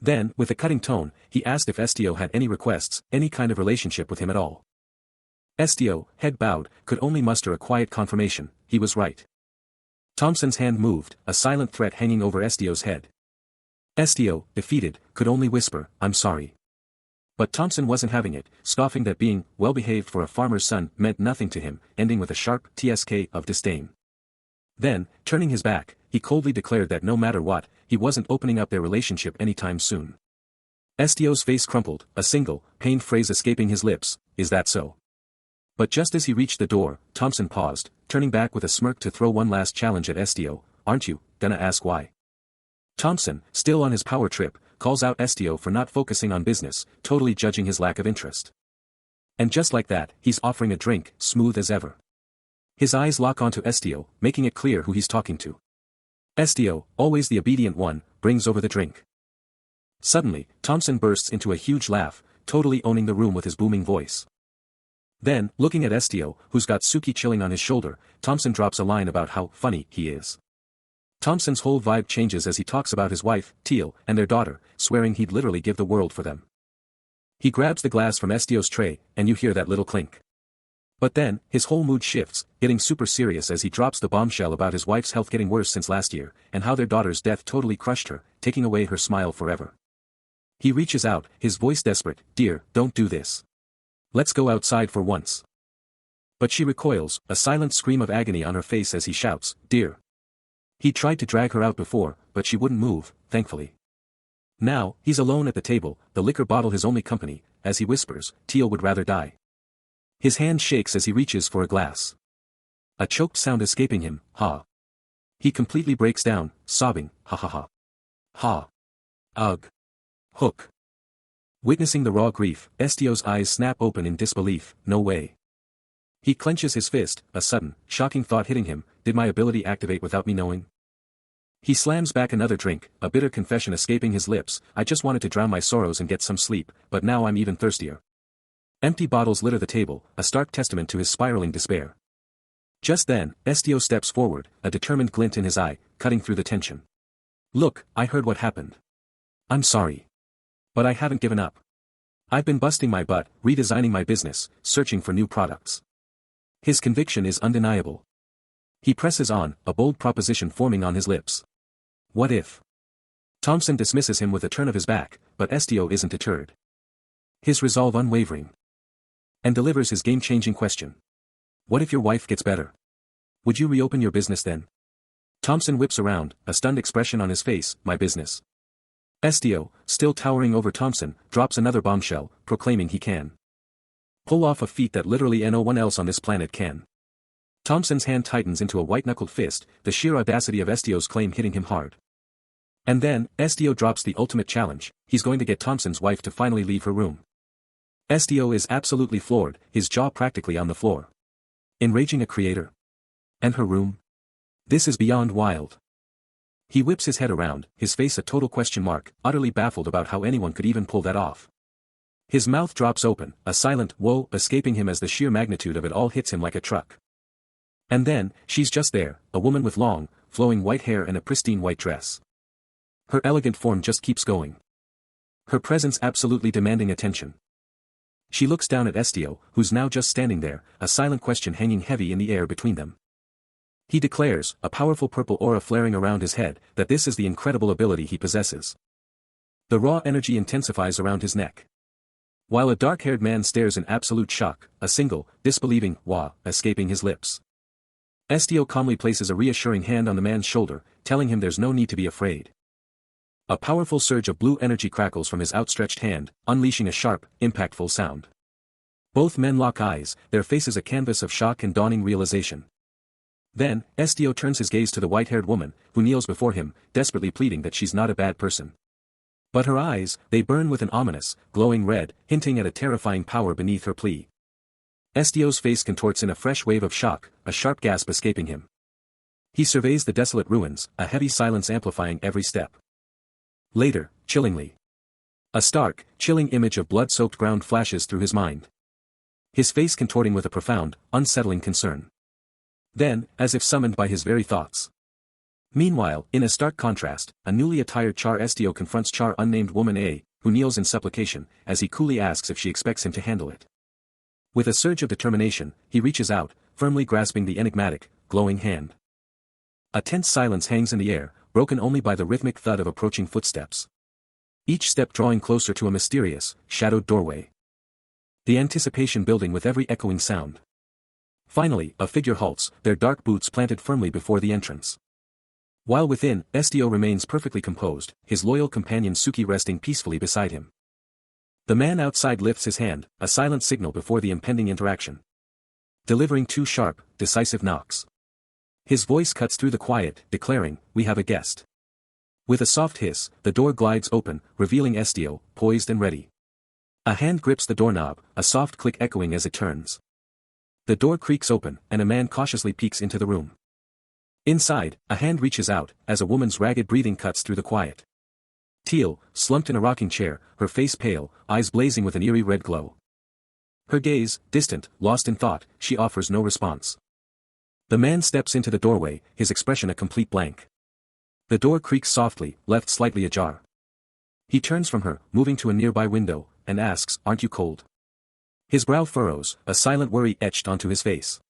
Then, with a cutting tone, he asked if Estio had any requests, any kind of relationship with him at all. Estio, head bowed, could only muster a quiet confirmation, he was right. Thompson's hand moved, a silent threat hanging over Estio's head. Estio, defeated, could only whisper, I'm sorry. But Thompson wasn't having it, scoffing that being well-behaved for a farmer's son meant nothing to him, ending with a sharp tsk of disdain. Then, turning his back, he coldly declared that no matter what, he wasn't opening up their relationship anytime soon. Estio's face crumpled, a single, pained phrase escaping his lips, is that so? But just as he reached the door, Thompson paused, turning back with a smirk to throw one last challenge at Estio, aren't you gonna ask why? Thompson, still on his power trip, calls out Estio for not focusing on business, totally judging his lack of interest. And just like that, he's offering a drink, smooth as ever. His eyes lock onto Estio, making it clear who he's talking to. Estio, always the obedient one, brings over the drink. Suddenly, Thompson bursts into a huge laugh, totally owning the room with his booming voice. Then, looking at Estio, who's got Suki chilling on his shoulder, Thompson drops a line about how funny he is. Thompson's whole vibe changes as he talks about his wife, Teal, and their daughter, swearing he'd literally give the world for them. He grabs the glass from Estio's tray, and you hear that little clink. But then, his whole mood shifts, getting super serious as he drops the bombshell about his wife's health getting worse since last year, and how their daughter's death totally crushed her, taking away her smile forever. He reaches out, his voice desperate, dear, don't do this. Let's go outside for once. But she recoils, a silent scream of agony on her face as he shouts, dear. He tried to drag her out before, but she wouldn't move, thankfully. Now, he's alone at the table, the liquor bottle his only company, as he whispers, Teal would rather die. His hand shakes as he reaches for a glass. A choked sound escaping him, ha. He completely breaks down, sobbing, ha ha ha. Ha. Ugh. Hook. Witnessing the raw grief, Estio's eyes snap open in disbelief, no way. He clenches his fist, a sudden, shocking thought hitting him, did my ability activate without me knowing? He slams back another drink, a bitter confession escaping his lips, I just wanted to drown my sorrows and get some sleep, but now I'm even thirstier. Empty bottles litter the table, a stark testament to his spiraling despair. Just then, Estio steps forward, a determined glint in his eye, cutting through the tension. Look, I heard what happened. I'm sorry. But I haven't given up. I've been busting my butt, redesigning my business, searching for new products. His conviction is undeniable. He presses on, a bold proposition forming on his lips. What if? Thompson dismisses him with a turn of his back, but Estio isn't deterred. His resolve unwavering. And delivers his game-changing question. What if your wife gets better? Would you reopen your business then? Thompson whips around, a stunned expression on his face, my business. Estio, still towering over Thompson, drops another bombshell, proclaiming he can pull off a feat that literally no one else on this planet can. Thompson's hand tightens into a white-knuckled fist, the sheer audacity of Estio's claim hitting him hard. And then, Estio drops the ultimate challenge, he's going to get Thompson's wife to finally leave her room. Estio is absolutely floored, his jaw practically on the floor. Enraging a creator? And her room? This is beyond wild. He whips his head around, his face a total question mark, utterly baffled about how anyone could even pull that off. His mouth drops open, a silent whoa escaping him as the sheer magnitude of it all hits him like a truck. And then, she's just there, a woman with long, flowing white hair and a pristine white dress. Her elegant form just keeps going. Her presence absolutely demanding attention. She looks down at Estio, who's now just standing there, a silent question hanging heavy in the air between them. He declares, a powerful purple aura flaring around his head, that this is the incredible ability he possesses. The raw energy intensifies around his neck. While a dark-haired man stares in absolute shock, a single, disbelieving, wah, escaping his lips. Estio calmly places a reassuring hand on the man's shoulder, telling him there's no need to be afraid. A powerful surge of blue energy crackles from his outstretched hand, unleashing a sharp, impactful sound. Both men lock eyes, their faces a canvas of shock and dawning realization. Then, Estio turns his gaze to the white-haired woman, who kneels before him, desperately pleading that she's not a bad person. But her eyes, they burn with an ominous, glowing red, hinting at a terrifying power beneath her plea. Estio's face contorts in a fresh wave of shock, a sharp gasp escaping him. He surveys the desolate ruins, a heavy silence amplifying every step. Later, chillingly. A stark, chilling image of blood-soaked ground flashes through his mind. His face contorting with a profound, unsettling concern. Then, as if summoned by his very thoughts. Meanwhile, in a stark contrast, a newly attired Char Estio confronts Char unnamed woman A, who kneels in supplication, as he coolly asks if she expects him to handle it. With a surge of determination, he reaches out, firmly grasping the enigmatic, glowing hand. A tense silence hangs in the air, broken only by the rhythmic thud of approaching footsteps. Each step drawing closer to a mysterious, shadowed doorway. The anticipation building with every echoing sound. Finally, a figure halts, their dark boots planted firmly before the entrance. While within, Estio remains perfectly composed, his loyal companion Suki resting peacefully beside him. The man outside lifts his hand, a silent signal before the impending interaction. Delivering 2 sharp, decisive knocks. His voice cuts through the quiet, declaring, "We have a guest." With a soft hiss, the door glides open, revealing Estio, poised and ready. A hand grips the doorknob, a soft click echoing as it turns. The door creaks open, and a man cautiously peeks into the room. Inside, a hand reaches out, as a woman's ragged breathing cuts through the quiet. Teal, slumped in a rocking chair, her face pale, eyes blazing with an eerie red glow. Her gaze, distant, lost in thought, she offers no response. The man steps into the doorway, his expression a complete blank. The door creaks softly, left slightly ajar. He turns from her, moving to a nearby window, and asks, "Aren't you cold?" His brow furrows, a silent worry etched onto his face.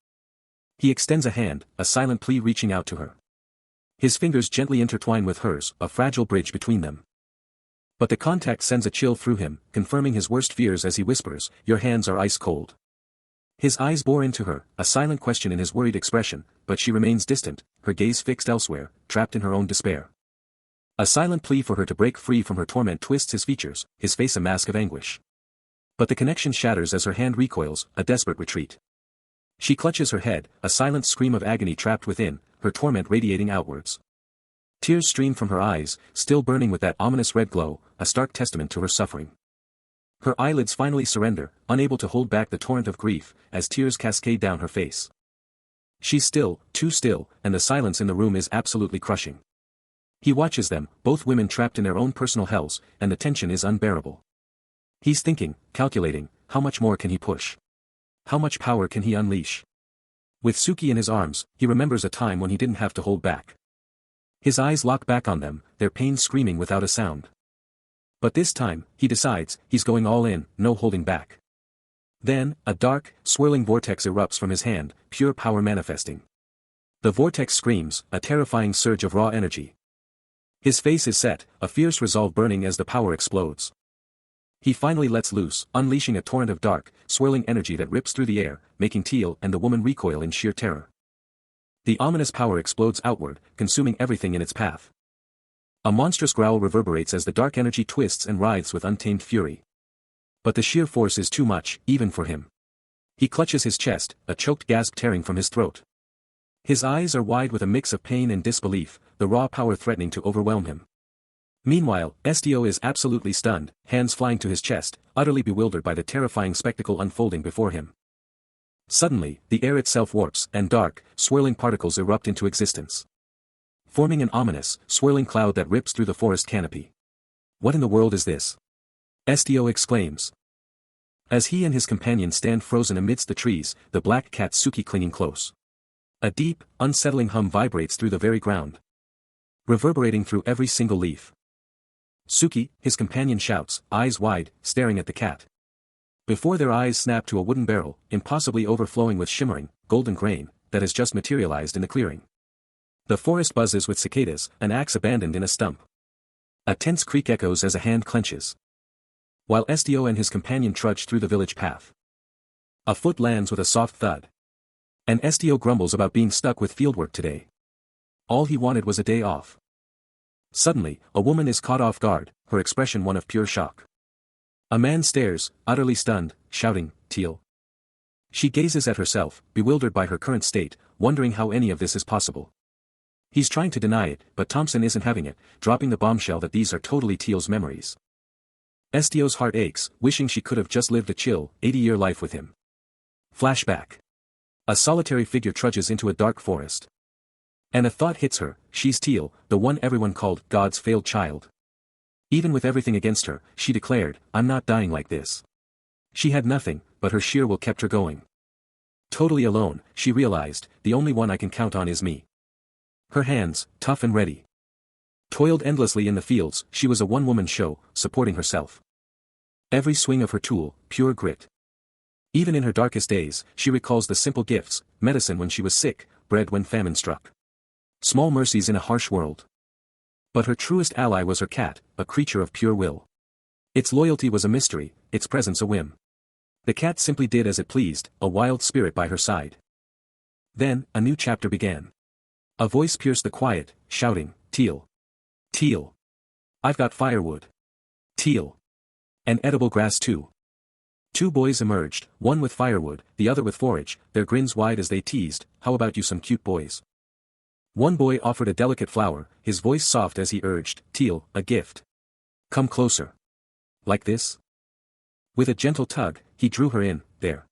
He extends a hand, a silent plea reaching out to her. His fingers gently intertwine with hers, a fragile bridge between them. But the contact sends a chill through him, confirming his worst fears as he whispers, "Your hands are ice cold." His eyes bore into her, a silent question in his worried expression, but she remains distant, her gaze fixed elsewhere, trapped in her own despair. A silent plea for her to break free from her torment twists his features, his face a mask of anguish. But the connection shatters as her hand recoils, a desperate retreat. She clutches her head, a silent scream of agony trapped within, her torment radiating outwards. Tears stream from her eyes, still burning with that ominous red glow, a stark testament to her suffering. Her eyelids finally surrender, unable to hold back the torrent of grief, as tears cascade down her face. She's still, too still, and the silence in the room is absolutely crushing. He watches them, both women trapped in their own personal hells, and the tension is unbearable. He's thinking, calculating, how much more can he push? How much power can he unleash? With Suki in his arms, he remembers a time when he didn't have to hold back. His eyes lock back on them, their pain screaming without a sound. But this time, he decides, he's going all in, no holding back. Then, a dark, swirling vortex erupts from his hand, pure power manifesting. The vortex screams, a terrifying surge of raw energy. His face is set, a fierce resolve burning as the power explodes. He finally lets loose, unleashing a torrent of dark, swirling energy that rips through the air, making Teal and the woman recoil in sheer terror. The ominous power explodes outward, consuming everything in its path. A monstrous growl reverberates as the dark energy twists and writhes with untamed fury. But the sheer force is too much, even for him. He clutches his chest, a choked gasp tearing from his throat. His eyes are wide with a mix of pain and disbelief, the raw power threatening to overwhelm him. Meanwhile, Estio is absolutely stunned, hands flying to his chest, utterly bewildered by the terrifying spectacle unfolding before him. Suddenly, the air itself warps, and dark, swirling particles erupt into existence. Forming an ominous, swirling cloud that rips through the forest canopy. "What in the world is this?" Estio exclaims. As he and his companion stand frozen amidst the trees, the black cat Suki clinging close. A deep, unsettling hum vibrates through the very ground, reverberating through every single leaf. "Suki," his companion shouts, eyes wide, staring at the cat. Before their eyes snap to a wooden barrel, impossibly overflowing with shimmering, golden grain, that has just materialized in the clearing. The forest buzzes with cicadas, an axe abandoned in a stump. A tense creak echoes as a hand clenches. While Estio and his companion trudge through the village path. A foot lands with a soft thud. And Estio grumbles about being stuck with fieldwork today. All he wanted was a day off. Suddenly, a woman is caught off guard, her expression one of pure shock. A man stares, utterly stunned, shouting, "Teal." She gazes at herself, bewildered by her current state, wondering how any of this is possible. He's trying to deny it, but Thompson isn't having it, dropping the bombshell that these are totally Teal's memories. Estio's heart aches, wishing she could have just lived a chill, 80-year life with him. Flashback. A solitary figure trudges into a dark forest. And a thought hits her, she's Teal, the one everyone called God's failed child. Even with everything against her, she declared, "I'm not dying like this." She had nothing, but her sheer will kept her going. Totally alone, she realized, the only one I can count on is me. Her hands, tough and ready. Toiled endlessly in the fields, she was a one-woman show, supporting herself. Every swing of her tool, pure grit. Even in her darkest days, she recalls the simple gifts, medicine when she was sick, bread when famine struck. Small mercies in a harsh world. But her truest ally was her cat, a creature of pure will. Its loyalty was a mystery, its presence a whim. The cat simply did as it pleased, a wild spirit by her side. Then, a new chapter began. A voice pierced the quiet, shouting, "Teal. Teal. I've got firewood. Teal. And edible grass too." Two boys emerged, one with firewood, the other with forage, their grins wide as they teased, "How about you some cute boys?" One boy offered a delicate flower, his voice soft as he urged, "Teal, a gift. Come closer. Like this?" With a gentle tug, he drew her in, there.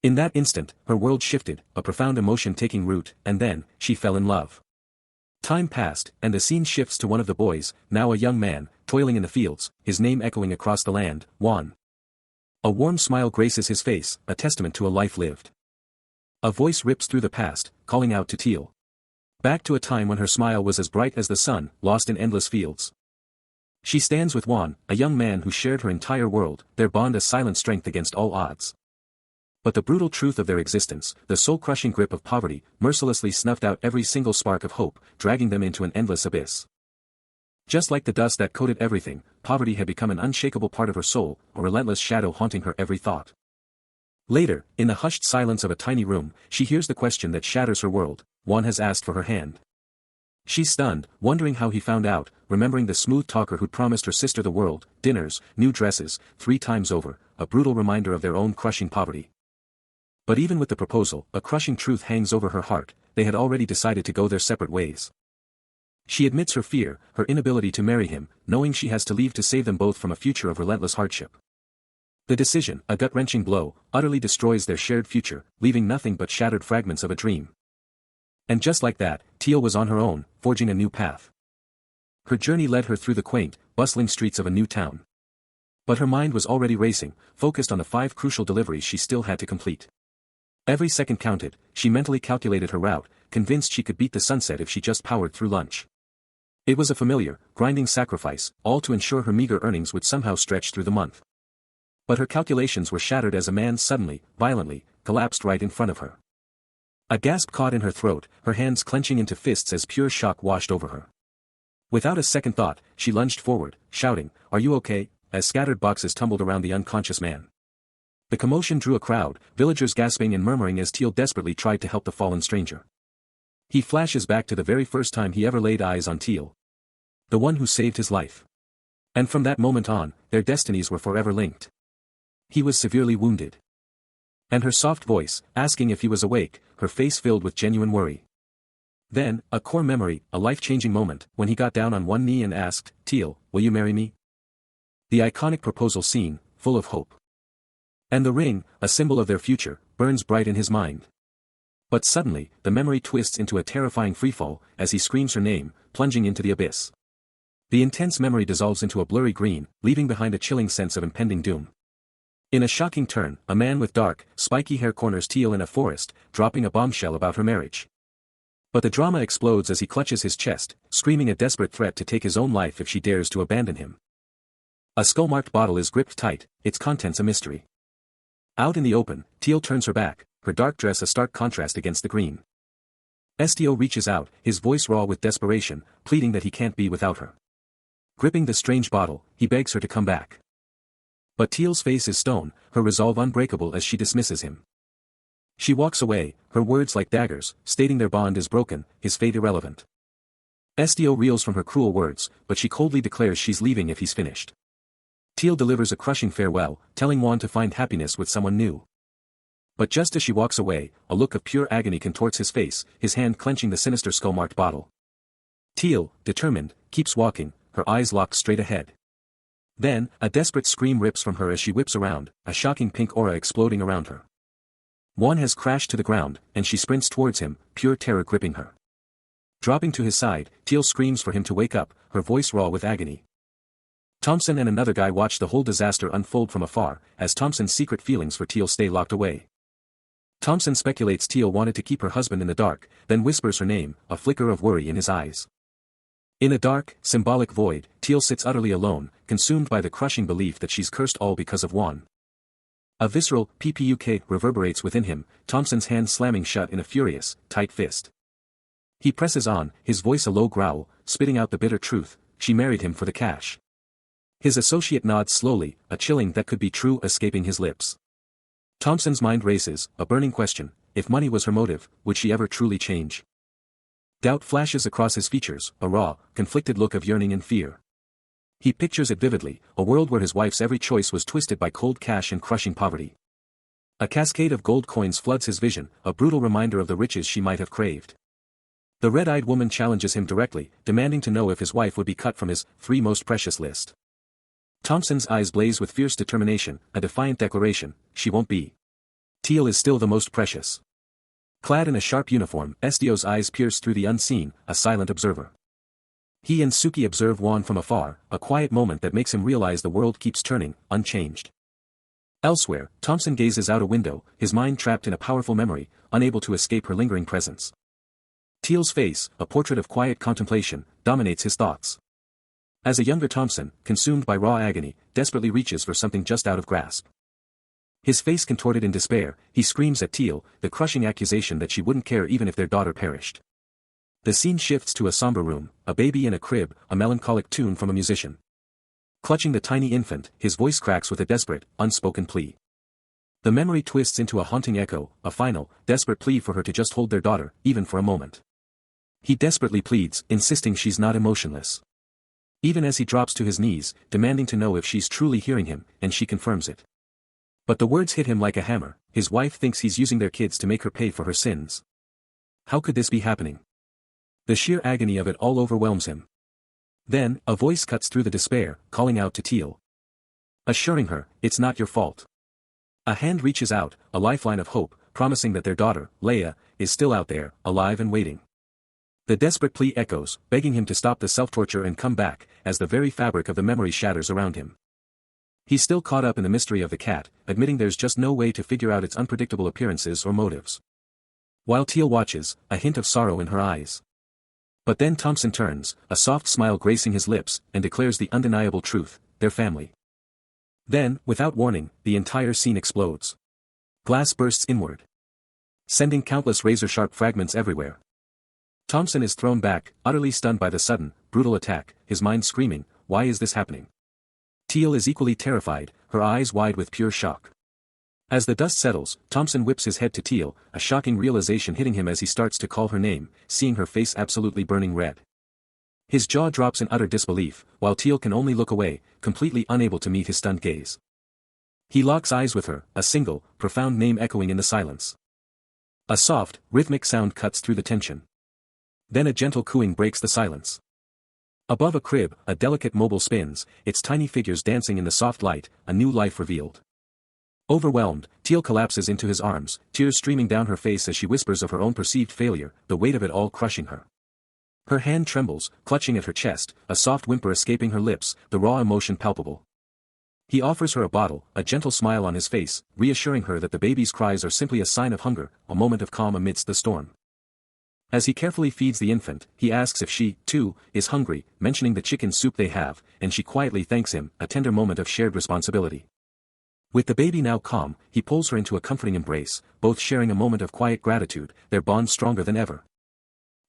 In that instant, her world shifted, a profound emotion taking root, and then, she fell in love. Time passed, and the scene shifts to one of the boys, now a young man, toiling in the fields, his name echoing across the land, Juan. A warm smile graces his face, a testament to a life lived. A voice rips through the past, calling out to Teal. Back to a time when her smile was as bright as the sun, lost in endless fields. She stands with Juan, a young man who shared her entire world, their bond a silent strength against all odds. But the brutal truth of their existence, the soul-crushing grip of poverty, mercilessly snuffed out every single spark of hope, dragging them into an endless abyss. Just like the dust that coated everything, poverty had become an unshakable part of her soul, a relentless shadow haunting her every thought. Later, in the hushed silence of a tiny room, she hears the question that shatters her world: Juan has asked for her hand. She's stunned, wondering how he found out, remembering the smooth talker who'd promised her sister the world, dinners, new dresses, 3 times over, a brutal reminder of their own crushing poverty. But even with the proposal, a crushing truth hangs over her heart: they had already decided to go their separate ways. She admits her fear, her inability to marry him, knowing she has to leave to save them both from a future of relentless hardship. The decision, a gut-wrenching blow, utterly destroys their shared future, leaving nothing but shattered fragments of a dream. And just like that, Teal was on her own, forging a new path. Her journey led her through the quaint, bustling streets of a new town. But her mind was already racing, focused on the 5 crucial deliveries she still had to complete. Every second counted, she mentally calculated her route, convinced she could beat the sunset if she just powered through lunch. It was a familiar, grinding sacrifice, all to ensure her meager earnings would somehow stretch through the month. But her calculations were shattered as a man suddenly, violently, collapsed right in front of her. A gasp caught in her throat, her hands clenching into fists as pure shock washed over her. Without a second thought, she lunged forward, shouting, "Are you okay?" as scattered boxes tumbled around the unconscious man. The commotion drew a crowd, villagers gasping and murmuring as Teal desperately tried to help the fallen stranger. He flashes back to the very first time he ever laid eyes on Teal. The one who saved his life. And from that moment on, their destinies were forever linked. He was severely wounded. And her soft voice, asking if he was awake, her face filled with genuine worry. Then, a core memory, a life-changing moment, when he got down on one knee and asked, "Teal, will you marry me?" The iconic proposal scene, full of hope. And the ring, a symbol of their future, burns bright in his mind. But suddenly, the memory twists into a terrifying freefall, as he screams her name, plunging into the abyss. The intense memory dissolves into a blurry green, leaving behind a chilling sense of impending doom. In a shocking turn, a man with dark, spiky hair corners Teal in a forest, dropping a bombshell about her marriage. But the drama explodes as he clutches his chest, screaming a desperate threat to take his own life if she dares to abandon him. A skull-marked bottle is gripped tight, its contents a mystery. Out in the open, Teal turns her back, her dark dress a stark contrast against the green. Estio reaches out, his voice raw with desperation, pleading that he can't be without her. Gripping the strange bottle, he begs her to come back. But Teal's face is stone, her resolve unbreakable as she dismisses him. She walks away, her words like daggers, stating their bond is broken, his fate irrelevant. Estio reels from her cruel words, but she coldly declares she's leaving if he's finished. Teal delivers a crushing farewell, telling Juan to find happiness with someone new. But just as she walks away, a look of pure agony contorts his face, his hand clenching the sinister skull-marked bottle. Teal, determined, keeps walking, her eyes locked straight ahead. Then, a desperate scream rips from her as she whips around, a shocking pink aura exploding around her. Juan has crashed to the ground, and she sprints towards him, pure terror gripping her. Dropping to his side, Teal screams for him to wake up, her voice raw with agony. Thompson and another guy watch the whole disaster unfold from afar, as Thompson's secret feelings for Teal stay locked away. Thompson speculates Teal wanted to keep her husband in the dark, then whispers her name, a flicker of worry in his eyes. In a dark, symbolic void, Teal sits utterly alone, consumed by the crushing belief that she's cursed all because of Juan. A visceral PPUK reverberates within him, Thompson's hand slamming shut in a furious, tight fist. He presses on, his voice a low growl, spitting out the bitter truth, she married him for the cash. His associate nods slowly, a chilling that could be true escaping his lips. Thompson's mind races, a burning question, if money was her motive, would she ever truly change? Doubt flashes across his features, a raw, conflicted look of yearning and fear. He pictures it vividly, a world where his wife's every choice was twisted by cold cash and crushing poverty. A cascade of gold coins floods his vision, a brutal reminder of the riches she might have craved. The red-eyed woman challenges him directly, demanding to know if his wife would be cut from his three most precious list. Thompson's eyes blaze with fierce determination, a defiant declaration, she won't be. Teal is still the most precious. Clad in a sharp uniform, Estio's eyes pierce through the unseen, a silent observer. He and Suki observe Juan from afar, a quiet moment that makes him realize the world keeps turning, unchanged. Elsewhere, Thompson gazes out a window, his mind trapped in a powerful memory, unable to escape her lingering presence. Teal's face, a portrait of quiet contemplation, dominates his thoughts. As a younger Thompson, consumed by raw agony, desperately reaches for something just out of grasp. His face contorted in despair, he screams at Teal, the crushing accusation that she wouldn't care even if their daughter perished. The scene shifts to a somber room, a baby in a crib, a melancholic tune from a musician. Clutching the tiny infant, his voice cracks with a desperate, unspoken plea. The memory twists into a haunting echo, a final, desperate plea for her to just hold their daughter, even for a moment. He desperately pleads, insisting she's not emotionless. Even as he drops to his knees, demanding to know if she's truly hearing him, and she confirms it. But the words hit him like a hammer, his wife thinks he's using their kids to make her pay for her sins. How could this be happening? The sheer agony of it all overwhelms him. Then, a voice cuts through the despair, calling out to Teal. Assuring her, it's not your fault. A hand reaches out, a lifeline of hope, promising that their daughter, Leia, is still out there, alive and waiting. The desperate plea echoes, begging him to stop the self-torture and come back, as the very fabric of the memory shatters around him. He's still caught up in the mystery of the cat, admitting there's just no way to figure out its unpredictable appearances or motives. While Teal watches, a hint of sorrow in her eyes. But then Thompson turns, a soft smile gracing his lips, and declares the undeniable truth, their family. Then, without warning, the entire scene explodes. Glass bursts inward, sending countless razor-sharp fragments everywhere. Thompson is thrown back, utterly stunned by the sudden, brutal attack, his mind screaming, why is this happening? Teal is equally terrified, her eyes wide with pure shock. As the dust settles, Thompson whips his head to Teal, a shocking realization hitting him as he starts to call her name, seeing her face absolutely burning red. His jaw drops in utter disbelief, while Teal can only look away, completely unable to meet his stunned gaze. He locks eyes with her, a single, profound name echoing in the silence. A soft, rhythmic sound cuts through the tension. Then a gentle cooing breaks the silence. Above a crib, a delicate mobile spins, its tiny figures dancing in the soft light, a new life revealed. Overwhelmed, Teal collapses into his arms, tears streaming down her face as she whispers of her own perceived failure, the weight of it all crushing her. Her hand trembles, clutching at her chest, a soft whimper escaping her lips, the raw emotion palpable. He offers her a bottle, a gentle smile on his face, reassuring her that the baby's cries are simply a sign of hunger, a moment of calm amidst the storm. As he carefully feeds the infant, he asks if she, too, is hungry, mentioning the chicken soup they have, and she quietly thanks him, a tender moment of shared responsibility. With the baby now calm, he pulls her into a comforting embrace, both sharing a moment of quiet gratitude, their bond stronger than ever.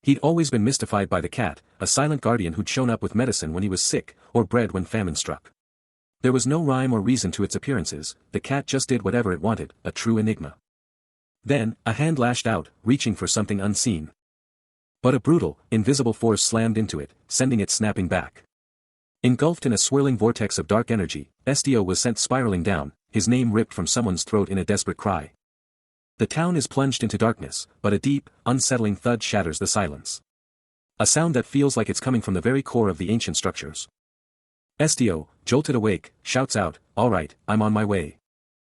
He'd always been mystified by the cat, a silent guardian who'd shown up with medicine when he was sick, or bread when famine struck. There was no rhyme or reason to its appearances, the cat just did whatever it wanted, a true enigma. Then, a hand lashed out, reaching for something unseen. But a brutal, invisible force slammed into it, sending it snapping back. Engulfed in a swirling vortex of dark energy, Estio was sent spiraling down, his name ripped from someone's throat in a desperate cry. The town is plunged into darkness, but a deep, unsettling thud shatters the silence. A sound that feels like it's coming from the very core of the ancient structures. Estio, jolted awake, shouts out, "All right, I'm on my way.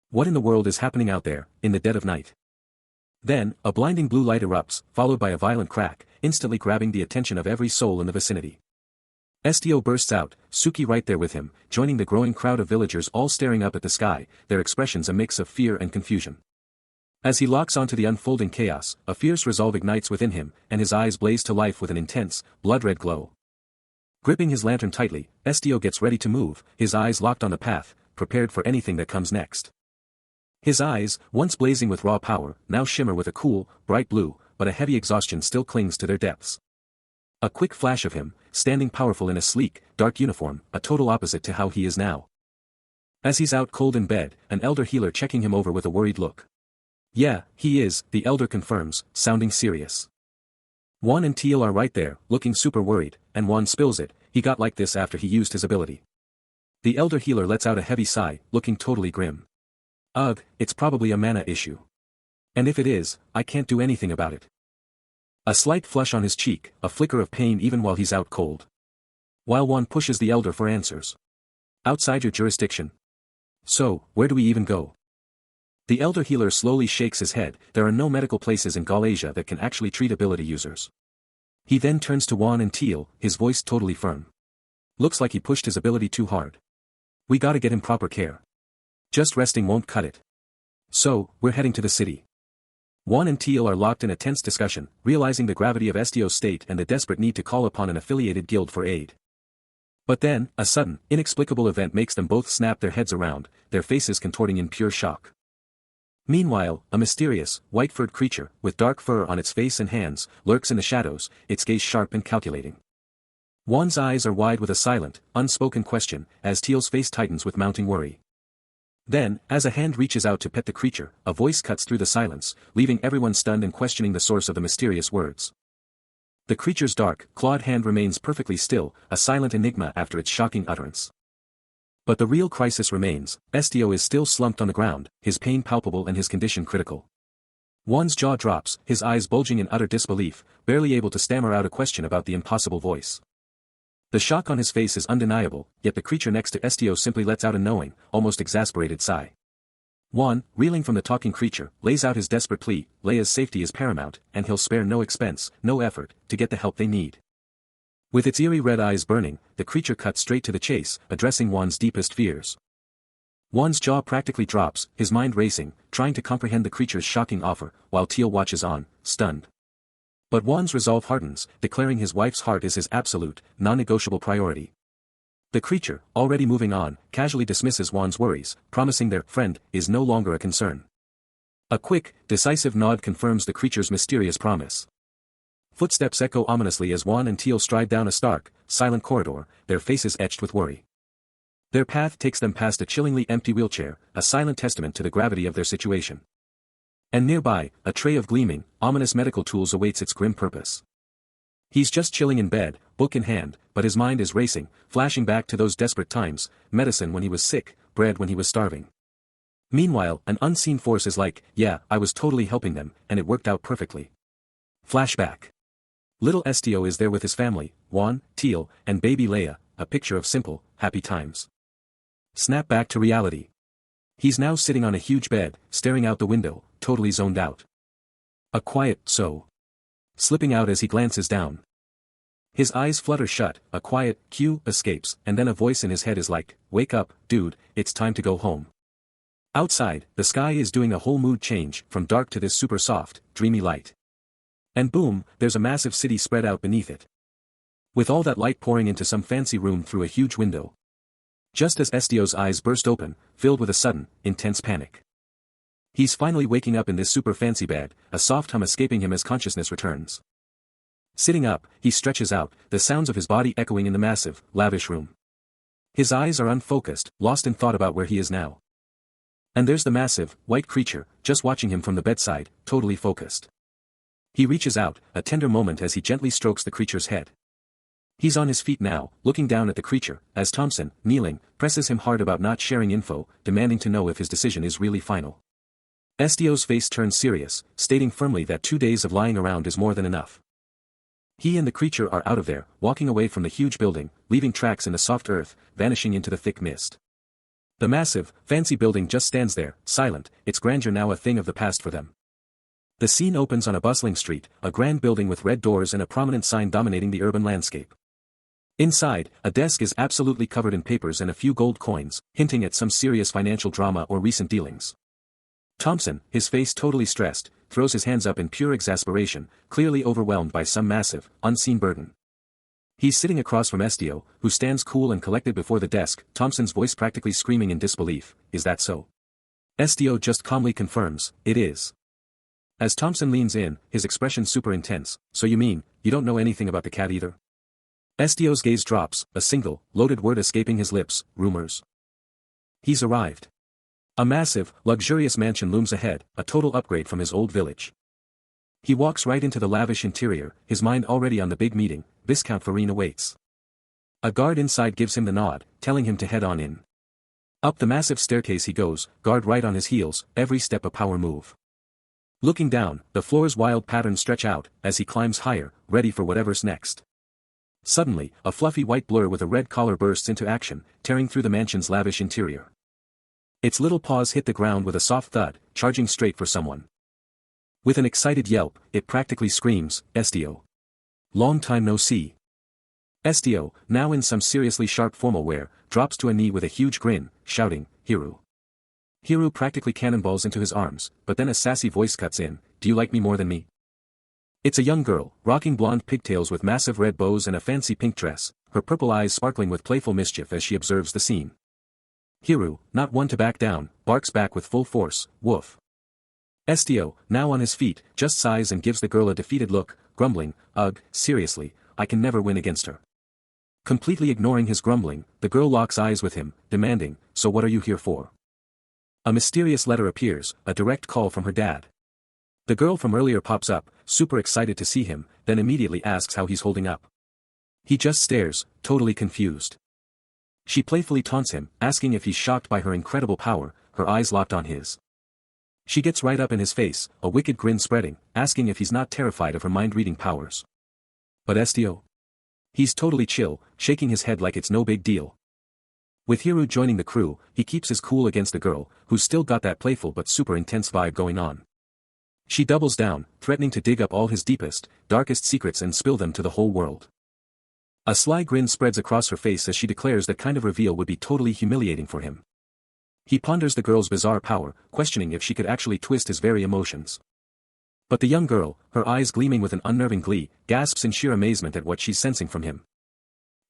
What in the world is happening out there, in the dead of night?" Then, a blinding blue light erupts, followed by a violent crack, instantly grabbing the attention of every soul in the vicinity. Estio bursts out, Suki right there with him, joining the growing crowd of villagers all staring up at the sky, their expressions a mix of fear and confusion. As he locks onto the unfolding chaos, a fierce resolve ignites within him, and his eyes blaze to life with an intense, blood-red glow. Gripping his lantern tightly, Estio gets ready to move, his eyes locked on the path, prepared for anything that comes next. His eyes, once blazing with raw power, now shimmer with a cool, bright blue, but a heavy exhaustion still clings to their depths. A quick flash of him, standing powerful in a sleek, dark uniform, a total opposite to how he is now. As he's out cold in bed, an elder healer checking him over with a worried look. "Yeah, he is," the elder confirms, sounding serious. Juan and Teal are right there, looking super worried, and Juan spills it, he got like this after he used his ability. The elder healer lets out a heavy sigh, looking totally grim. "Ugh, it's probably a mana issue. And if it is, I can't do anything about it." A slight flush on his cheek, a flicker of pain even while he's out cold. While Juan pushes the elder for answers. "Outside your jurisdiction. So, where do we even go?" The elder healer slowly shakes his head, there are no medical places in Galasia that can actually treat ability users. He then turns to Juan and Teal, his voice totally firm. "Looks like he pushed his ability too hard. We gotta get him proper care. Just resting won't cut it. So, we're heading to the city." Juan and Teal are locked in a tense discussion, realizing the gravity of Estio's state and the desperate need to call upon an affiliated guild for aid. But then, a sudden, inexplicable event makes them both snap their heads around, their faces contorting in pure shock. Meanwhile, a mysterious, white-furred creature, with dark fur on its face and hands, lurks in the shadows, its gaze sharp and calculating. Juan's eyes are wide with a silent, unspoken question, as Teal's face tightens with mounting worry. Then, as a hand reaches out to pet the creature, a voice cuts through the silence, leaving everyone stunned and questioning the source of the mysterious words. The creature's dark, clawed hand remains perfectly still, a silent enigma after its shocking utterance. But the real crisis remains, Estio is still slumped on the ground, his pain palpable and his condition critical. Juan's jaw drops, his eyes bulging in utter disbelief, barely able to stammer out a question about the impossible voice. The shock on his face is undeniable, yet the creature next to Estio simply lets out a knowing, almost exasperated sigh. Juan, reeling from the talking creature, lays out his desperate plea, Leia's safety is paramount, and he'll spare no expense, no effort, to get the help they need. With its eerie red eyes burning, the creature cuts straight to the chase, addressing Juan's deepest fears. Juan's jaw practically drops, his mind racing, trying to comprehend the creature's shocking offer, while Teal watches on, stunned. But Juan's resolve hardens, declaring his wife's heart is his absolute, non-negotiable priority. The creature, already moving on, casually dismisses Juan's worries, promising their friend is no longer a concern. A quick, decisive nod confirms the creature's mysterious promise. Footsteps echo ominously as Juan and Teal stride down a stark, silent corridor, their faces etched with worry. Their path takes them past a chillingly empty wheelchair, a silent testament to the gravity of their situation. And nearby, a tray of gleaming, ominous medical tools awaits its grim purpose. He's just chilling in bed, book in hand, but his mind is racing, flashing back to those desperate times, medicine when he was sick, bread when he was starving. Meanwhile, an unseen force is like, yeah, I was totally helping them, and it worked out perfectly. Flashback. Little Estio is there with his family, Juan, Teal, and baby Leia, a picture of simple, happy times. Snap back to reality. He's now sitting on a huge bed, staring out the window, totally zoned out. A quiet "so" slipping out as he glances down. His eyes flutter shut, a quiet cue escapes, and then a voice in his head is like, "Wake up, dude, it's time to go home." Outside, the sky is doing a whole mood change, from dark to this super soft, dreamy light. And boom, there's a massive city spread out beneath it. With all that light pouring into some fancy room through a huge window. Just as Estio's eyes burst open, filled with a sudden, intense panic. He's finally waking up in this super fancy bed, a soft hum escaping him as consciousness returns. Sitting up, he stretches out, the sounds of his body echoing in the massive, lavish room. His eyes are unfocused, lost in thought about where he is now. And there's the massive, white creature, just watching him from the bedside, totally focused. He reaches out, a tender moment as he gently strokes the creature's head. He's on his feet now, looking down at the creature, as Thompson, kneeling, presses him hard about not sharing info, demanding to know if his decision is really final. Estio's face turns serious, stating firmly that 2 days of lying around is more than enough. He and the creature are out of there, walking away from the huge building, leaving tracks in the soft earth, vanishing into the thick mist. The massive, fancy building just stands there, silent, its grandeur now a thing of the past for them. The scene opens on a bustling street, a grand building with red doors and a prominent sign dominating the urban landscape. Inside, a desk is absolutely covered in papers and a few gold coins, hinting at some serious financial drama or recent dealings. Thompson, his face totally stressed, throws his hands up in pure exasperation, clearly overwhelmed by some massive, unseen burden. He's sitting across from Estio, who stands cool and collected before the desk, Thompson's voice practically screaming in disbelief, "Is that so?" Estio just calmly confirms, "It is." As Thompson leans in, his expression super intense, "So you mean, you don't know anything about the cat either?" Estio's gaze drops, a single, loaded word escaping his lips, "Rumors." He's arrived. A massive, luxurious mansion looms ahead, a total upgrade from his old village. He walks right into the lavish interior, his mind already on the big meeting. Viscount Farine awaits. A guard inside gives him the nod, telling him to head on in. Up the massive staircase he goes, guard right on his heels, every step a power move. Looking down, the floor's wild patterns stretch out, as he climbs higher, ready for whatever's next. Suddenly, a fluffy white blur with a red collar bursts into action, tearing through the mansion's lavish interior. Its little paws hit the ground with a soft thud, charging straight for someone. With an excited yelp, it practically screams, "Estio. Long time no see." Estio, now in some seriously sharp formal wear, drops to a knee with a huge grin, shouting, "Hiru." Hiru practically cannonballs into his arms, but then a sassy voice cuts in, "Do you like me more than me?" It's a young girl, rocking blonde pigtails with massive red bows and a fancy pink dress, her purple eyes sparkling with playful mischief as she observes the scene. Hiru, not one to back down, barks back with full force, "Woof." Estio, now on his feet, just sighs and gives the girl a defeated look, grumbling, "Ugh, seriously, I can never win against her." Completely ignoring his grumbling, the girl locks eyes with him, demanding, "So what are you here for?" A mysterious letter appears, a direct call from her dad. The girl from earlier pops up, super excited to see him, then immediately asks how he's holding up. He just stares, totally confused. She playfully taunts him, asking if he's shocked by her incredible power, her eyes locked on his. She gets right up in his face, a wicked grin spreading, asking if he's not terrified of her mind-reading powers. But Estio? He's totally chill, shaking his head like it's no big deal. With Hiru joining the crew, he keeps his cool against the girl, who's still got that playful but super intense vibe going on. She doubles down, threatening to dig up all his deepest, darkest secrets and spill them to the whole world. A sly grin spreads across her face as she declares that kind of reveal would be totally humiliating for him. He ponders the girl's bizarre power, questioning if she could actually twist his very emotions. But the young girl, her eyes gleaming with an unnerving glee, gasps in sheer amazement at what she's sensing from him.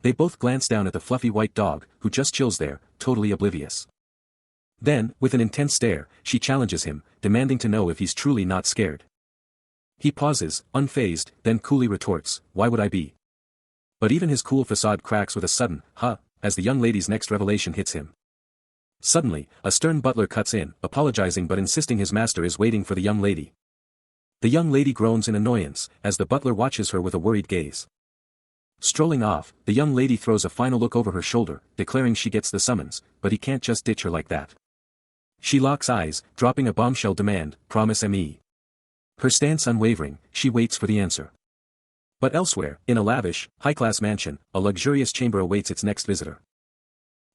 They both glance down at the fluffy white dog, who just chills there, totally oblivious. Then, with an intense stare, she challenges him, demanding to know if he's truly not scared. He pauses, unfazed, then coolly retorts, "Why would I be?" But even his cool facade cracks with a sudden, "Huh," as the young lady's next revelation hits him. Suddenly, a stern butler cuts in, apologizing but insisting his master is waiting for the young lady. The young lady groans in annoyance, as the butler watches her with a worried gaze. Strolling off, the young lady throws a final look over her shoulder, declaring she gets the summons, but he can't just ditch her like that. She locks eyes, dropping a bombshell demand, "Promise me." Her stance unwavering, she waits for the answer. But elsewhere, in a lavish, high-class mansion, a luxurious chamber awaits its next visitor.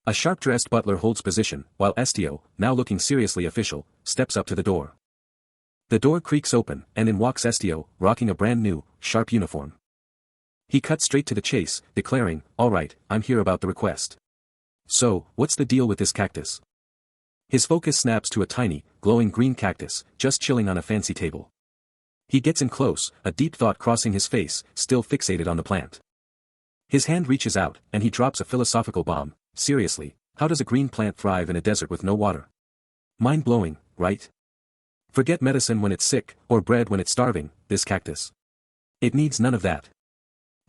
A sharp-dressed butler holds position, while Estio, now looking seriously official, steps up to the door. The door creaks open, and in walks Estio, rocking a brand-new, sharp uniform. He cuts straight to the chase, declaring, "All right, I'm here about the request. So, what's the deal with this cactus?" His focus snaps to a tiny, glowing green cactus, just chilling on a fancy table. He gets in close, a deep thought crossing his face, still fixated on the plant. His hand reaches out, and he drops a philosophical bomb. "Seriously, how does a green plant thrive in a desert with no water? Mind-blowing, right? Forget medicine when it's sick, or bread when it's starving, this cactus. It needs none of that.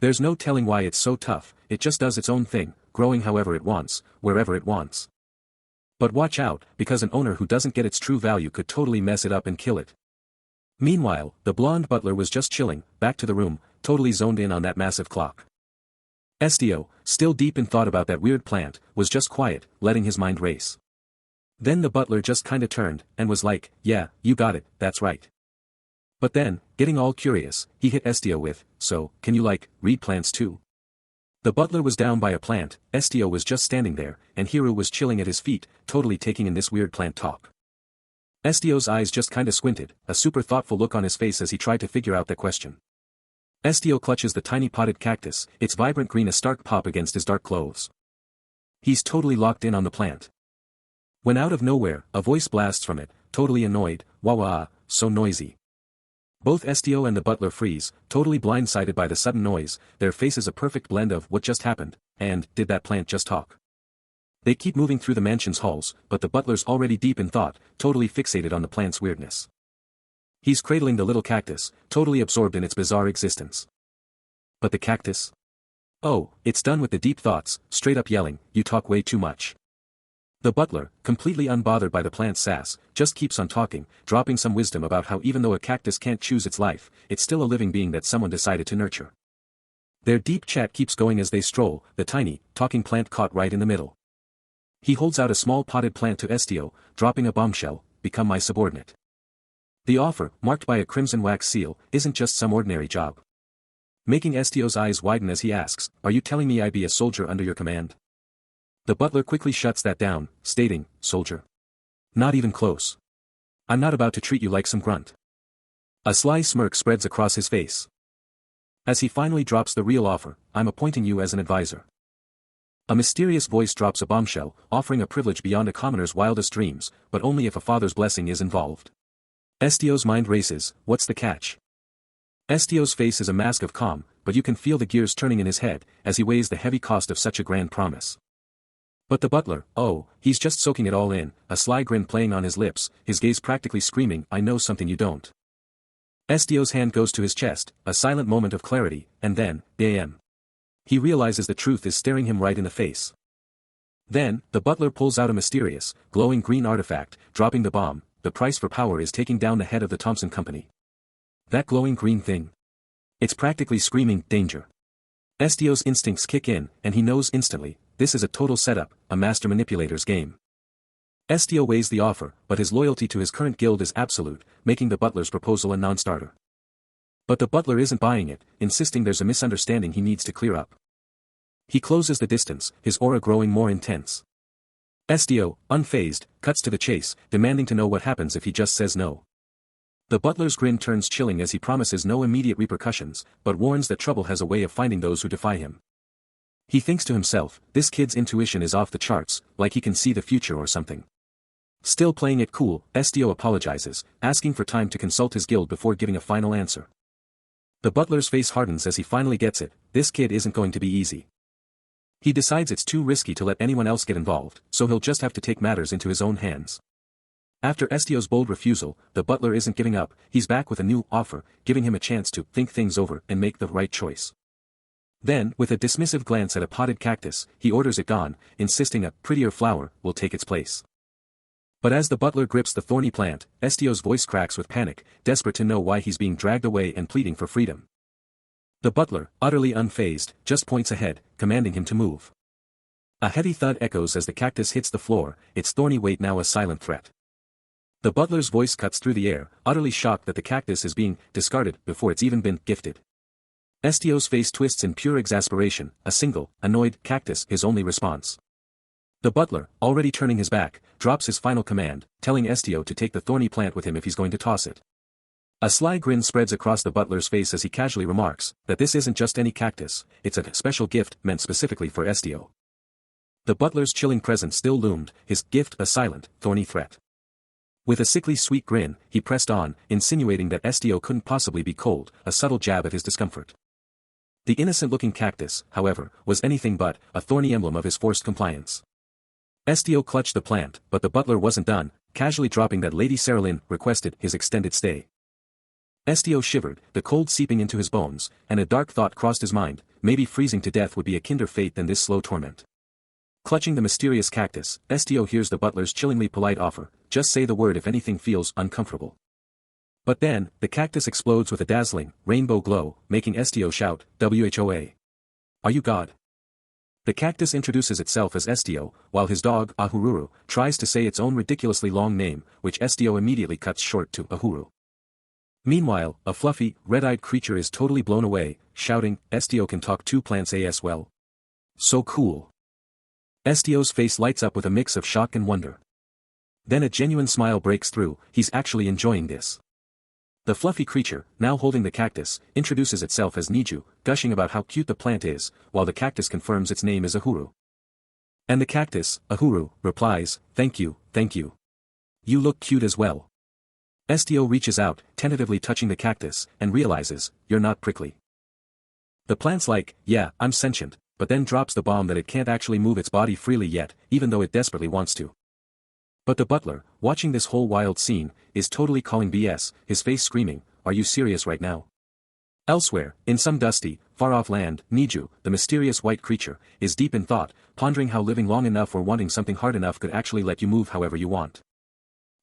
There's no telling why it's so tough, it just does its own thing, growing however it wants, wherever it wants. But watch out, because an owner who doesn't get its true value could totally mess it up and kill it. Meanwhile, the blonde butler was just chilling, back to the room, totally zoned in on that massive clock. SDO, still deep in thought about that weird plant, was just quiet, letting his mind race. Then the butler just kinda turned, and was like, yeah, you got it, that's right. But then, getting all curious, he hit SDO with, so, can you read plants too? The butler was down by a plant, SDO was just standing there, and Hiru was chilling at his feet, totally taking in this weird plant talk. SDO's eyes just kinda squinted, a super thoughtful look on his face as he tried to figure out the question. SDO clutches the tiny potted cactus, its vibrant green a stark pop against his dark clothes. He's totally locked in on the plant. When out of nowhere, a voice blasts from it, totally annoyed, wah wah, so noisy. Both SDO and the butler freeze, totally blindsided by the sudden noise, their faces a perfect blend of what just happened, and did that plant just talk? They keep moving through the mansion's halls, but the butler's already deep in thought, totally fixated on the plant's weirdness. He's cradling the little cactus, totally absorbed in its bizarre existence. But the cactus? Oh, it's done with the deep thoughts, straight up yelling, you talk way too much. The butler, completely unbothered by the plant's sass, just keeps on talking, dropping some wisdom about how even though a cactus can't choose its life, it's still a living being that someone decided to nurture. Their deep chat keeps going as they stroll, the tiny, talking plant caught right in the middle. He holds out a small potted plant to SDO, dropping a bombshell, become my subordinate. The offer, marked by a crimson wax seal, isn't just some ordinary job. Making SDO's eyes widen as he asks, are you telling me I'd be a soldier under your command? The butler quickly shuts that down, stating, soldier. Not even close. I'm not about to treat you like some grunt. A sly smirk spreads across his face. As he finally drops the real offer, I'm appointing you as an advisor. A mysterious voice drops a bombshell, offering a privilege beyond a commoner's wildest dreams, but only if a father's blessing is involved. SDO's mind races, what's the catch? SDO's face is a mask of calm, but you can feel the gears turning in his head, as he weighs the heavy cost of such a grand promise. But the butler, oh, he's just soaking it all in, a sly grin playing on his lips, his gaze practically screaming, I know something you don't. SDO's hand goes to his chest, a silent moment of clarity, and then, bam. He realizes the truth is staring him right in the face. Then, the butler pulls out a mysterious, glowing green artifact, dropping the bomb, the price for power is taking down the head of the Thompson Company. That glowing green thing. It's practically screaming, danger. SDO's instincts kick in, and he knows instantly, this is a total setup, a master manipulator's game. SDO weighs the offer, but his loyalty to his current guild is absolute, making the butler's proposal a non-starter. But the butler isn't buying it, insisting there's a misunderstanding he needs to clear up. He closes the distance, his aura growing more intense. SDO, unfazed, cuts to the chase, demanding to know what happens if he just says no. The butler's grin turns chilling as he promises no immediate repercussions, but warns that trouble has a way of finding those who defy him. He thinks to himself, this kid's intuition is off the charts, like he can see the future or something. Still playing it cool, SDO apologizes, asking for time to consult his guild before giving a final answer. The butler's face hardens as he finally gets it, this kid isn't going to be easy. He decides it's too risky to let anyone else get involved, so he'll just have to take matters into his own hands. After SDO's bold refusal, the butler isn't giving up, he's back with a new offer, giving him a chance to think things over and make the right choice. Then, with a dismissive glance at a potted cactus, he orders it gone, insisting a prettier flower will take its place. But as the butler grips the thorny plant, SDO's voice cracks with panic, desperate to know why he's being dragged away and pleading for freedom. The butler, utterly unfazed, just points ahead, commanding him to move. A heavy thud echoes as the cactus hits the floor, its thorny weight now a silent threat. The butler's voice cuts through the air, utterly shocked that the cactus is being discarded before it's even been gifted. SDO's face twists in pure exasperation, a single, annoyed cactus his only response. The butler, already turning his back, drops his final command, telling SDO to take the thorny plant with him if he's going to toss it. A sly grin spreads across the butler's face as he casually remarks that this isn't just any cactus, it's a special gift meant specifically for SDO. The butler's chilling presence still loomed, his gift a silent, thorny threat. With a sickly sweet grin, he pressed on, insinuating that SDO couldn't possibly be cold, a subtle jab at his discomfort. The innocent-looking cactus, however, was anything but a thorny emblem of his forced compliance. SDO clutched the plant, but the butler wasn't done, casually dropping that Lady Saralyn requested his extended stay. SDO shivered, the cold seeping into his bones, and a dark thought crossed his mind, maybe freezing to death would be a kinder fate than this slow torment. Clutching the mysterious cactus, Estio hears the butler's chillingly polite offer, just say the word if anything feels uncomfortable. But then, the cactus explodes with a dazzling, rainbow glow, making Estio shout, "WHOA! Are you God?" The cactus introduces itself as Estio, while his dog, Ahururu, tries to say its own ridiculously long name, which Estio immediately cuts short to Ahuru. Meanwhile, a fluffy, red-eyed creature is totally blown away, shouting, "Estio can talk to plants as well. So cool." Estio's face lights up with a mix of shock and wonder. Then a genuine smile breaks through, he's actually enjoying this. The fluffy creature, now holding the cactus, introduces itself as Niju, gushing about how cute the plant is, while the cactus confirms its name is Ahuru. And the cactus, Ahuru, replies, "Thank you, thank you. You look cute as well." Estio reaches out, tentatively touching the cactus, and realizes, "You're not prickly." The plant's like, "Yeah, I'm sentient," but then drops the bomb that it can't actually move its body freely yet, even though it desperately wants to. But the butler, watching this whole wild scene, is totally calling BS, his face screaming, "Are you serious right now?" Elsewhere, in some dusty, far-off land, Niju, the mysterious white creature, is deep in thought, pondering how living long enough or wanting something hard enough could actually let you move however you want.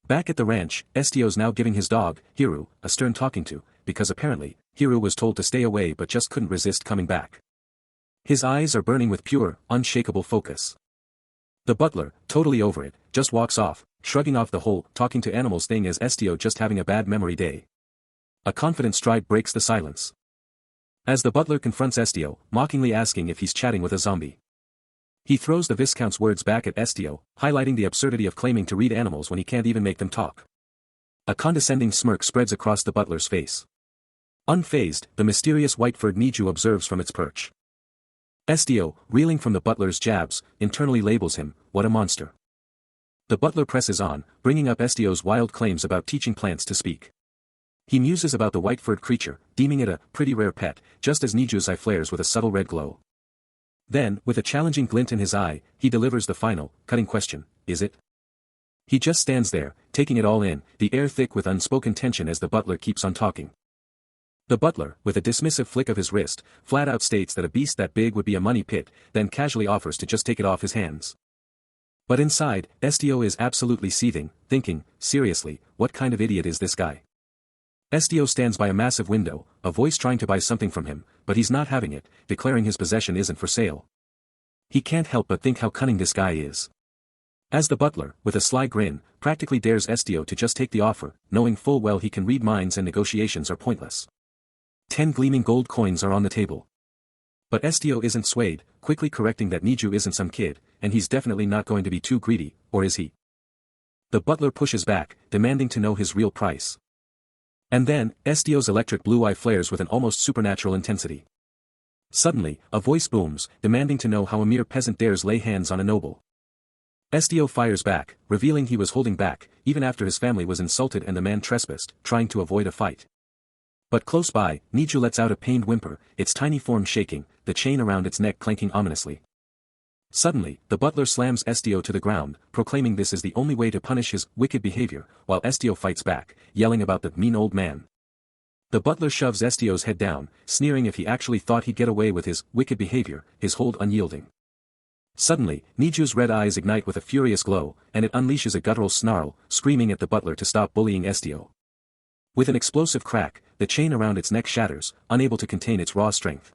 Back at the ranch, Estio's now giving his dog, Hiru, a stern talking to, because apparently, Hiru was told to stay away but just couldn't resist coming back. His eyes are burning with pure, unshakable focus. The butler, totally over it, just walks off, shrugging off the whole talking to animals thing as Estio just having a bad memory day. A confident stride breaks the silence. As the butler confronts Estio, mockingly asking if he's chatting with a zombie. He throws the Viscount's words back at Estio, highlighting the absurdity of claiming to read animals when he can't even make them talk. A condescending smirk spreads across the butler's face. Unfazed, the mysterious white-furred Niju observes from its perch. Estio, reeling from the butler's jabs, internally labels him, "What a monster." The butler presses on, bringing up Estio's wild claims about teaching plants to speak. He muses about the white-furred creature, deeming it a pretty rare pet, just as Niju's eye flares with a subtle red glow. Then, with a challenging glint in his eye, he delivers the final, cutting question, "Is it?" He just stands there, taking it all in, the air thick with unspoken tension as the butler keeps on talking. The butler, with a dismissive flick of his wrist, flat out states that a beast that big would be a money pit, then casually offers to just take it off his hands. But inside, Estio is absolutely seething, thinking, seriously, what kind of idiot is this guy? Estio stands by a massive window, a voice trying to buy something from him, but he's not having it, declaring his possession isn't for sale. He can't help but think how cunning this guy is. As the butler, with a sly grin, practically dares Estio to just take the offer, knowing full well he can read minds and negotiations are pointless. 10 gleaming gold coins are on the table. But Estio isn't swayed, quickly correcting that Niju isn't some kid, and he's definitely not going to be too greedy, or is he? The butler pushes back, demanding to know his real price. And then, Estio's electric blue eye flares with an almost supernatural intensity. Suddenly, a voice booms, demanding to know how a mere peasant dares lay hands on a noble. Estio fires back, revealing he was holding back, even after his family was insulted and the man trespassed, trying to avoid a fight. But close by, Niju lets out a pained whimper, its tiny form shaking, the chain around its neck clanking ominously. Suddenly, the butler slams Estio to the ground, proclaiming this is the only way to punish his wicked behavior, while Estio fights back, yelling about the mean old man. The butler shoves Estio's head down, sneering if he actually thought he'd get away with his wicked behavior, his hold unyielding. Suddenly, Niju's red eyes ignite with a furious glow, and it unleashes a guttural snarl, screaming at the butler to stop bullying Estio. With an explosive crack, the chain around its neck shatters, unable to contain its raw strength.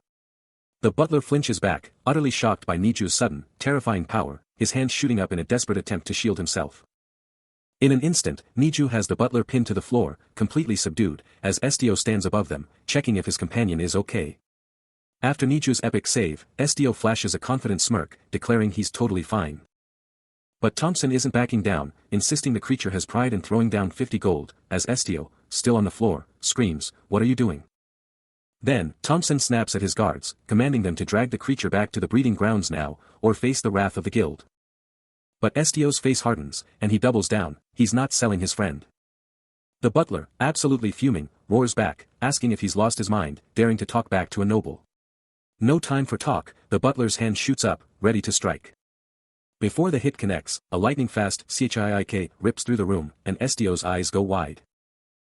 The butler flinches back, utterly shocked by Niju's sudden, terrifying power, his hands shooting up in a desperate attempt to shield himself. In an instant, Niju has the butler pinned to the floor, completely subdued, as Estio stands above them, checking if his companion is okay. After Niju's epic save, Estio flashes a confident smirk, declaring he's totally fine. But Thompson isn't backing down, insisting the creature has pride in throwing down 50 gold, as Estio, still on the floor, screams, "What are you doing?" Then, Thompson snaps at his guards, commanding them to drag the creature back to the breeding grounds now, or face the wrath of the guild. But Estio's face hardens, and he doubles down, he's not selling his friend. The butler, absolutely fuming, roars back, asking if he's lost his mind, daring to talk back to a noble. No time for talk, the butler's hand shoots up, ready to strike. Before the hit connects, a lightning-fast CHIIK rips through the room, and Estio's eyes go wide.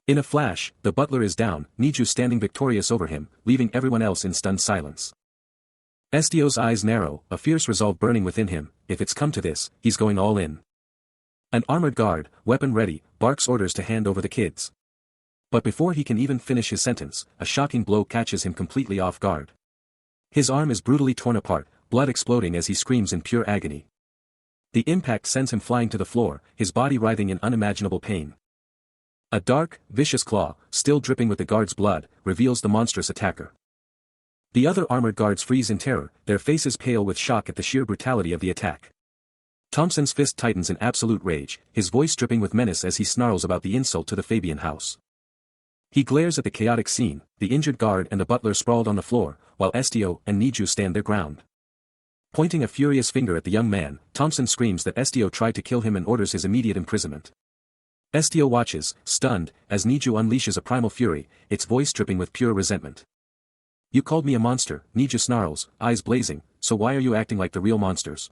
In a flash, the butler is down, Niju standing victorious over him, leaving everyone else in stunned silence. Estio's eyes narrow, a fierce resolve burning within him. If it's come to this, he's going all in. An armored guard, weapon ready, barks orders to hand over the kids. But before he can even finish his sentence, a shocking blow catches him completely off guard. His arm is brutally torn apart, blood exploding as he screams in pure agony. The impact sends him flying to the floor, his body writhing in unimaginable pain. A dark, vicious claw, still dripping with the guard's blood, reveals the monstrous attacker. The other armored guards freeze in terror, their faces pale with shock at the sheer brutality of the attack. Thompson's fist tightens in absolute rage, his voice dripping with menace as he snarls about the insult to the Fabian house. He glares at the chaotic scene, the injured guard and the butler sprawled on the floor, while Estio and Niju stand their ground. Pointing a furious finger at the young man, Thompson screams that Estio tried to kill him and orders his immediate imprisonment. Estio watches, stunned, as Niju unleashes a primal fury, its voice dripping with pure resentment. "You called me a monster," Niju snarls, eyes blazing, "so why are you acting like the real monsters?"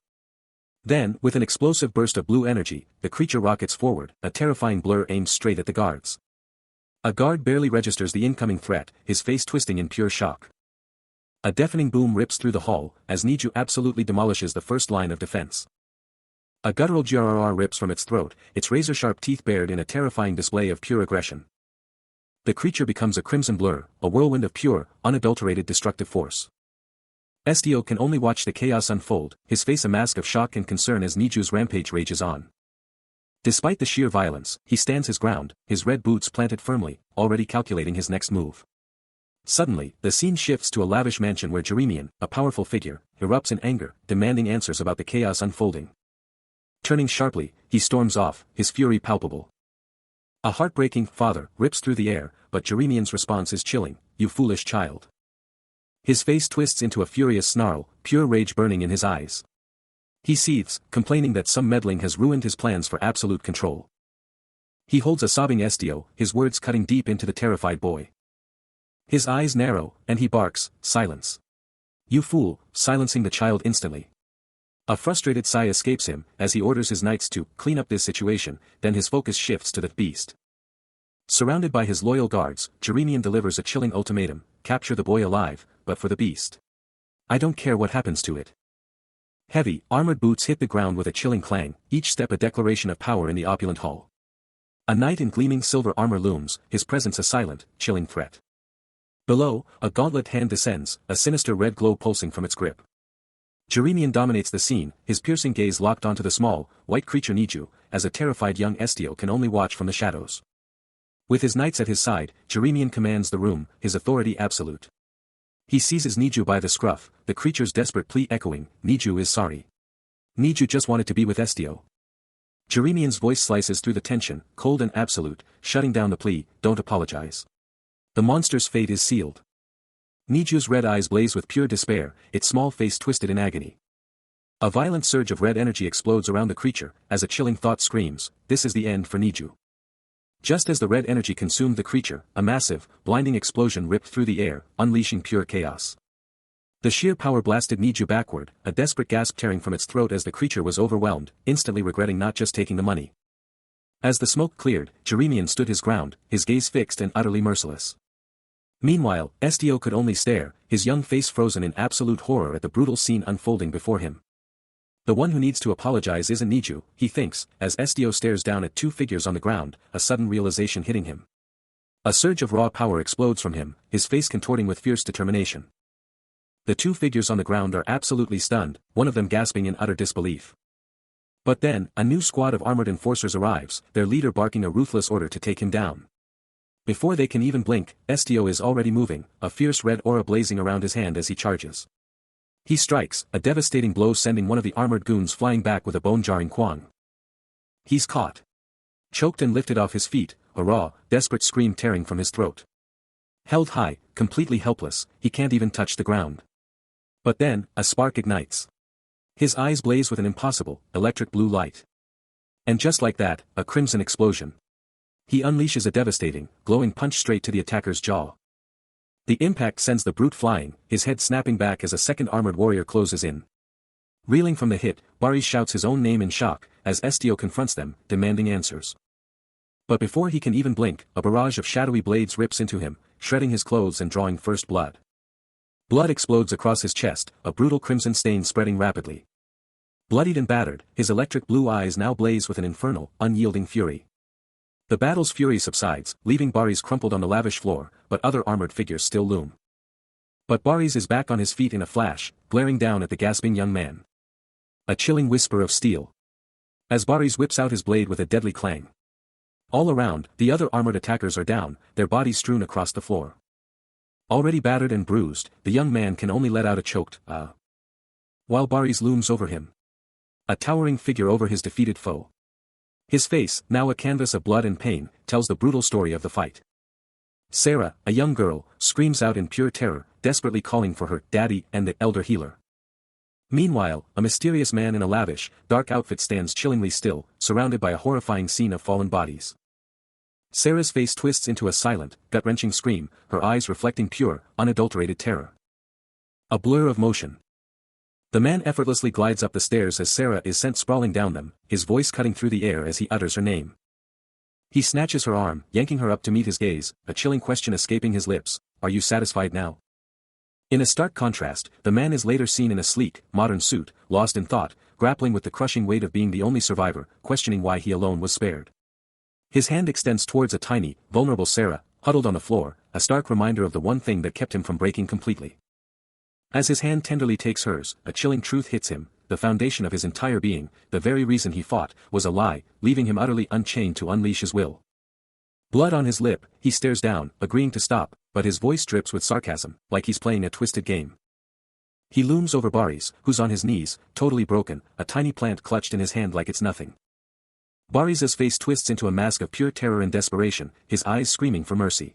Then, with an explosive burst of blue energy, the creature rockets forward, a terrifying blur aimed straight at the guards. A guard barely registers the incoming threat, his face twisting in pure shock. A deafening boom rips through the hall, as Niju absolutely demolishes the first line of defense. A guttural grrr rips from its throat, its razor-sharp teeth bared in a terrifying display of pure aggression. The creature becomes a crimson blur, a whirlwind of pure, unadulterated destructive force. Estio can only watch the chaos unfold, his face a mask of shock and concern as Niju's rampage rages on. Despite the sheer violence, he stands his ground, his red boots planted firmly, already calculating his next move. Suddenly, the scene shifts to a lavish mansion where Jeremian, a powerful figure, erupts in anger, demanding answers about the chaos unfolding. Turning sharply, he storms off, his fury palpable. A heartbreaking "Father" rips through the air, but Jeremian's response is chilling, "You foolish child." His face twists into a furious snarl, pure rage burning in his eyes. He seethes, complaining that some meddling has ruined his plans for absolute control. He holds a sobbing Estio, his words cutting deep into the terrified boy. His eyes narrow, and he barks, "Silence. You fool," silencing the child instantly. A frustrated sigh escapes him, as he orders his knights to clean up this situation, then his focus shifts to the beast. Surrounded by his loyal guards, Jeremian delivers a chilling ultimatum, "Capture the boy alive, but for the beast. I don't care what happens to it." Heavy, armored boots hit the ground with a chilling clang, each step a declaration of power in the opulent hall. A knight in gleaming silver armor looms, his presence a silent, chilling threat. Below, a gauntlet hand descends, a sinister red glow pulsing from its grip. Jeremian dominates the scene, his piercing gaze locked onto the small, white creature Niju, as a terrified young Estio can only watch from the shadows. With his knights at his side, Jeremian commands the room, his authority absolute. He seizes Niju by the scruff, the creature's desperate plea echoing, "Niju is sorry. Niju just wanted to be with Estio." Jeremian's voice slices through the tension, cold and absolute, shutting down the plea, "Don't apologize. The monster's fate is sealed." Niju's red eyes blaze with pure despair, its small face twisted in agony. A violent surge of red energy explodes around the creature, as a chilling thought screams, "This is the end for Niju." Just as the red energy consumed the creature, a massive, blinding explosion ripped through the air, unleashing pure chaos. The sheer power blasted Niju backward, a desperate gasp tearing from its throat as the creature was overwhelmed, instantly regretting not just taking the money. As the smoke cleared, Jeremian stood his ground, his gaze fixed and utterly merciless. Meanwhile, Estio could only stare, his young face frozen in absolute horror at the brutal scene unfolding before him. The one who needs to apologize isn't Niju, he thinks, as Estio stares down at two figures on the ground, a sudden realization hitting him. A surge of raw power explodes from him, his face contorting with fierce determination. The two figures on the ground are absolutely stunned, one of them gasping in utter disbelief. But then, a new squad of armored enforcers arrives, their leader barking a ruthless order to take him down. Before they can even blink, Estio is already moving, a fierce red aura blazing around his hand as he charges. He strikes, a devastating blow sending one of the armored goons flying back with a bone-jarring quang. He's caught. Choked and lifted off his feet, a raw, desperate scream tearing from his throat. Held high, completely helpless, he can't even touch the ground. But then, a spark ignites. His eyes blaze with an impossible, electric blue light. And just like that, a crimson explosion. He unleashes a devastating, glowing punch straight to the attacker's jaw. The impact sends the brute flying, his head snapping back as a second armored warrior closes in. Reeling from the hit, Barry shouts his own name in shock, as Estio confronts them, demanding answers. But before he can even blink, a barrage of shadowy blades rips into him, shredding his clothes and drawing first blood. Blood explodes across his chest, a brutal crimson stain spreading rapidly. Bloodied and battered, his electric blue eyes now blaze with an infernal, unyielding fury. The battle's fury subsides, leaving Baris crumpled on the lavish floor, but other armored figures still loom. But Baris is back on his feet in a flash, glaring down at the gasping young man. A chilling whisper of steel. As Baris whips out his blade with a deadly clang. All around, the other armored attackers are down, their bodies strewn across the floor. Already battered and bruised, the young man can only let out a choked, ah. While Baris looms over him. A towering figure over his defeated foe. His face, now a canvas of blood and pain, tells the brutal story of the fight. Sarah, a young girl, screams out in pure terror, desperately calling for her daddy and the elder healer. Meanwhile, a mysterious man in a lavish, dark outfit stands chillingly still, surrounded by a horrifying scene of fallen bodies. Sarah's face twists into a silent, gut-wrenching scream, her eyes reflecting pure, unadulterated terror. A blur of motion. The man effortlessly glides up the stairs as Sarah is sent sprawling down them, his voice cutting through the air as he utters her name. He snatches her arm, yanking her up to meet his gaze, a chilling question escaping his lips, "Are you satisfied now?" In a stark contrast, the man is later seen in a sleek, modern suit, lost in thought, grappling with the crushing weight of being the only survivor, questioning why he alone was spared. His hand extends towards a tiny, vulnerable Sarah, huddled on the floor, a stark reminder of the one thing that kept him from breaking completely. As his hand tenderly takes hers, a chilling truth hits him, the foundation of his entire being, the very reason he fought, was a lie, leaving him utterly unchained to unleash his will. Blood on his lip, he stares down, agreeing to stop, but his voice drips with sarcasm, like he's playing a twisted game. He looms over Baris, who's on his knees, totally broken, a tiny plant clutched in his hand like it's nothing. Baris's face twists into a mask of pure terror and desperation, his eyes screaming for mercy.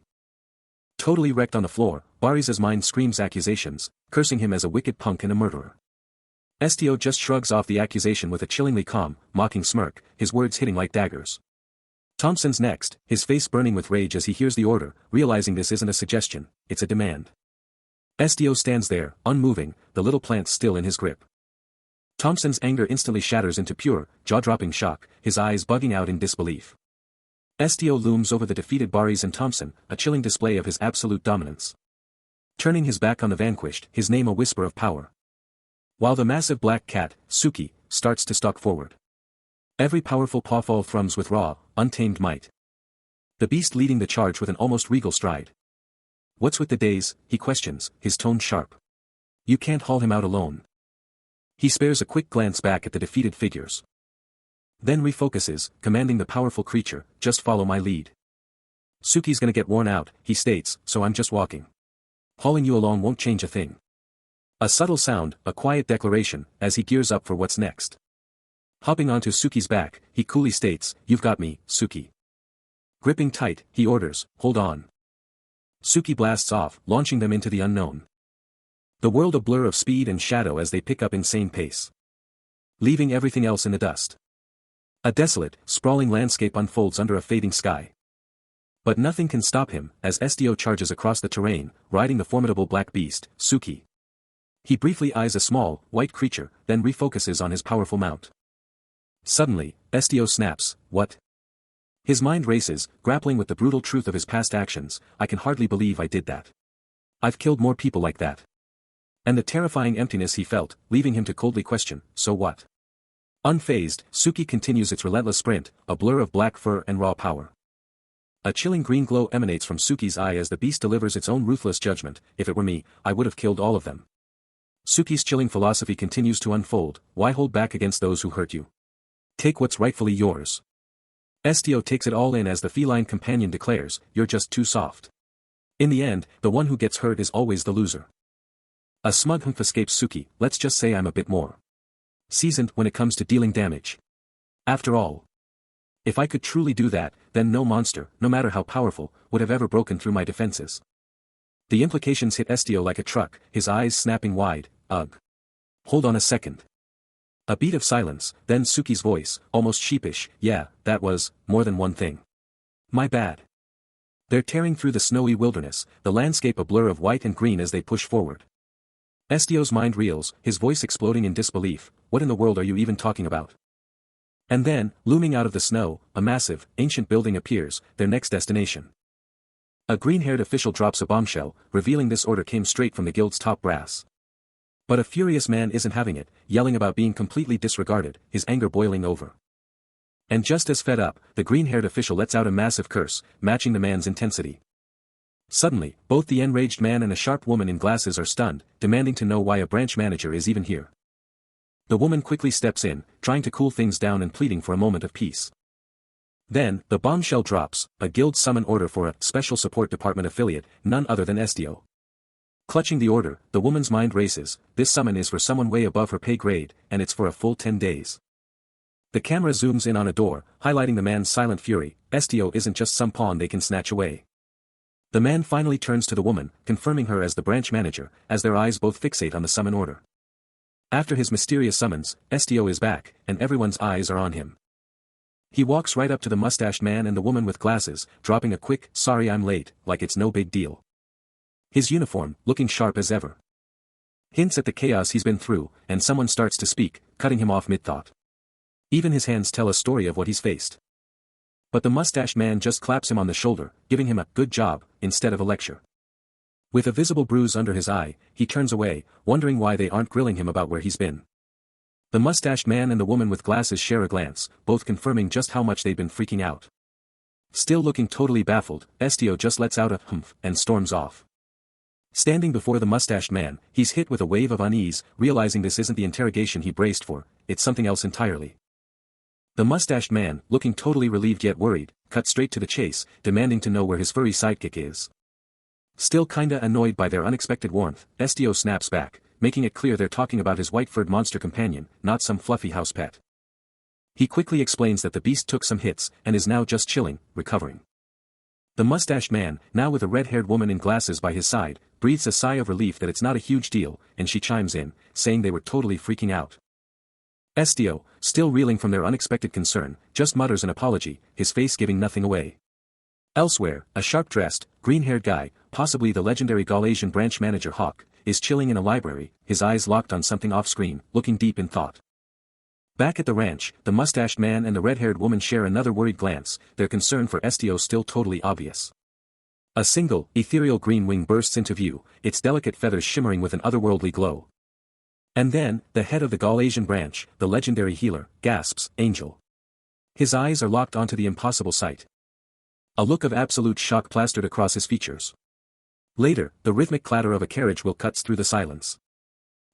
Totally wrecked on the floor, Baris's mind screams accusations, cursing him as a wicked punk and a murderer. Estio just shrugs off the accusation with a chillingly calm, mocking smirk, his words hitting like daggers. Thompson's next, his face burning with rage as he hears the order, realizing this isn't a suggestion, it's a demand. Estio stands there, unmoving, the little plant still in his grip. Thompson's anger instantly shatters into pure, jaw-dropping shock, his eyes bugging out in disbelief. Estio looms over the defeated Baris and Thompson, a chilling display of his absolute dominance. Turning his back on the vanquished, his name a whisper of power. While the massive black cat, Suki, starts to stalk forward. Every powerful pawful thrums with raw, untamed might. The beast leading the charge with an almost regal stride. "What's with the days?" he questions, his tone sharp. "You can't haul him out alone." He spares a quick glance back at the defeated figures. Then refocuses, commanding the powerful creature, "Just follow my lead. Suki's gonna get worn out," he states, "so I'm just walking. Hauling you along won't change a thing." A subtle sound, a quiet declaration, as he gears up for what's next. Hopping onto Suki's back, he coolly states, "You've got me, Suki." Gripping tight, he orders, "Hold on." Suki blasts off, launching them into the unknown. The world a blur of speed and shadow as they pick up insane pace. Leaving everything else in the dust. A desolate, sprawling landscape unfolds under a fading sky. But nothing can stop him, as Estio charges across the terrain, riding the formidable black beast, Suki. He briefly eyes a small, white creature, then refocuses on his powerful mount. Suddenly, Estio snaps, "What?" His mind races, grappling with the brutal truth of his past actions. "I can hardly believe I did that. I've killed more people like that." And the terrifying emptiness he felt, leaving him to coldly question, "So what?" Unfazed, Suki continues its relentless sprint, a blur of black fur and raw power. A chilling green glow emanates from Suki's eye as the beast delivers its own ruthless judgment. "If it were me, I would have killed all of them." Suki's chilling philosophy continues to unfold. "Why hold back against those who hurt you? Take what's rightfully yours." Estio takes it all in as the feline companion declares, "You're just too soft. In the end, the one who gets hurt is always the loser." A smug humph escapes Suki. "Let's just say I'm a bit more seasoned when it comes to dealing damage. After all, if I could truly do that, then no monster, no matter how powerful, would have ever broken through my defenses." The implications hit Estio like a truck, his eyes snapping wide. "Ugh. Hold on a second." A beat of silence, then Suki's voice, almost sheepish, "Yeah, that was more than one thing. My bad." They're tearing through the snowy wilderness, the landscape a blur of white and green as they push forward. Estio's mind reels, his voice exploding in disbelief. "What in the world are you even talking about?" And then, looming out of the snow, a massive, ancient building appears, their next destination. A green-haired official drops a bombshell, revealing this order came straight from the guild's top brass. But a furious man isn't having it, yelling about being completely disregarded, his anger boiling over. And just as fed up, the green-haired official lets out a massive curse, matching the man's intensity. Suddenly, both the enraged man and a sharp woman in glasses are stunned, demanding to know why a branch manager is even here. The woman quickly steps in, trying to cool things down and pleading for a moment of peace. Then, the bombshell drops, a guild summon order for a special support department affiliate, none other than Estio. Clutching the order, the woman's mind races. This summon is for someone way above her pay grade, and it's for a full 10 days. The camera zooms in on a door, highlighting the man's silent fury. Estio isn't just some pawn they can snatch away. The man finally turns to the woman, confirming her as the branch manager, as their eyes both fixate on the summon order. After his mysterious summons, Estio is back, and everyone's eyes are on him. He walks right up to the mustached man and the woman with glasses, dropping a quick, "Sorry I'm late," like it's no big deal. His uniform, looking sharp as ever. Hints at the chaos he's been through, and someone starts to speak, cutting him off mid-thought. Even his hands tell a story of what he's faced. But the mustached man just claps him on the shoulder, giving him a "good job," instead of a lecture. With a visible bruise under his eye, he turns away, wondering why they aren't grilling him about where he's been. The mustached man and the woman with glasses share a glance, both confirming just how much they've been freaking out. Still looking totally baffled, Estio just lets out a humph and storms off. Standing before the mustached man, he's hit with a wave of unease, realizing this isn't the interrogation he braced for, it's something else entirely. The mustached man, looking totally relieved yet worried, cut straight to the chase, demanding to know where his furry sidekick is. Still kinda annoyed by their unexpected warmth, Estio snaps back, making it clear they're talking about his white-furred monster companion, not some fluffy house pet. He quickly explains that the beast took some hits, and is now just chilling, recovering. The mustached man, now with a red-haired woman in glasses by his side, breathes a sigh of relief that it's not a huge deal, and she chimes in, saying they were totally freaking out. Estio, still reeling from their unexpected concern, just mutters an apology, his face giving nothing away. Elsewhere, a sharp-dressed, green-haired guy, possibly the legendary Gaullasian branch manager Hawk, is chilling in a library, his eyes locked on something off-screen, looking deep in thought. Back at the ranch, the mustached man and the red-haired woman share another worried glance, their concern for Estio still totally obvious. A single, ethereal green wing bursts into view, its delicate feathers shimmering with an otherworldly glow. And then, the head of the Gaullasian branch, the legendary healer, gasps, "Angel." His eyes are locked onto the impossible sight. A look of absolute shock plastered across his features. Later, the rhythmic clatter of a carriage wheel cuts through the silence.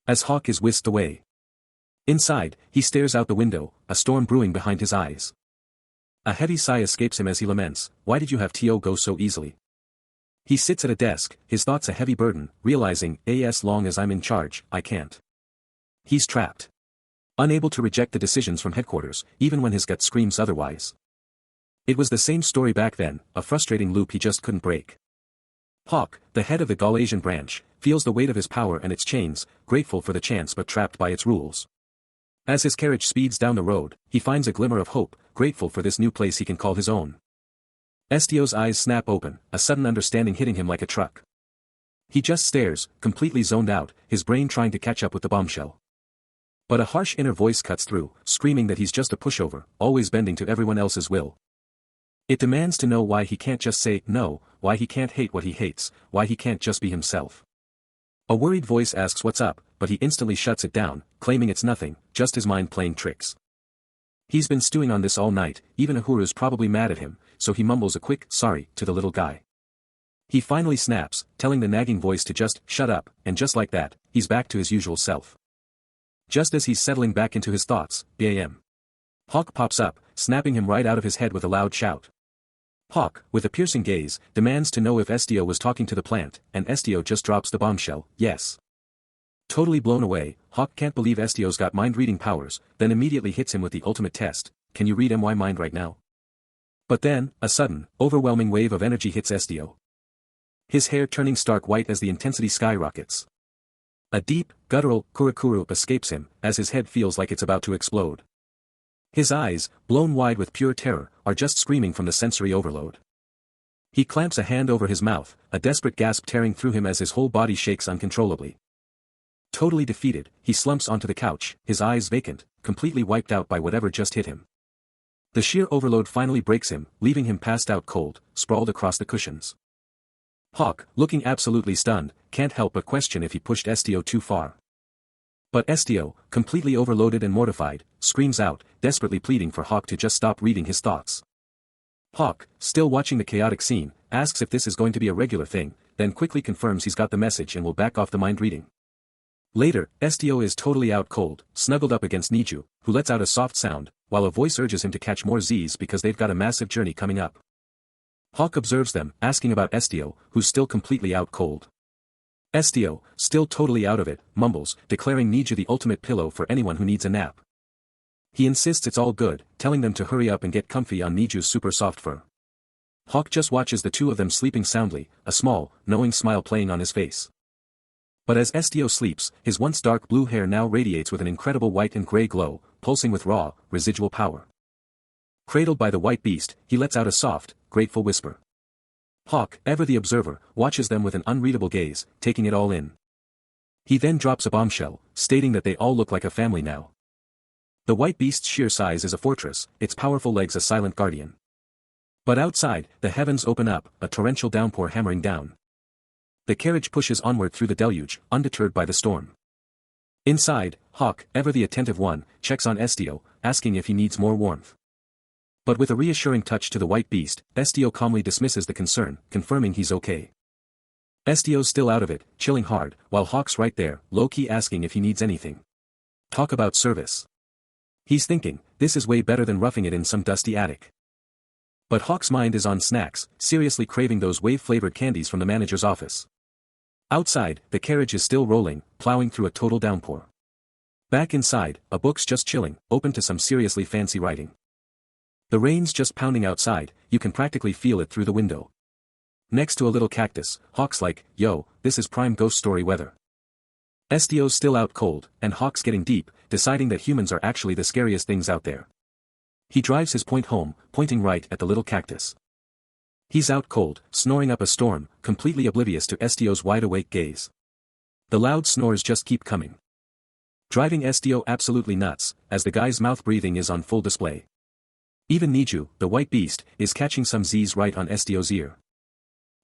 As Hawk is whisked away. Inside, he stares out the window, a storm brewing behind his eyes. A heavy sigh escapes him as he laments, "Why did you have Tio go so easily?" He sits at a desk, his thoughts a heavy burden, realizing, as long as I'm in charge, I can't. He's trapped. Unable to reject the decisions from headquarters, even when his gut screams otherwise. It was the same story back then, a frustrating loop he just couldn't break. Hawk, the head of the Gaullasian branch, feels the weight of his power and its chains, grateful for the chance but trapped by its rules. As his carriage speeds down the road, he finds a glimmer of hope, grateful for this new place he can call his own. Estio's eyes snap open, a sudden understanding hitting him like a truck. He just stares, completely zoned out, his brain trying to catch up with the bombshell. But a harsh inner voice cuts through, screaming that he's just a pushover, always bending to everyone else's will. It demands to know why he can't just say no, why he can't hate what he hates, why he can't just be himself. A worried voice asks what's up, but he instantly shuts it down, claiming it's nothing, just his mind playing tricks. He's been stewing on this all night, even Ahuru's probably mad at him, so he mumbles a quick "sorry" to the little guy. He finally snaps, telling the nagging voice to just shut up, and just like that, he's back to his usual self. Just as he's settling back into his thoughts, bam. Hawk pops up, snapping him right out of his head with a loud shout. Hawk, with a piercing gaze, demands to know if Estio was talking to the plant, and Estio just drops the bombshell, yes. Totally blown away, Hawk can't believe Estio's got mind-reading powers, then immediately hits him with the ultimate test, "Can you read my mind right now?" But then, a sudden, overwhelming wave of energy hits Estio. His hair turning stark white as the intensity skyrockets. A deep, guttural kurukuru escapes him, as his head feels like it's about to explode. His eyes, blown wide with pure terror, are just screaming from the sensory overload. He clamps a hand over his mouth, a desperate gasp tearing through him as his whole body shakes uncontrollably. Totally defeated, he slumps onto the couch, his eyes vacant, completely wiped out by whatever just hit him. The sheer overload finally breaks him, leaving him passed out cold, sprawled across the cushions. Hawk, looking absolutely stunned, can't help but question if he pushed Estio too far. But Estio, completely overloaded and mortified, screams out, desperately pleading for Hawk to just stop reading his thoughts. Hawk, still watching the chaotic scene, asks if this is going to be a regular thing, then quickly confirms he's got the message and will back off the mind reading. Later, Estio is totally out cold, snuggled up against Niju, who lets out a soft sound, while a voice urges him to catch more Z's because they've got a massive journey coming up. Hawk observes them, asking about Estio, who's still completely out cold. Estio, still totally out of it, mumbles, declaring Niju the ultimate pillow for anyone who needs a nap. He insists it's all good, telling them to hurry up and get comfy on Niju's super soft fur. Hawk just watches the two of them sleeping soundly, a small, knowing smile playing on his face. But as Estio sleeps, his once dark blue hair now radiates with an incredible white and gray glow, pulsing with raw, residual power. Cradled by the white beast, he lets out a soft, grateful whisper. Hawk, ever the observer, watches them with an unreadable gaze, taking it all in. He then drops a bombshell, stating that they all look like a family now. The white beast's sheer size is a fortress, its powerful legs a silent guardian. But outside, the heavens open up, a torrential downpour hammering down. The carriage pushes onward through the deluge, undeterred by the storm. Inside, Hawk, ever the attentive one, checks on Estio, asking if he needs more warmth. But with a reassuring touch to the white beast, Estio calmly dismisses the concern, confirming he's okay. Estio's still out of it, chilling hard, while Hawk's right there, low-key asking if he needs anything. Talk about service. He's thinking, this is way better than roughing it in some dusty attic. But Hawk's mind is on snacks, seriously craving those wave-flavored candies from the manager's office. Outside, the carriage is still rolling, plowing through a total downpour. Back inside, a book's just chilling, open to some seriously fancy writing. The rain's just pounding outside, you can practically feel it through the window. Next to a little cactus, Hawk's like, yo, this is prime ghost story weather. Estio's still out cold, and Hawk's getting deep, deciding that humans are actually the scariest things out there. He drives his point home, pointing right at the little cactus. He's out cold, snoring up a storm, completely oblivious to Estio's wide-awake gaze. The loud snores just keep coming. Driving Estio absolutely nuts, as the guy's mouth breathing is on full display. Even Niju, the white beast, is catching some Z's right on Estio's ear.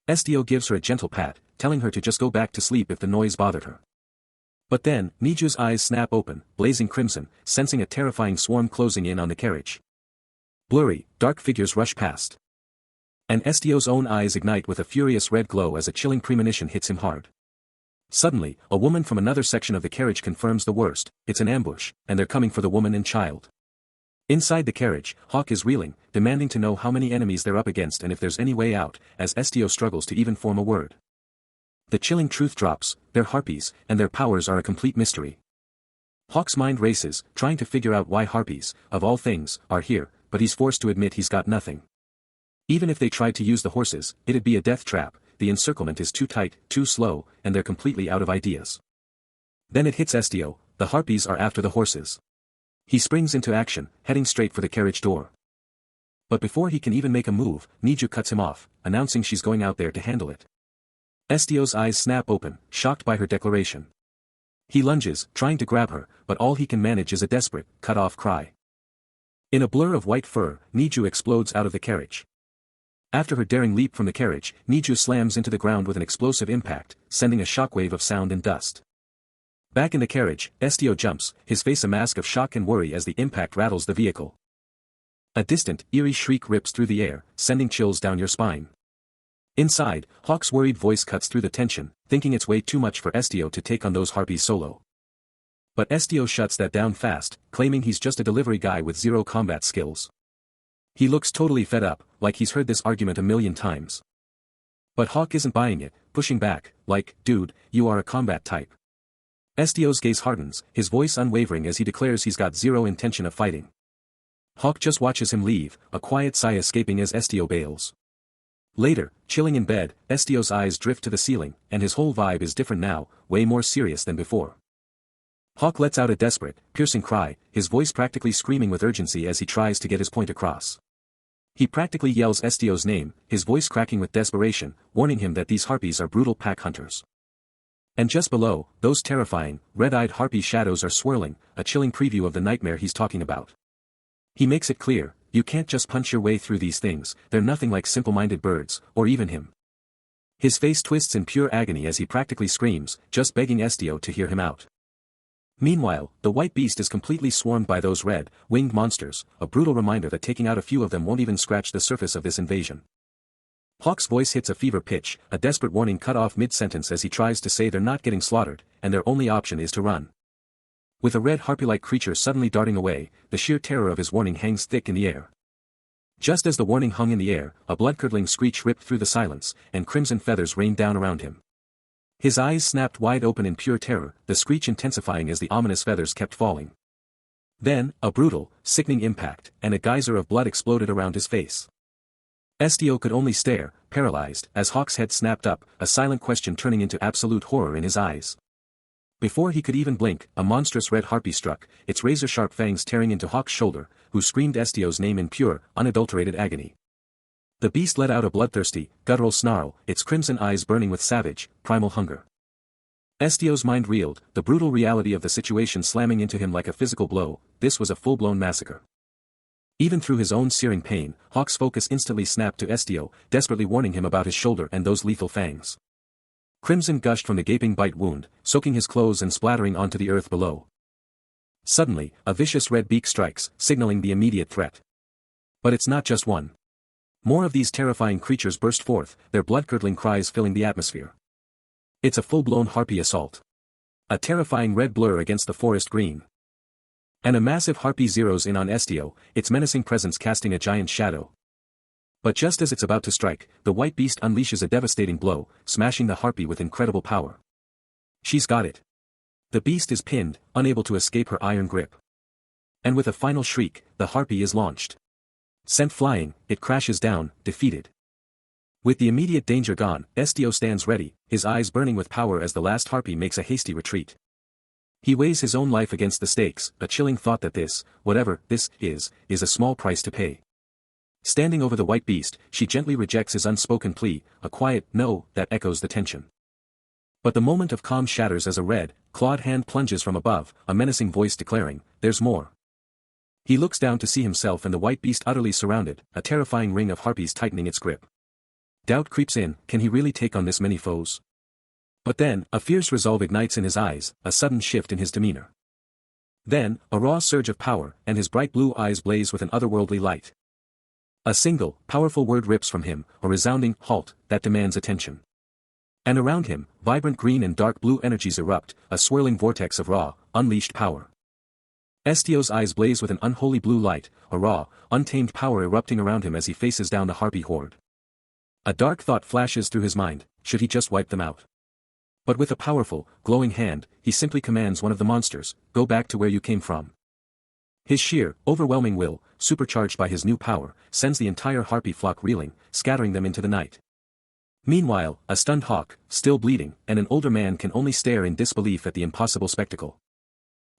Estio gives her a gentle pat, telling her to just go back to sleep if the noise bothered her. But then, Niju's eyes snap open, blazing crimson, sensing a terrifying swarm closing in on the carriage. Blurry, dark figures rush past. And Estio's own eyes ignite with a furious red glow as a chilling premonition hits him hard. Suddenly, a woman from another section of the carriage confirms the worst, it's an ambush, and they're coming for the woman and child. Inside the carriage, Hawk is reeling, demanding to know how many enemies they're up against and if there's any way out, as Estio struggles to even form a word. The chilling truth drops, they're harpies, and their powers are a complete mystery. Hawk's mind races, trying to figure out why harpies, of all things, are here, but he's forced to admit he's got nothing. Even if they tried to use the horses, it'd be a death trap, the encirclement is too tight, too slow, and they're completely out of ideas. Then it hits Estio, the harpies are after the horses. He springs into action, heading straight for the carriage door. But before he can even make a move, Niju cuts him off, announcing she's going out there to handle it. Estio's eyes snap open, shocked by her declaration. He lunges, trying to grab her, but all he can manage is a desperate, cut-off cry. In a blur of white fur, Niju explodes out of the carriage. After her daring leap from the carriage, Niju slams into the ground with an explosive impact, sending a shockwave of sound and dust. Back in the carriage, Estio jumps, his face a mask of shock and worry as the impact rattles the vehicle. A distant, eerie shriek rips through the air, sending chills down your spine. Inside, Hawk's worried voice cuts through the tension, thinking it's way too much for Estio to take on those harpies solo. But Estio shuts that down fast, claiming he's just a delivery guy with zero combat skills. He looks totally fed up, like he's heard this argument a million times. But Hawk isn't buying it, pushing back, like, dude, you are a combat type. Estio's gaze hardens, his voice unwavering as he declares he's got zero intention of fighting. Hawk just watches him leave, a quiet sigh escaping as Estio bails. Later, chilling in bed, Estio's eyes drift to the ceiling, and his whole vibe is different now, way more serious than before. Hawk lets out a desperate, piercing cry, his voice practically screaming with urgency as he tries to get his point across. He practically yells Estio's name, his voice cracking with desperation, warning him that these harpies are brutal pack hunters. And just below, those terrifying, red-eyed harpy shadows are swirling, a chilling preview of the nightmare he's talking about. He makes it clear, you can't just punch your way through these things, they're nothing like simple-minded birds, or even him. His face twists in pure agony as he practically screams, just begging Estio to hear him out. Meanwhile, the white beast is completely swarmed by those red, winged monsters, a brutal reminder that taking out a few of them won't even scratch the surface of this invasion. Hawk's voice hits a fever pitch, a desperate warning cut off mid-sentence as he tries to say they're not getting slaughtered, and their only option is to run. With a red harpy-like creature suddenly darting away, the sheer terror of his warning hangs thick in the air. Just as the warning hung in the air, a blood-curdling screech ripped through the silence, and crimson feathers rained down around him. His eyes snapped wide open in pure terror, the screech intensifying as the ominous feathers kept falling. Then, a brutal, sickening impact, and a geyser of blood exploded around his face. Estio could only stare, paralyzed, as Hawk's head snapped up, a silent question turning into absolute horror in his eyes. Before he could even blink, a monstrous red harpy struck, its razor-sharp fangs tearing into Hawk's shoulder, who screamed Estio's name in pure, unadulterated agony. The beast let out a bloodthirsty, guttural snarl, its crimson eyes burning with savage, primal hunger. Estio's mind reeled, the brutal reality of the situation slamming into him like a physical blow. This was a full-blown massacre. Even through his own searing pain, Hawk's focus instantly snapped to Estio, desperately warning him about his shoulder and those lethal fangs. Crimson gushed from the gaping bite wound, soaking his clothes and splattering onto the earth below. Suddenly, a vicious red beak strikes, signaling the immediate threat. But it's not just one. More of these terrifying creatures burst forth, their blood-curdling cries filling the atmosphere. It's a full-blown harpy assault. A terrifying red blur against the forest green. And a massive harpy zeroes in on Estio, its menacing presence casting a giant shadow. But just as it's about to strike, the white beast unleashes a devastating blow, smashing the harpy with incredible power. She's got it. The beast is pinned, unable to escape her iron grip. And with a final shriek, the harpy is launched. Sent flying, it crashes down, defeated. With the immediate danger gone, Estio stands ready, his eyes burning with power as the last harpy makes a hasty retreat. He weighs his own life against the stakes, a chilling thought that this, whatever this is a small price to pay. Standing over the white beast, she gently rejects his unspoken plea, a quiet no that echoes the tension. But the moment of calm shatters as a red, clawed hand plunges from above, a menacing voice declaring, "There's more." He looks down to see himself and the white beast utterly surrounded, a terrifying ring of harpies tightening its grip. Doubt creeps in, can he really take on this many foes? But then, a fierce resolve ignites in his eyes, a sudden shift in his demeanor. Then, a raw surge of power, and his bright blue eyes blaze with an otherworldly light. A single, powerful word rips from him, a resounding halt that demands attention. And around him, vibrant green and dark blue energies erupt, a swirling vortex of raw, unleashed power. Estio's eyes blaze with an unholy blue light, a raw, untamed power erupting around him as he faces down the harpy horde. A dark thought flashes through his mind, should he just wipe them out? But with a powerful, glowing hand, he simply commands one of the monsters, go back to where you came from. His sheer, overwhelming will, supercharged by his new power, sends the entire harpy flock reeling, scattering them into the night. Meanwhile, a stunned Hawk, still bleeding, and an older man can only stare in disbelief at the impossible spectacle.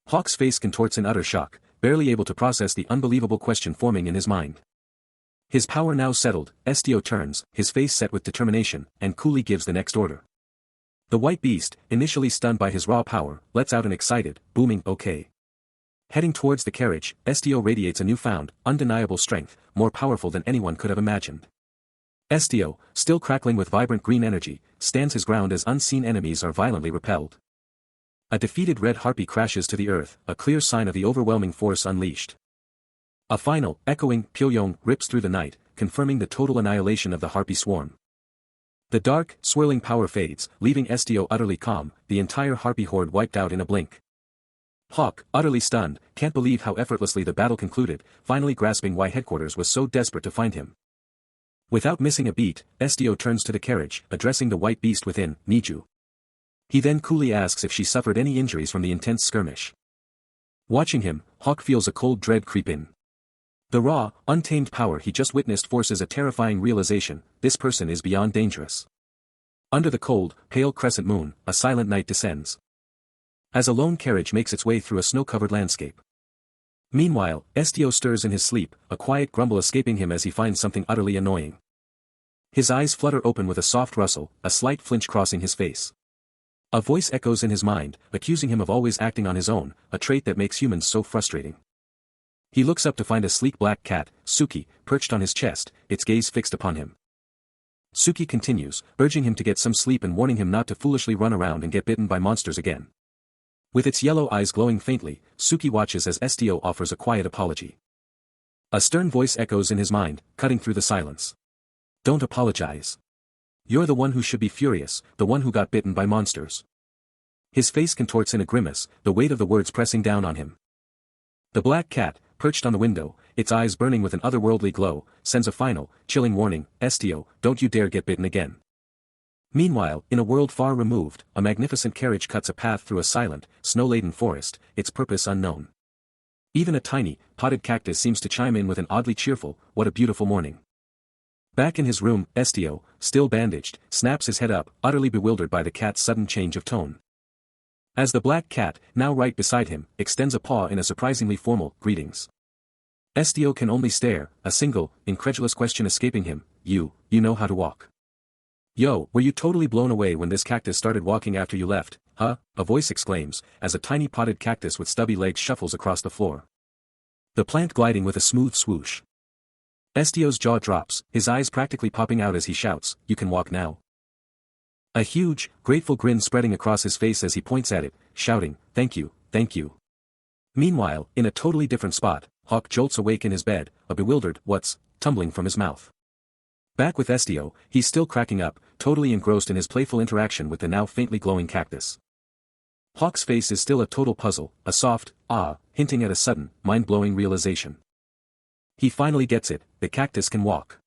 Hawk's face contorts in utter shock, barely able to process the unbelievable question forming in his mind. His power now settled, Estio turns, his face set with determination, and coolly gives the next order. The white beast, initially stunned by his raw power, lets out an excited, booming okay. Heading towards the carriage, Estio radiates a newfound, undeniable strength, more powerful than anyone could have imagined. Estio, still crackling with vibrant green energy, stands his ground as unseen enemies are violently repelled. A defeated red harpy crashes to the earth, a clear sign of the overwhelming force unleashed. A final, echoing, Pyongyang rips through the night, confirming the total annihilation of the harpy swarm. The dark, swirling power fades, leaving Estio utterly calm, the entire harpy horde wiped out in a blink. Hawk, utterly stunned, can't believe how effortlessly the battle concluded, finally grasping why headquarters was so desperate to find him. Without missing a beat, Estio turns to the carriage, addressing the white beast within, Niju. He then coolly asks if she suffered any injuries from the intense skirmish. Watching him, Hawk feels a cold dread creep in. The raw, untamed power he just witnessed forces a terrifying realization, this person is beyond dangerous. Under the cold, pale crescent moon, a silent night descends. As a lone carriage makes its way through a snow-covered landscape. Meanwhile, Estio stirs in his sleep, a quiet grumble escaping him as he finds something utterly annoying. His eyes flutter open with a soft rustle, a slight flinch crossing his face. A voice echoes in his mind, accusing him of always acting on his own, a trait that makes humans so frustrating. He looks up to find a sleek black cat, Suki, perched on his chest, its gaze fixed upon him. Suki continues, urging him to get some sleep and warning him not to foolishly run around and get bitten by monsters again. With its yellow eyes glowing faintly, Suki watches as SDO offers a quiet apology. A stern voice echoes in his mind, cutting through the silence. Don't apologize. You're the one who should be furious, the one who got bitten by monsters. His face contorts in a grimace, the weight of the words pressing down on him. The black cat, perched on the window, its eyes burning with an otherworldly glow, sends a final, chilling warning, STO, don't you dare get bitten again. Meanwhile, in a world far removed, a magnificent carriage cuts a path through a silent, snow-laden forest, its purpose unknown. Even a tiny, potted cactus seems to chime in with an oddly cheerful, what a beautiful morning. Back in his room, STO, still bandaged, snaps his head up, utterly bewildered by the cat's sudden change of tone. As the black cat, now right beside him, extends a paw in a surprisingly formal, greetings. STO can only stare, a single, incredulous question escaping him, you know how to walk. Yo, were you totally blown away when this cactus started walking after you left, huh? A voice exclaims, as a tiny potted cactus with stubby legs shuffles across the floor. The plant gliding with a smooth swoosh. STO's jaw drops, his eyes practically popping out as he shouts, you can walk now. A huge, grateful grin spreading across his face as he points at it, shouting, thank you, thank you. Meanwhile, in a totally different spot, Hawk jolts awake in his bed, a bewildered, what's, tumbling from his mouth. Back with STO, he's still cracking up, totally engrossed in his playful interaction with the now faintly glowing cactus. Hawk's face is still a total puzzle, a soft, hinting at a sudden, mind-blowing realization. He finally gets it, the cactus can walk.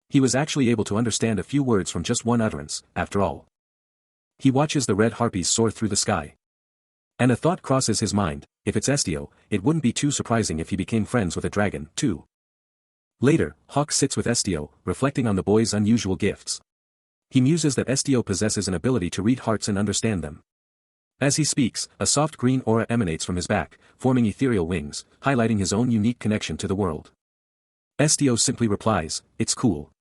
He was actually able to understand a few words from just one utterance, after all. He watches the red harpies soar through the sky. And a thought crosses his mind, if it's STO, it wouldn't be too surprising if he became friends with a dragon, too. Later, Hawk sits with STO, reflecting on the boy's unusual gifts. He muses that STO possesses an ability to read hearts and understand them. As he speaks, a soft green aura emanates from his back, forming ethereal wings, highlighting his own unique connection to the world. STO simply replies, it's cool.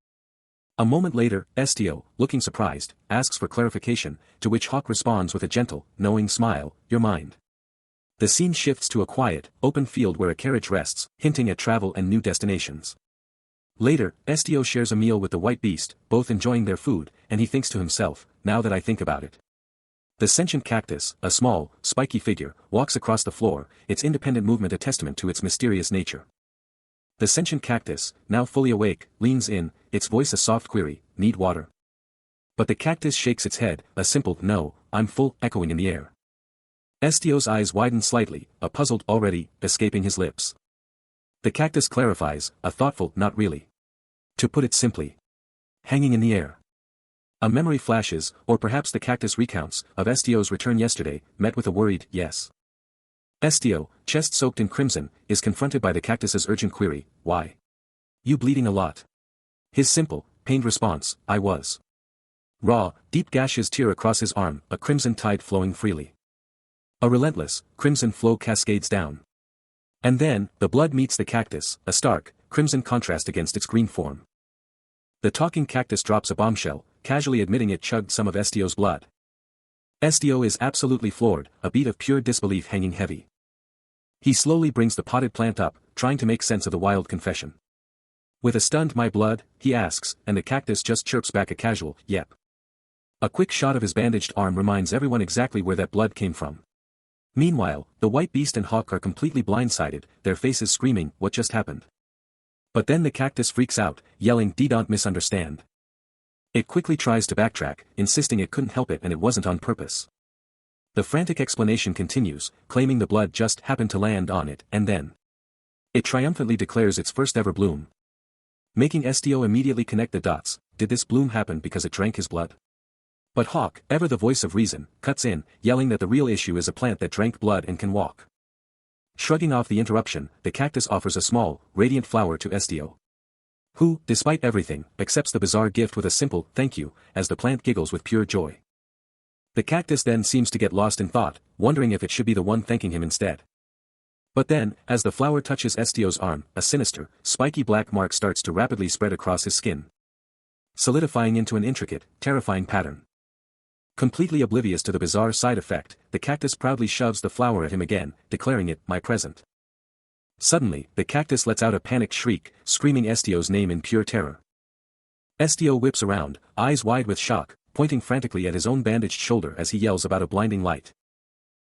A moment later, STO, looking surprised, asks for clarification, to which Hawk responds with a gentle, knowing smile, your mind. The scene shifts to a quiet, open field where a carriage rests, hinting at travel and new destinations. Later, STO shares a meal with the white beast, both enjoying their food, and he thinks to himself, now that I think about it. The sentient cactus, a small, spiky figure, walks across the floor, its independent movement a testament to its mysterious nature. The sentient cactus, now fully awake, leans in, its voice a soft query, need water? But the cactus shakes its head, a simple, no, I'm full, echoing in the air. STO's eyes widen slightly, a puzzled already, escaping his lips. The cactus clarifies, a thoughtful, not really. To put it simply. Hanging in the air. A memory flashes, or perhaps the cactus recounts, of STO's return yesterday, met with a worried, yes. STO, chest soaked in crimson, is confronted by the cactus's urgent query, why? You bleeding a lot? His simple, pained response, I was. Raw, deep gashes tear across his arm, a crimson tide flowing freely. A relentless, crimson flow cascades down. And then, the blood meets the cactus, a stark, crimson contrast against its green form. The talking cactus drops a bombshell, casually admitting it chugged some of STO's blood. STO is absolutely floored, a beat of pure disbelief hanging heavy. He slowly brings the potted plant up, trying to make sense of the wild confession. With a stunned my blood, he asks, and the cactus just chirps back a casual, yep. A quick shot of his bandaged arm reminds everyone exactly where that blood came from. Meanwhile, the white beast and Hawk are completely blindsided, their faces screaming, what just happened? But then the cactus freaks out, yelling, don't misunderstand. It quickly tries to backtrack, insisting it couldn't help it and it wasn't on purpose. The frantic explanation continues, claiming the blood just happened to land on it, and then it triumphantly declares its first ever bloom. Making STO immediately connect the dots, did this bloom happen because it drank his blood? But Hawk, ever the voice of reason, cuts in, yelling that the real issue is a plant that drank blood and can walk. Shrugging off the interruption, the cactus offers a small, radiant flower to STO. Who, despite everything, accepts the bizarre gift with a simple, thank you, as the plant giggles with pure joy. The cactus then seems to get lost in thought, wondering if it should be the one thanking him instead. But then, as the flower touches STO's arm, a sinister, spiky black mark starts to rapidly spread across his skin, solidifying into an intricate, terrifying pattern. Completely oblivious to the bizarre side effect, the cactus proudly shoves the flower at him again, declaring it, my present. Suddenly, the cactus lets out a panicked shriek, screaming STO's name in pure terror. SDO whips around, eyes wide with shock, pointing frantically at his own bandaged shoulder as he yells about a blinding light.